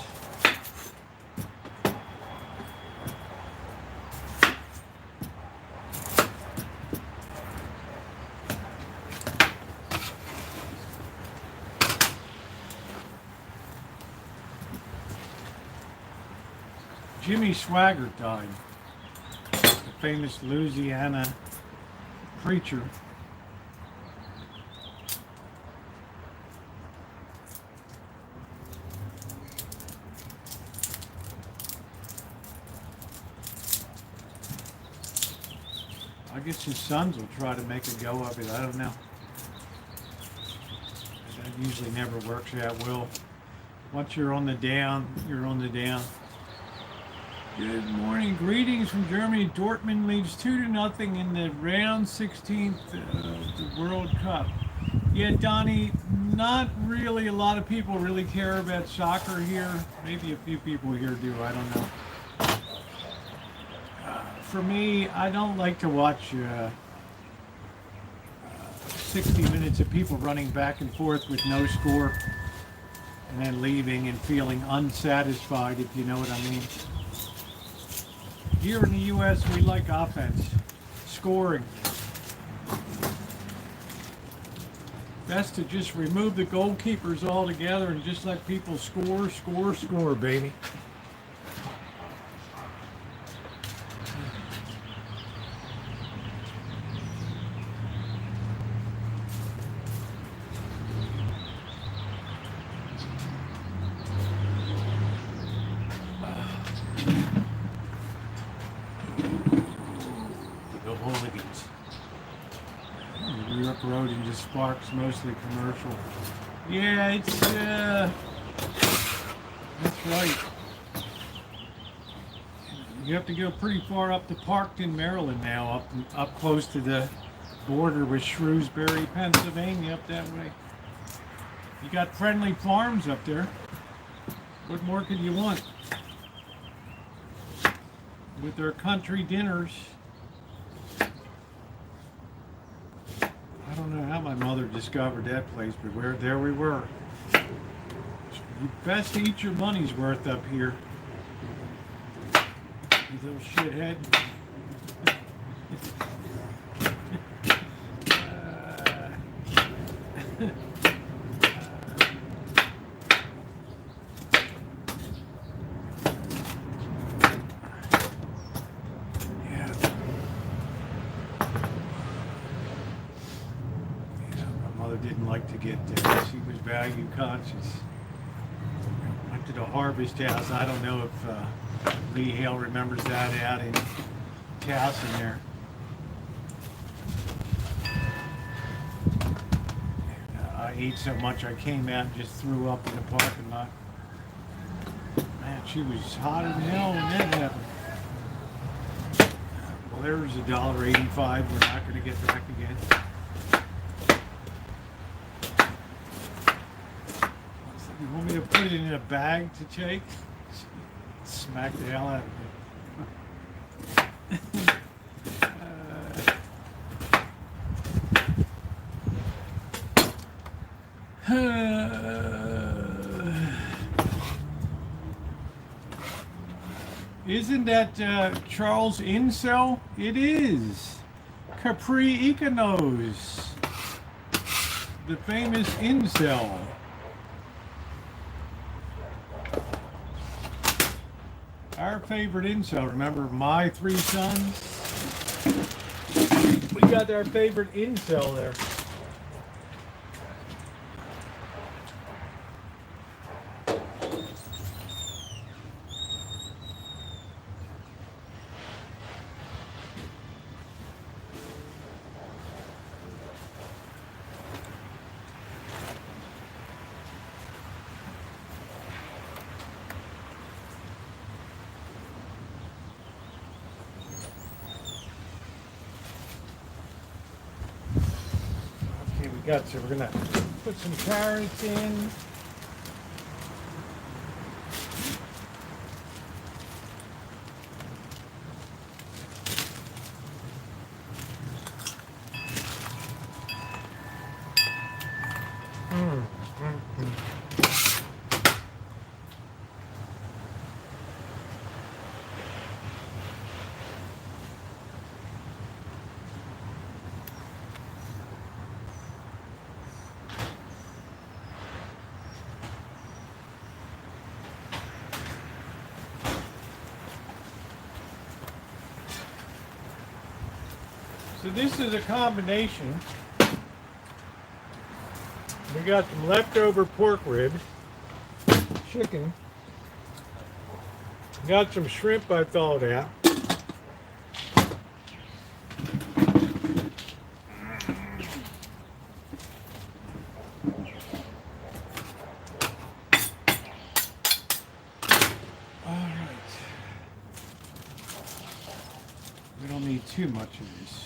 Jimmy Swaggart died, the famous Louisiana preacher. I guess his sons will try to make a go of it. I don't know. That usually never works out well. Once you're on the down, you're on the down. Good morning. Greetings from Germany. Dortmund leads 2-0 in the round 16th of the World Cup. Yeah, Donnie, not really a lot of people really care about soccer here. Maybe a few people here do. I don't know. For me, I don't like to watch 60 minutes of people running back and forth with no score and then leaving and feeling unsatisfied, if you know what I mean. Here in the U.S., we like offense, scoring. Best to just remove the goalkeepers altogether and just let people score, score, score, baby. Road into Sparks, mostly commercial. Yeah, it's that's right. You have to go pretty far up to Parkton, Maryland now, up close to the border with Shrewsbury, Pennsylvania, up that way. You got friendly farms up there. What more could you want? With their country dinners. I don't know how my mother discovered that place, but there we were. You best eat your money's worth up here, you little shithead. Didn't like to get there. She was value conscious. Went to the Harvest House. I don't know if Lee Hale remembers that out in Towson there. I ate so much I came out and just threw up in the parking lot. Man, she was hot as hell when that happened. Well, there's $1.85. We're not going to get back again. You want me to put it in a bag to take? Smack the hell out of it. Isn't that Charles Incel? It is. Capri Econos. The famous Incel. Our favorite incel, remember my 3 sons? We got our favorite incel there. So we're gonna put some carrots in. So this is a combination. We got some leftover pork ribs, chicken. Got some shrimp I thawed out. Alright. We don't need too much of this.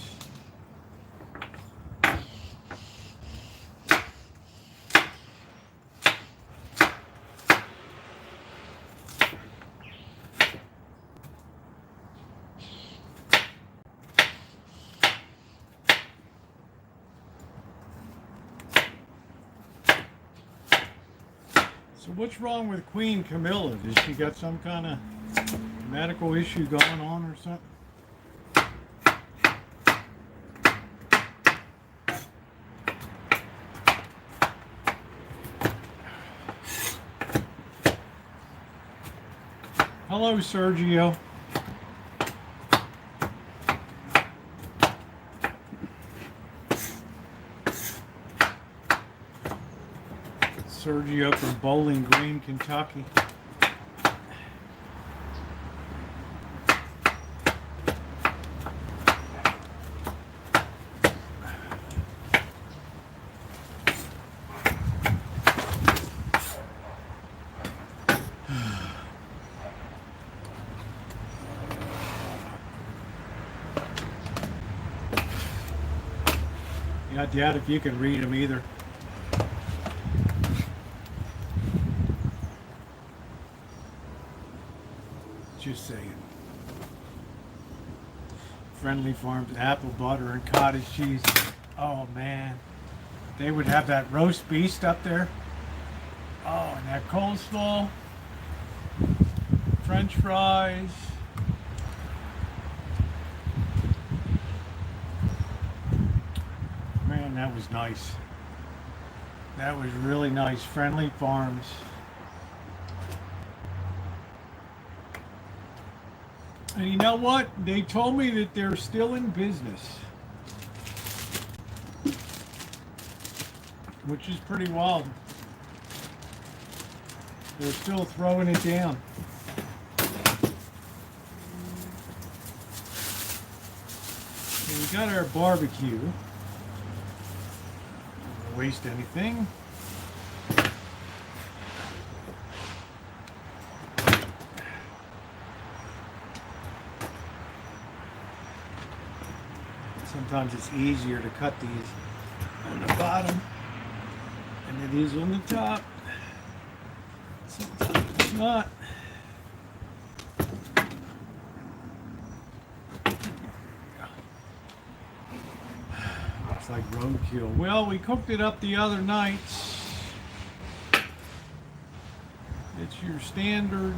So what's wrong with Queen Camilla? Does she got some kind of medical issue going on or something? Hello, Sergio. Sergio from Bowling Green, Kentucky. I doubt if you can read them either. Just saying. Friendly Farms, apple butter and cottage cheese. Oh man, they would have that roast beef up there. Oh, and that coleslaw, French fries. Man, that was nice. That was really nice. Friendly Farms. And you know what? They told me that they're still in business. Which is pretty wild. They're still throwing it down. So we got our barbecue. Don't waste anything. Sometimes it's easier to cut these on the bottom than it is on the top. Sometimes it's not. Looks like roadkill. Well, we cooked it up the other night. It's your standard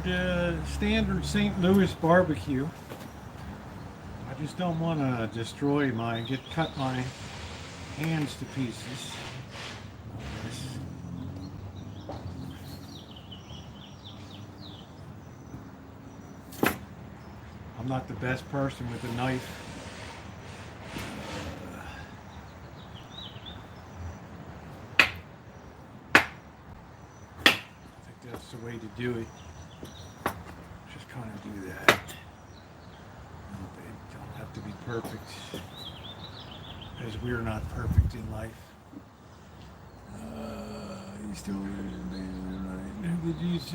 St. Louis barbecue. I just don't want to destroy cut my hands to pieces. I'm not the best person with a knife. I think that's the way to do it. Just kind of do that. To be perfect, as we're not perfect in life.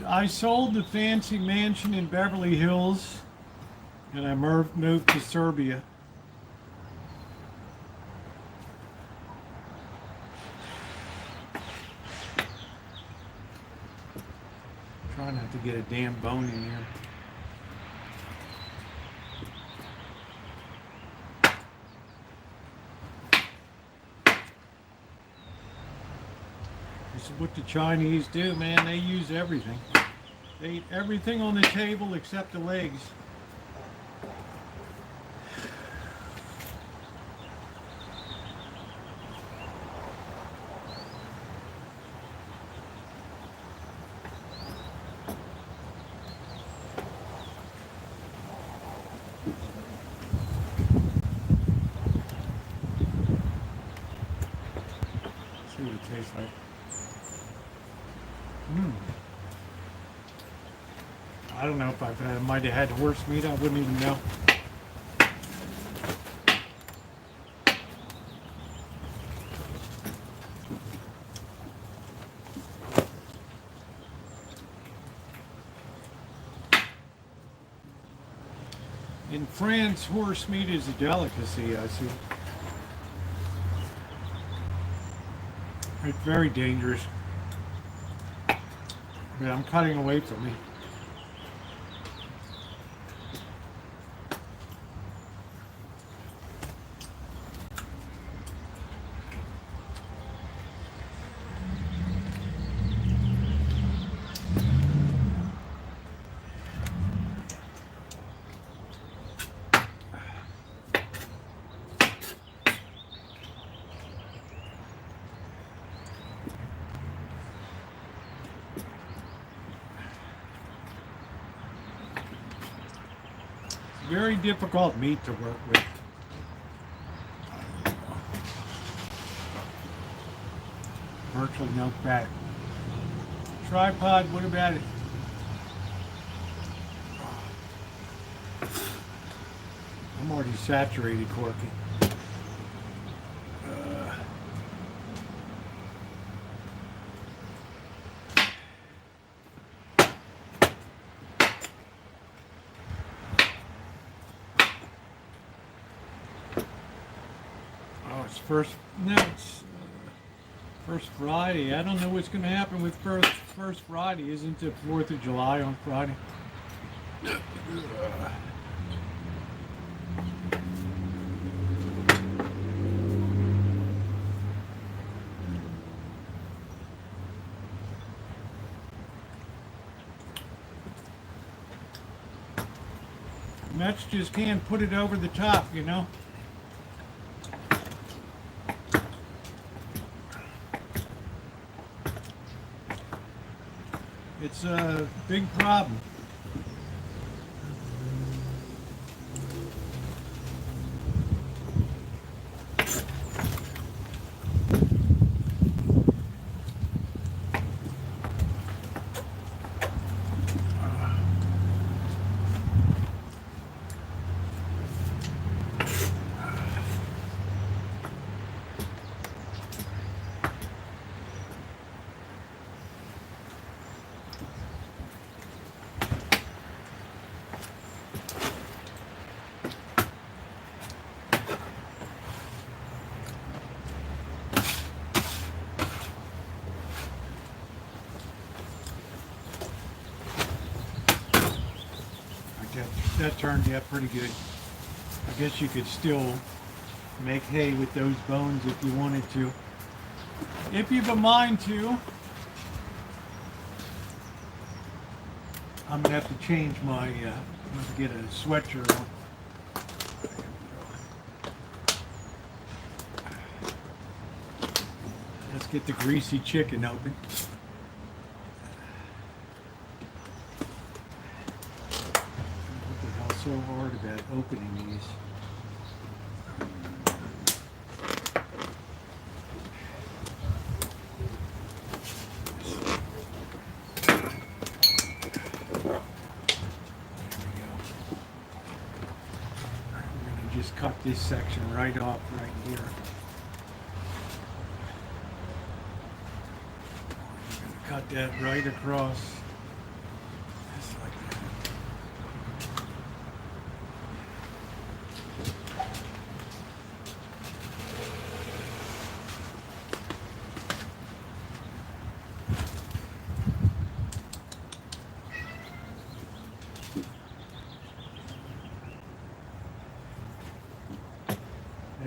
I sold the fancy mansion in Beverly Hills, and I moved to Serbia. Try not to get a damn bone in here. This is what the Chinese do, man. They use everything. They eat everything on the table except the legs. See what it tastes like. I don't know if I might have had horse meat. I wouldn't even know. In France, horse meat is a delicacy, I see. It's very dangerous. But I'm cutting away from me. Very difficult meat to work with. Virtually no fat. Tripod, what about it? I'm already saturated, Corky. It's first Friday. I don't know what's going to happen with first Friday. Isn't it 4th of July on Friday? Mets just can't put it over the top, you know? It's a big problem. That turned out pretty good. I guess you could still make hay with those bones if you wanted to. If you've a mind to. I'm gonna have to change my, I'm gonna get a sweatshirt on. Let's get the greasy chicken open. So hard about opening these. I'm going to just cut this section right off right here. I'm going to cut that right across. Just like that.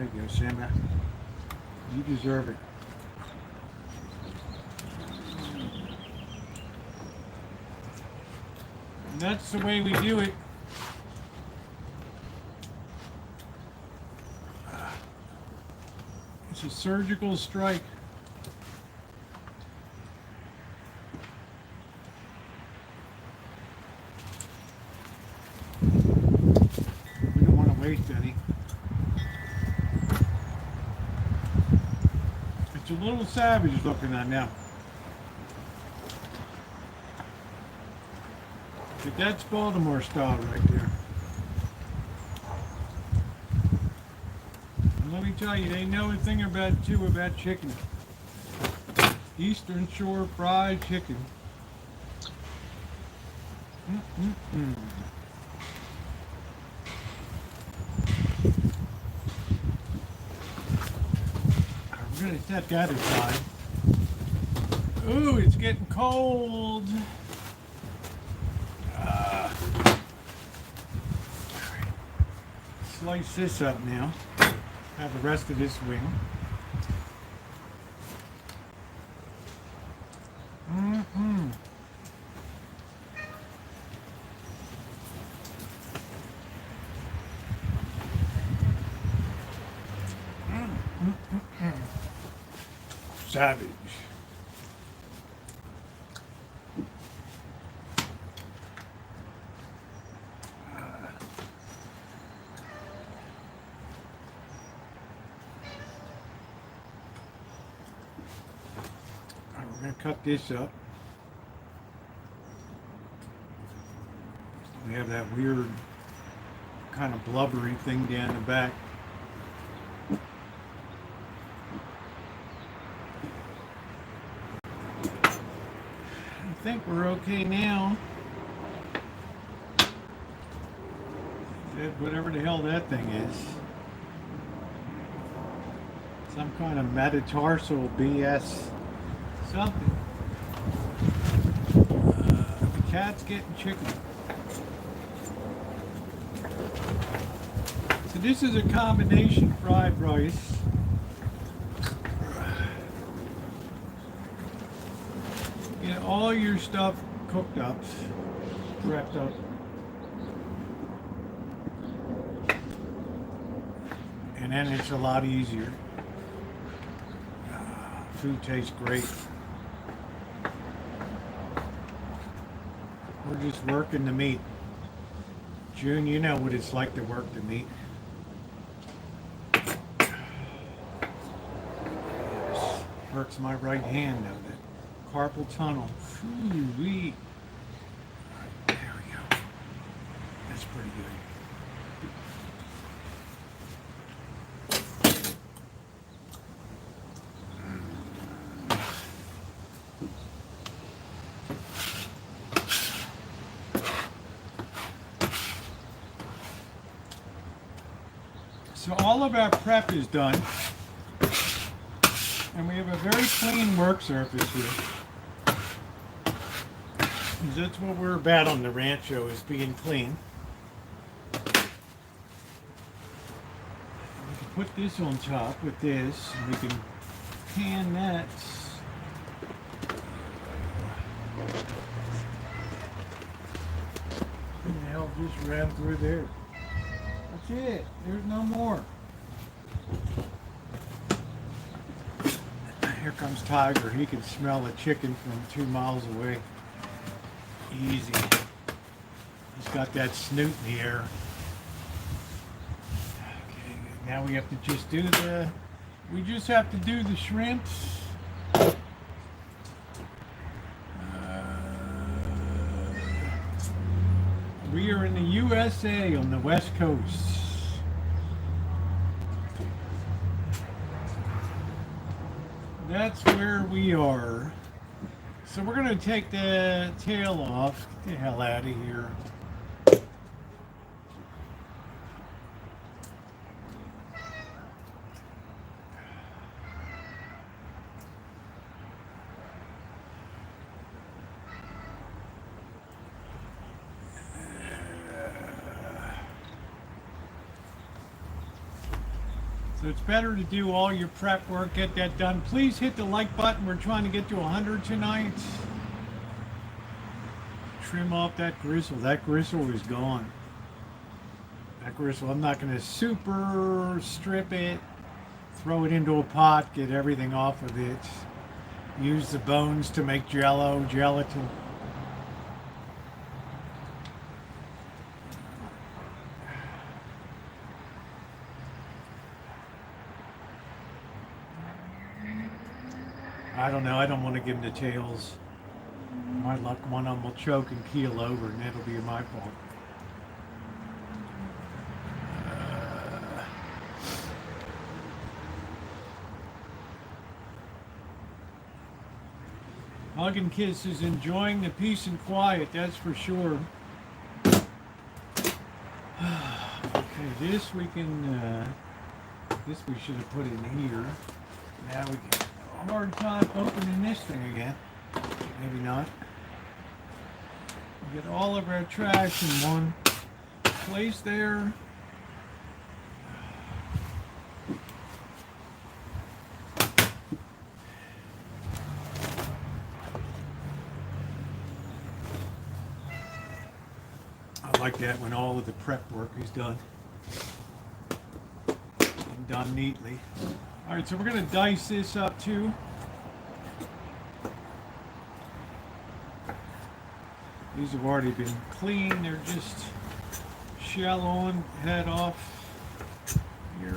There you go, Sam. You deserve it. And that's the way we do it. It's a surgical strike. We don't want to waste any. It's a little savage looking on now. But that's Baltimore style right there. And let me tell you, they know a thing about chicken. Eastern Shore fried chicken. Mm-mm-mm. I'm gonna set that aside. Ooh, it's getting cold. Slice this up now. Have the rest of this wing. Mm-mm. Mm-mm-mm. Savage. We're going to cut this up. We have that weird kind of blubbery thing down the back. I think we're okay now. Whatever the hell that thing is. Some kind of metatarsal BS something. The cat's getting chicken. So this is a combination fried rice. Get all your stuff cooked up, wrapped up. And then it's a lot easier. Food tastes great. We're just working the meat. June, you know what it's like to work the meat. Yes. Hurts my right hand though, that carpal tunnel. Ooh-wee. Right, there we go. That's pretty good. So all of our prep is done, and we have a very clean work surface here. That's what we're about on the Rancho, is being clean. We can put this on top with this, and we can pan that. And the hell just ran through there. That's it. There's no more. Here comes Tiger. He can smell the chicken from 2 miles away. Easy. He's got that snoot in the air. Okay, now we have to just do the shrimps. We are in the USA on the West Coast. That's where we are. So we're going to take the tail off. Get the hell out of here. So it's better to do all your prep work, get that done. Please hit the like button. We're trying to get to 100 tonight. Trim off that gristle. That gristle is gone. That gristle, I'm not going to super strip it, throw it into a pot, get everything off of it. Use the bones to make jello, gelatin. I don't know. I don't want to give them the tails. My luck, one of them will choke and keel over, and that'll be my fault. Hug and Kiss is enjoying the peace and quiet, that's for sure. Okay, this we can, this we should have put in here. Now we get a hard time opening this thing again. Maybe not. We get all of our trash in one place there. I like that when all of the prep work is done. And done neatly. Alright, so we're going to dice this up too. These have already been cleaned. They're just shell on, head off. Here.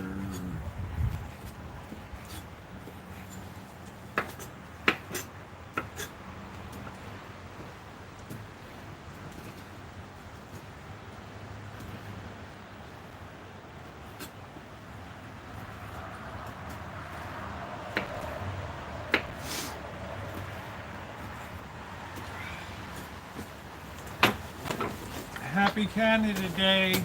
Happy Canada Day.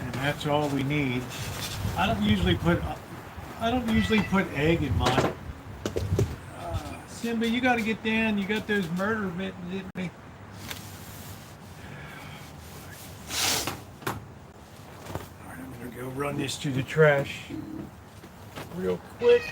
And that's all we need. I don't usually put egg in mine. Simba, you got to get down. You got those murder mittens in me. All right, I'm gonna go run this to the trash real quick.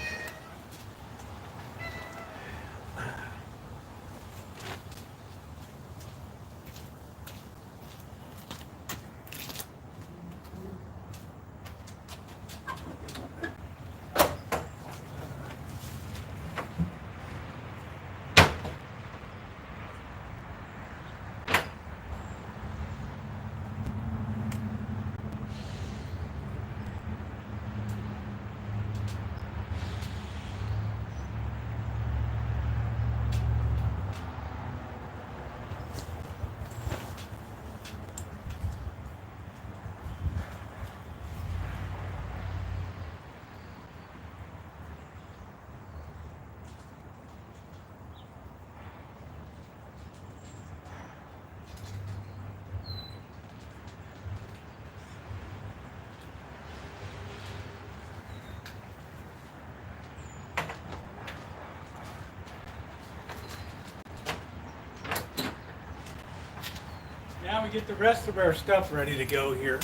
Now we get the rest of our stuff ready to go here.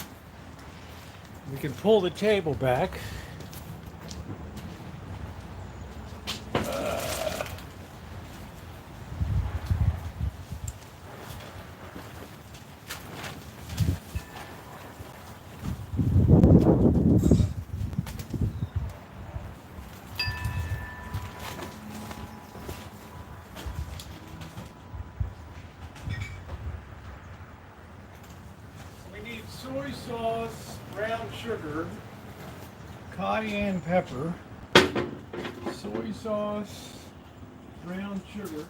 We can pull the table back. Soy sauce, brown sugar, cayenne pepper, soy sauce, brown sugar,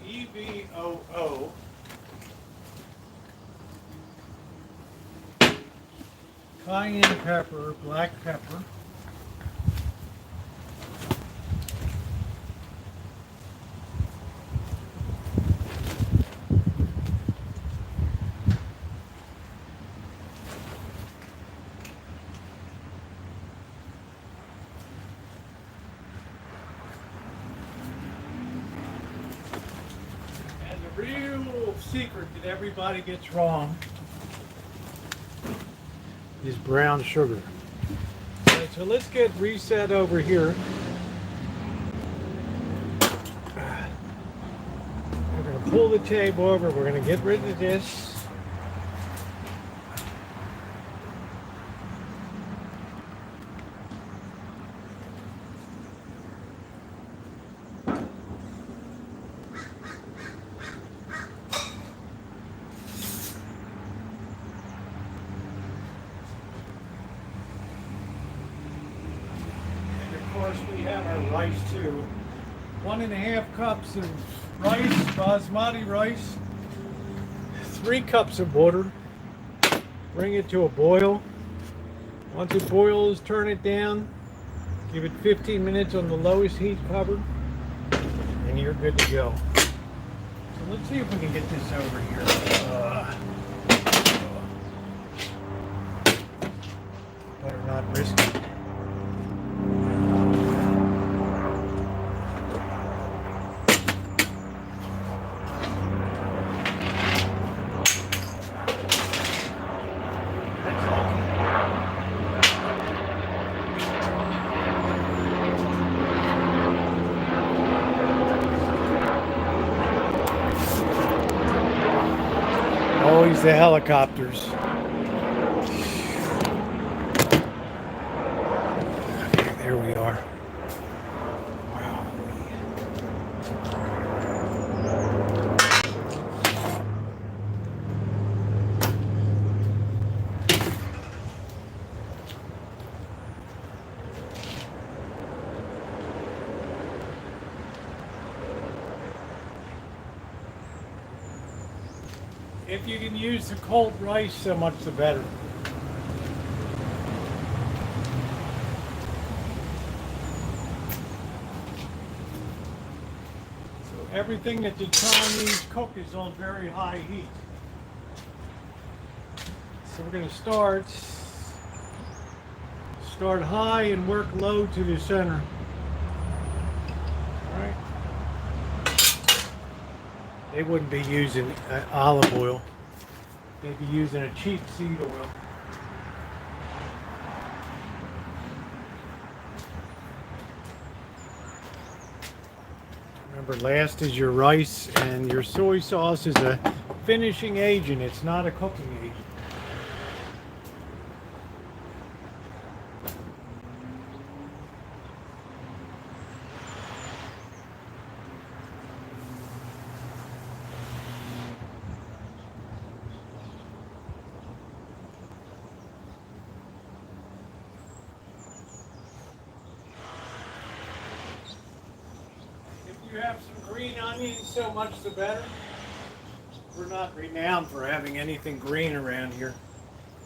EVOO, cayenne pepper, black pepper, real secret that everybody gets wrong is brown sugar. Alright, so let's get reset over here. We're going to pull the table over. We're going to get rid of this. We have our rice too. 1.5 cups of rice, basmati rice, 3 cups of water. Bring it to a boil. Once it boils, turn it down. Give it 15 minutes on the lowest heat cover, and you're good to go. So let's see if we can get this over here. Better not risk it. Always the helicopters. Okay, there we are. Wow. If you can use the cold rice, so much the better. So everything that the Chinese cook is on very high heat. So we're going to start high and work low to the center. All right. They wouldn't be using olive oil. They'd be using a cheap seed oil. Remember, last is your rice, and your soy sauce is a finishing agent. It's not a cooking agent. You have some green onions, so much the better. We're not renowned for having anything green around here.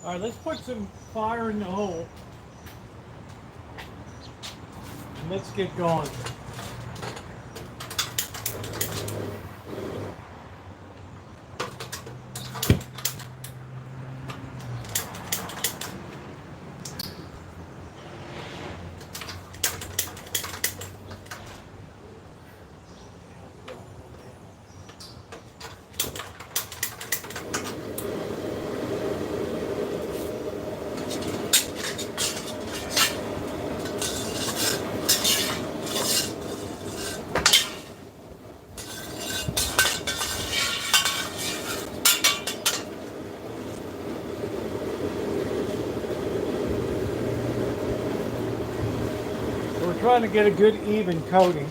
All right, let's put some fire in the hole. And let's get going. We're trying to get a good even coating.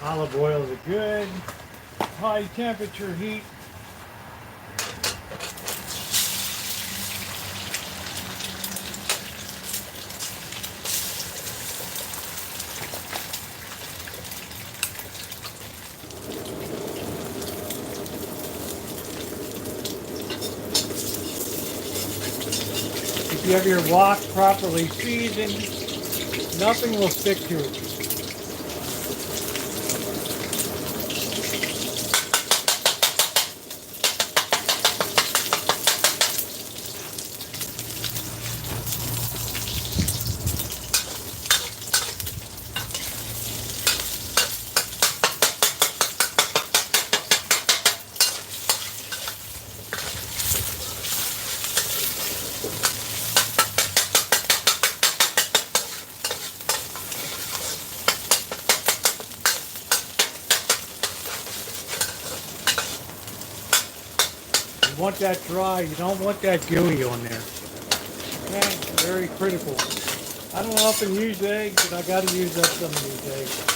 Olive oil is a good high temperature heat. If you have your wok properly seasoned, nothing will stick to it. You want that dry, you don't want that gooey on there. Okay, very critical. I don't often use eggs, but I got to use up some of these eggs.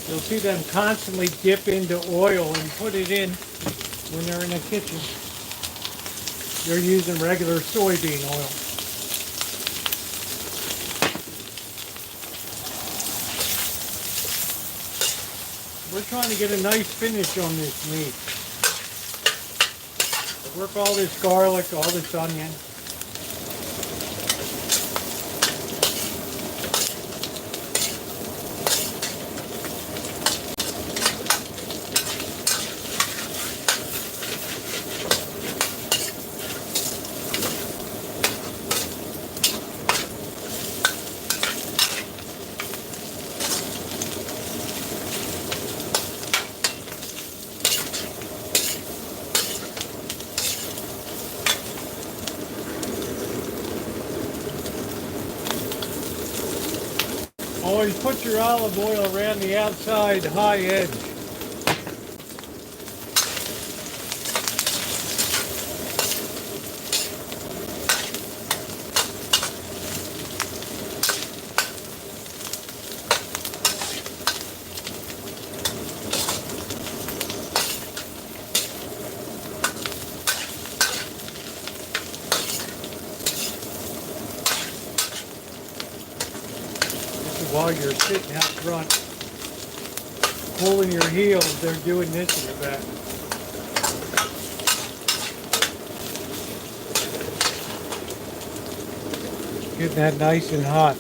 You'll see them constantly dip into oil and put it in when they're in the kitchen. They're using regular soybean oil. We're trying to get a nice finish on this meat. Work all this garlic, all this onion. Always put your olive oil around the outside high edge. While you're sitting out front, pulling your heels, they're doing this in the back. Getting that nice and hot.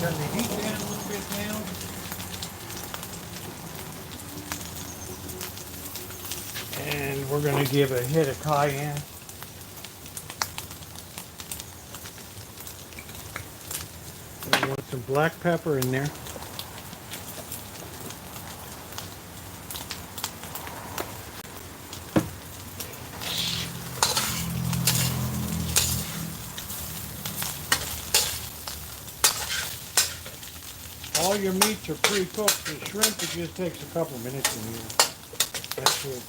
Turn the heat down a little bit now. And we're going to give a hit of cayenne. We want some black pepper in there. All your meats are pre-cooked. The shrimp, it just takes a couple minutes in here. That's it.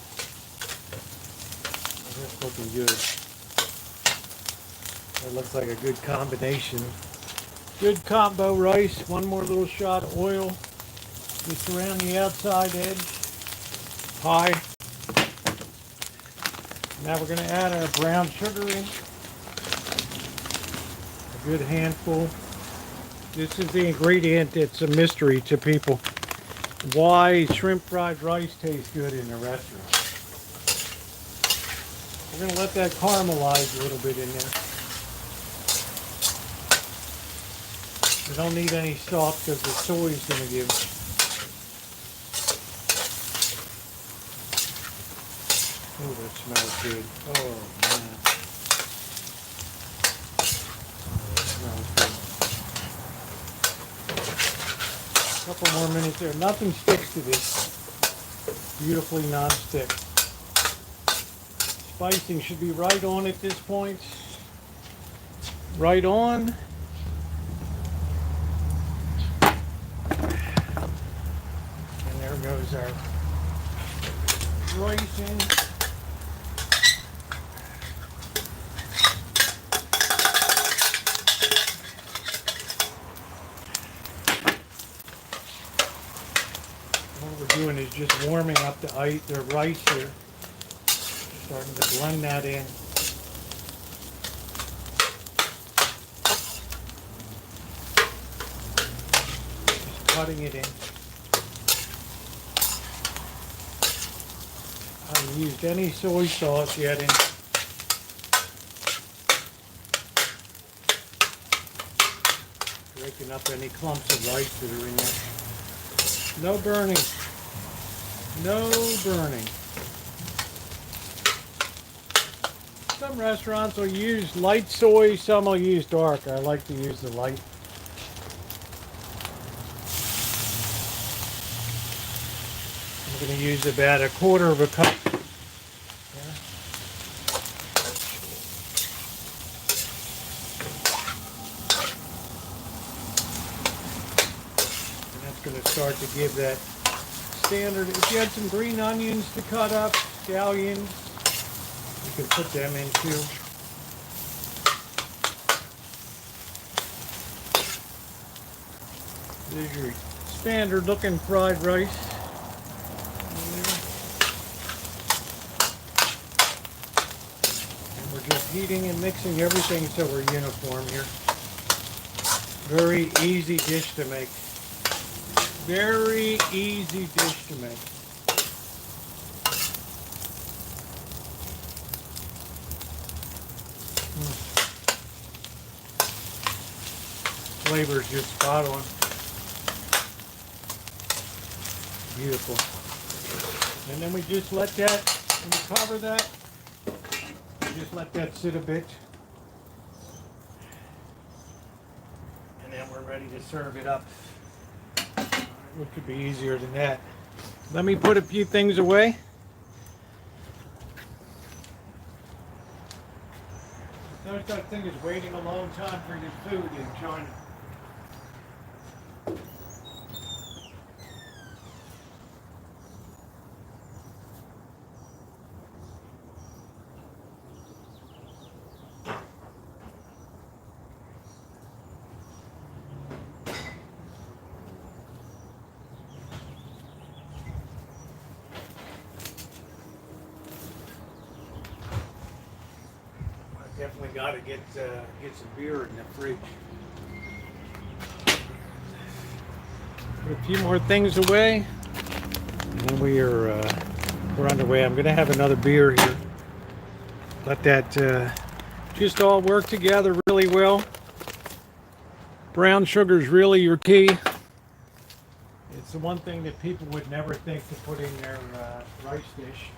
That's looking good. That looks like a good combination. Good combo rice. One more little shot of oil. Just around the outside edge. Pie. Now we're going to add our brown sugar in. A good handful. This is the ingredient that's a mystery to people. Why shrimp fried rice tastes good in a restaurant. We're going to let that caramelize a little bit in there. We don't need any salt because the soy is going to give. Oh, that smells good. Oh, man. That smells good. A couple more minutes there. Nothing sticks to this. Beautifully non-stick. Spicing should be right on at this point. Right on. And there goes our rice in. What we're doing is just warming up the rice here. Starting to blend that in. Just cutting it in. I haven't used any soy sauce yet in. Breaking up any clumps of rice that are in there. No burning. No burning. Some restaurants will use light soy, some will use dark. I like to use the light. I'm going to use about 1/4 of a cup. And that's going to start to give that standard. If you had some green onions to cut up, scallions, you can put them in too. There's your standard looking fried rice. And we're just heating and mixing everything so we're uniform here. Very easy dish to make. Very easy dish to make. Flavor's just spot on. Beautiful. And then we just let that, when we cover that, we just let that sit a bit. And then we're ready to serve it up. What could be easier than that? Let me put a few things away. No such thing as waiting a long time for your food in China. Definitely got to get some beer in the fridge. Put a few more things away, and then we're underway. I'm going to have another beer here. Let that just all work together really well. Brown sugar is really your key. It's the one thing that people would never think to put in their rice dish.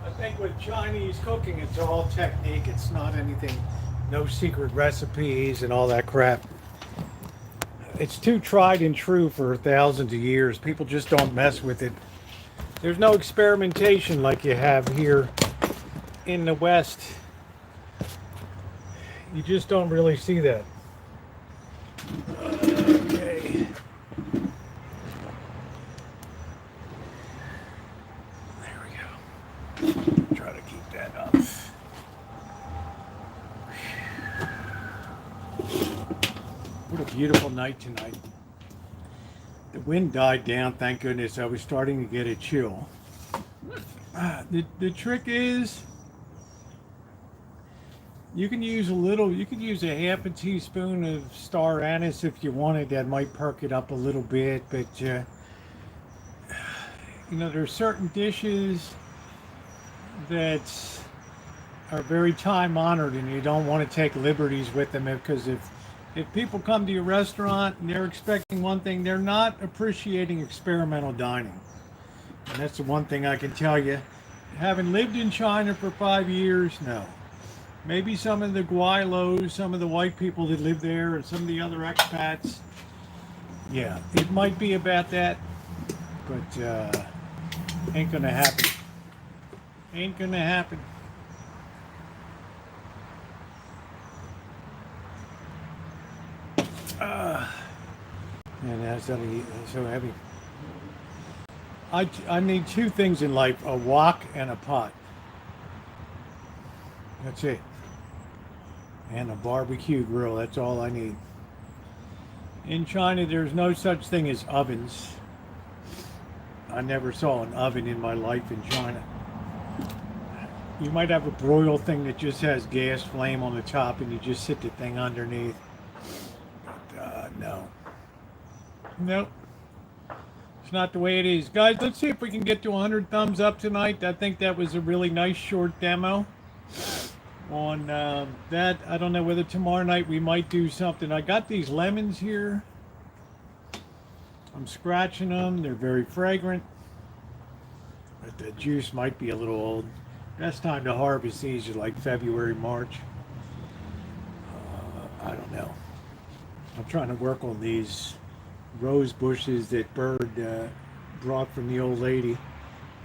I think with Chinese cooking, it's all technique. It's not anything, no secret recipes and all that crap. It's too tried and true for thousands of years. People just don't mess with it. There's no experimentation like you have here in the West. You just don't really see that. Okay. There we go. Try to keep that up. beautiful night tonight. The wind died down, thank goodness. I was starting to get a chill. The trick is, you can use a half a teaspoon of star anise if you wanted. That might perk it up a little bit, but there's certain dishes that are very time honored, and you don't want to take liberties with them, because if people come to your restaurant and they're expecting one thing, they're not appreciating experimental dining. And that's the one thing I can tell you. Having lived in China for 5 years, no. Maybe some of the Guaylos, some of the white people that live there, and some of the other expats, yeah, it might be about that, but ain't gonna happen. Ain't gonna happen. And that's so heavy. I need two things in life: a wok and a pot. That's it. And a barbecue grill. That's all I need. In China, there's no such thing as ovens. I never saw an oven in my life in China. You might have a broil thing that just has gas flame on the top, and you just sit the thing underneath. But no. Nope. It's not the way it is. Guys, let's see if we can get to 100 thumbs up tonight. I think that was a really nice short demo on that. I don't know whether tomorrow night we might do something. I got these lemons here. I'm scratching them. They're very fragrant, but the juice might be a little old. Best time to harvest these is like February, March. I don't know. I'm trying to work on these rose bushes that Bird brought from the old lady.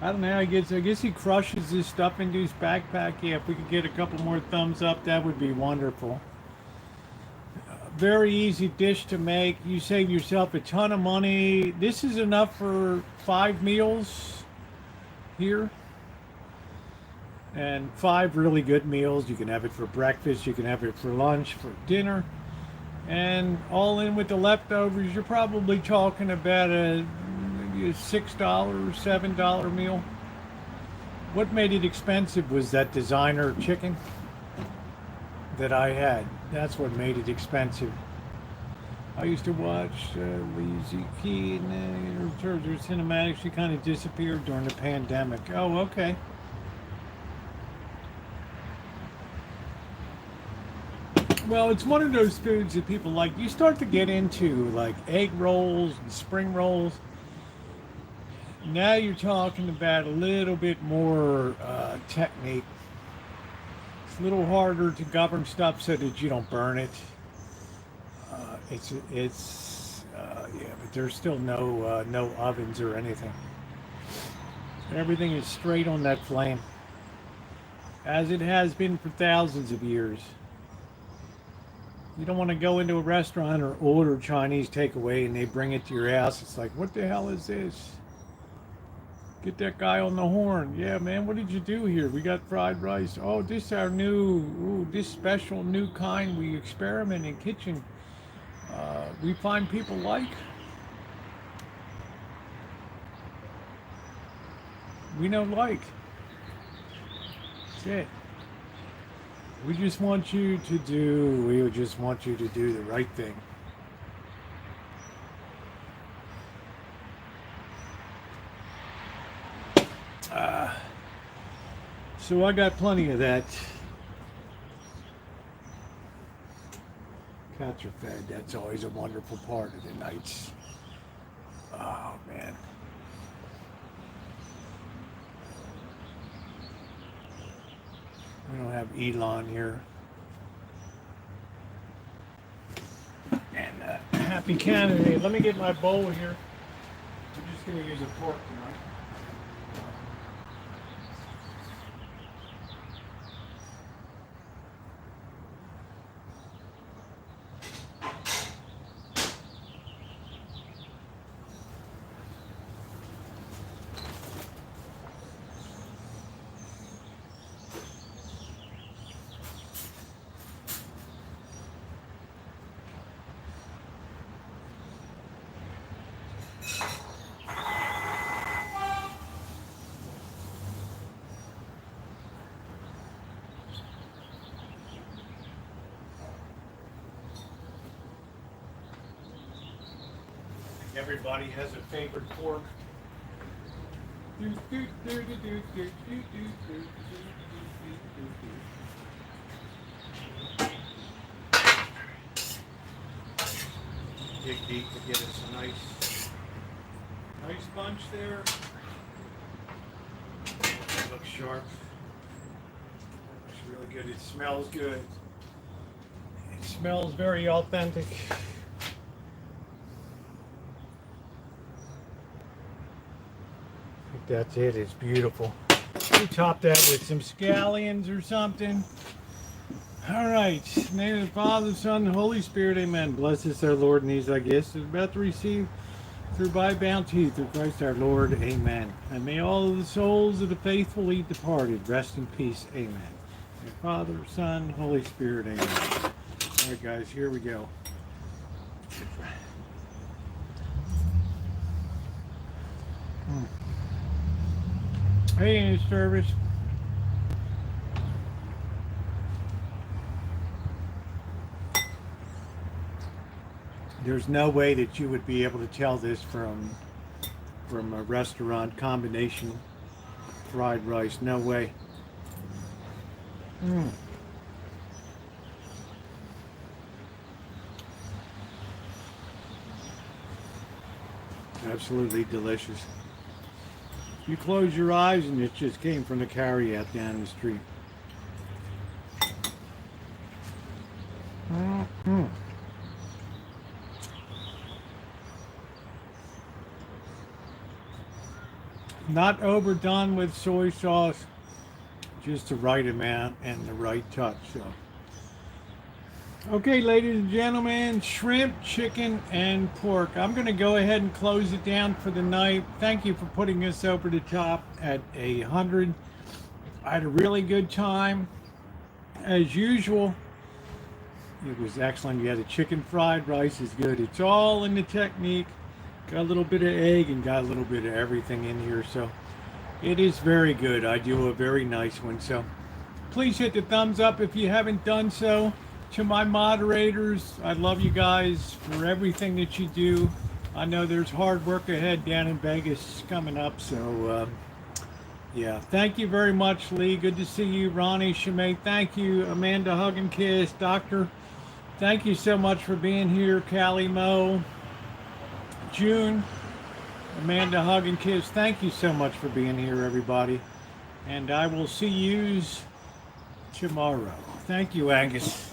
I don't know. I guess he crushes this stuff into his backpack. Yeah, if we could get a couple more thumbs up, that would be wonderful. Very easy dish to make. You save yourself a ton of money. This is enough for 5 meals here. And 5 really good meals. You can have it for breakfast, you can have it for lunch, for dinner. And all in with the leftovers, you're probably talking about maybe a $6, $7 meal. What made it expensive was that designer chicken that I had. That's what made it expensive. I used to watch Lazy Key and her cinematics. She kind of disappeared during the pandemic. Oh, okay. Well, it's one of those foods that people like. You start to get into like egg rolls and spring rolls. Now you're talking about a little bit more technique. It's a little harder to govern stuff so that you don't burn it. Yeah, but there's still no ovens or anything. Everything is straight on that flame, as it has been for thousands of years. You don't want to go into a restaurant or order Chinese takeaway and they bring it to your house. It's like, what the hell is this? Get that guy on the horn. Yeah, man, what did you do here? We got fried rice. Oh, this is our this special new kind we experiment in kitchen. We find people like. We know like. That's it. We just want you to do the right thing. So I got plenty of that. Cats are fed. That's always a wonderful part of the nights. Oh, man. We don't have Elon here. And happy Canada. Let me get my bowl here. I'm just going to use a fork tonight. Everybody has a favorite pork. Dig deep to get us a nice bunch there. It looks sharp. Looks really good. It smells good. It smells very authentic. I think that's it. It's beautiful. We top that with some scallions or something. All right. In the name of the Father, the Son, and the Holy Spirit. Amen. Bless us, our Lord, and these our gifts is about to receive through by bounty through Christ our Lord. Amen. And may all of the souls of the faithfully departed rest in peace. Amen. In the Father, Son, Holy Spirit. Amen. All right, guys. Here we go. Hey, in service. There's no way that you would be able to tell this from a restaurant combination fried rice. No way. Absolutely delicious. You close your eyes and it just came from the carryout down the street. Not overdone with soy sauce, just the right amount and the right touch. So, okay, ladies and gentlemen, shrimp, chicken, and pork. I'm going to go ahead and close it down for the night. Thank you for putting us over the top at 100. I had a really good time, as usual. It was excellent. You had a chicken fried rice is good. It's all in the technique. Got a little bit of egg and got a little bit of everything in here, so it is very good. I do a very nice one. So please hit the thumbs up if you haven't done so. To my moderators, I love you guys for everything that you do. I know there's hard work ahead down in Vegas coming up, so yeah. Thank you very much, Lee. Good to see you. Ronnie, Shemay, thank you. Amanda, hug and kiss. Doctor, thank you so much for being here. Callie, Mo, June, Amanda, hug and kiss. Thank you so much for being here, everybody. And I will see yous tomorrow. Thank you, Angus.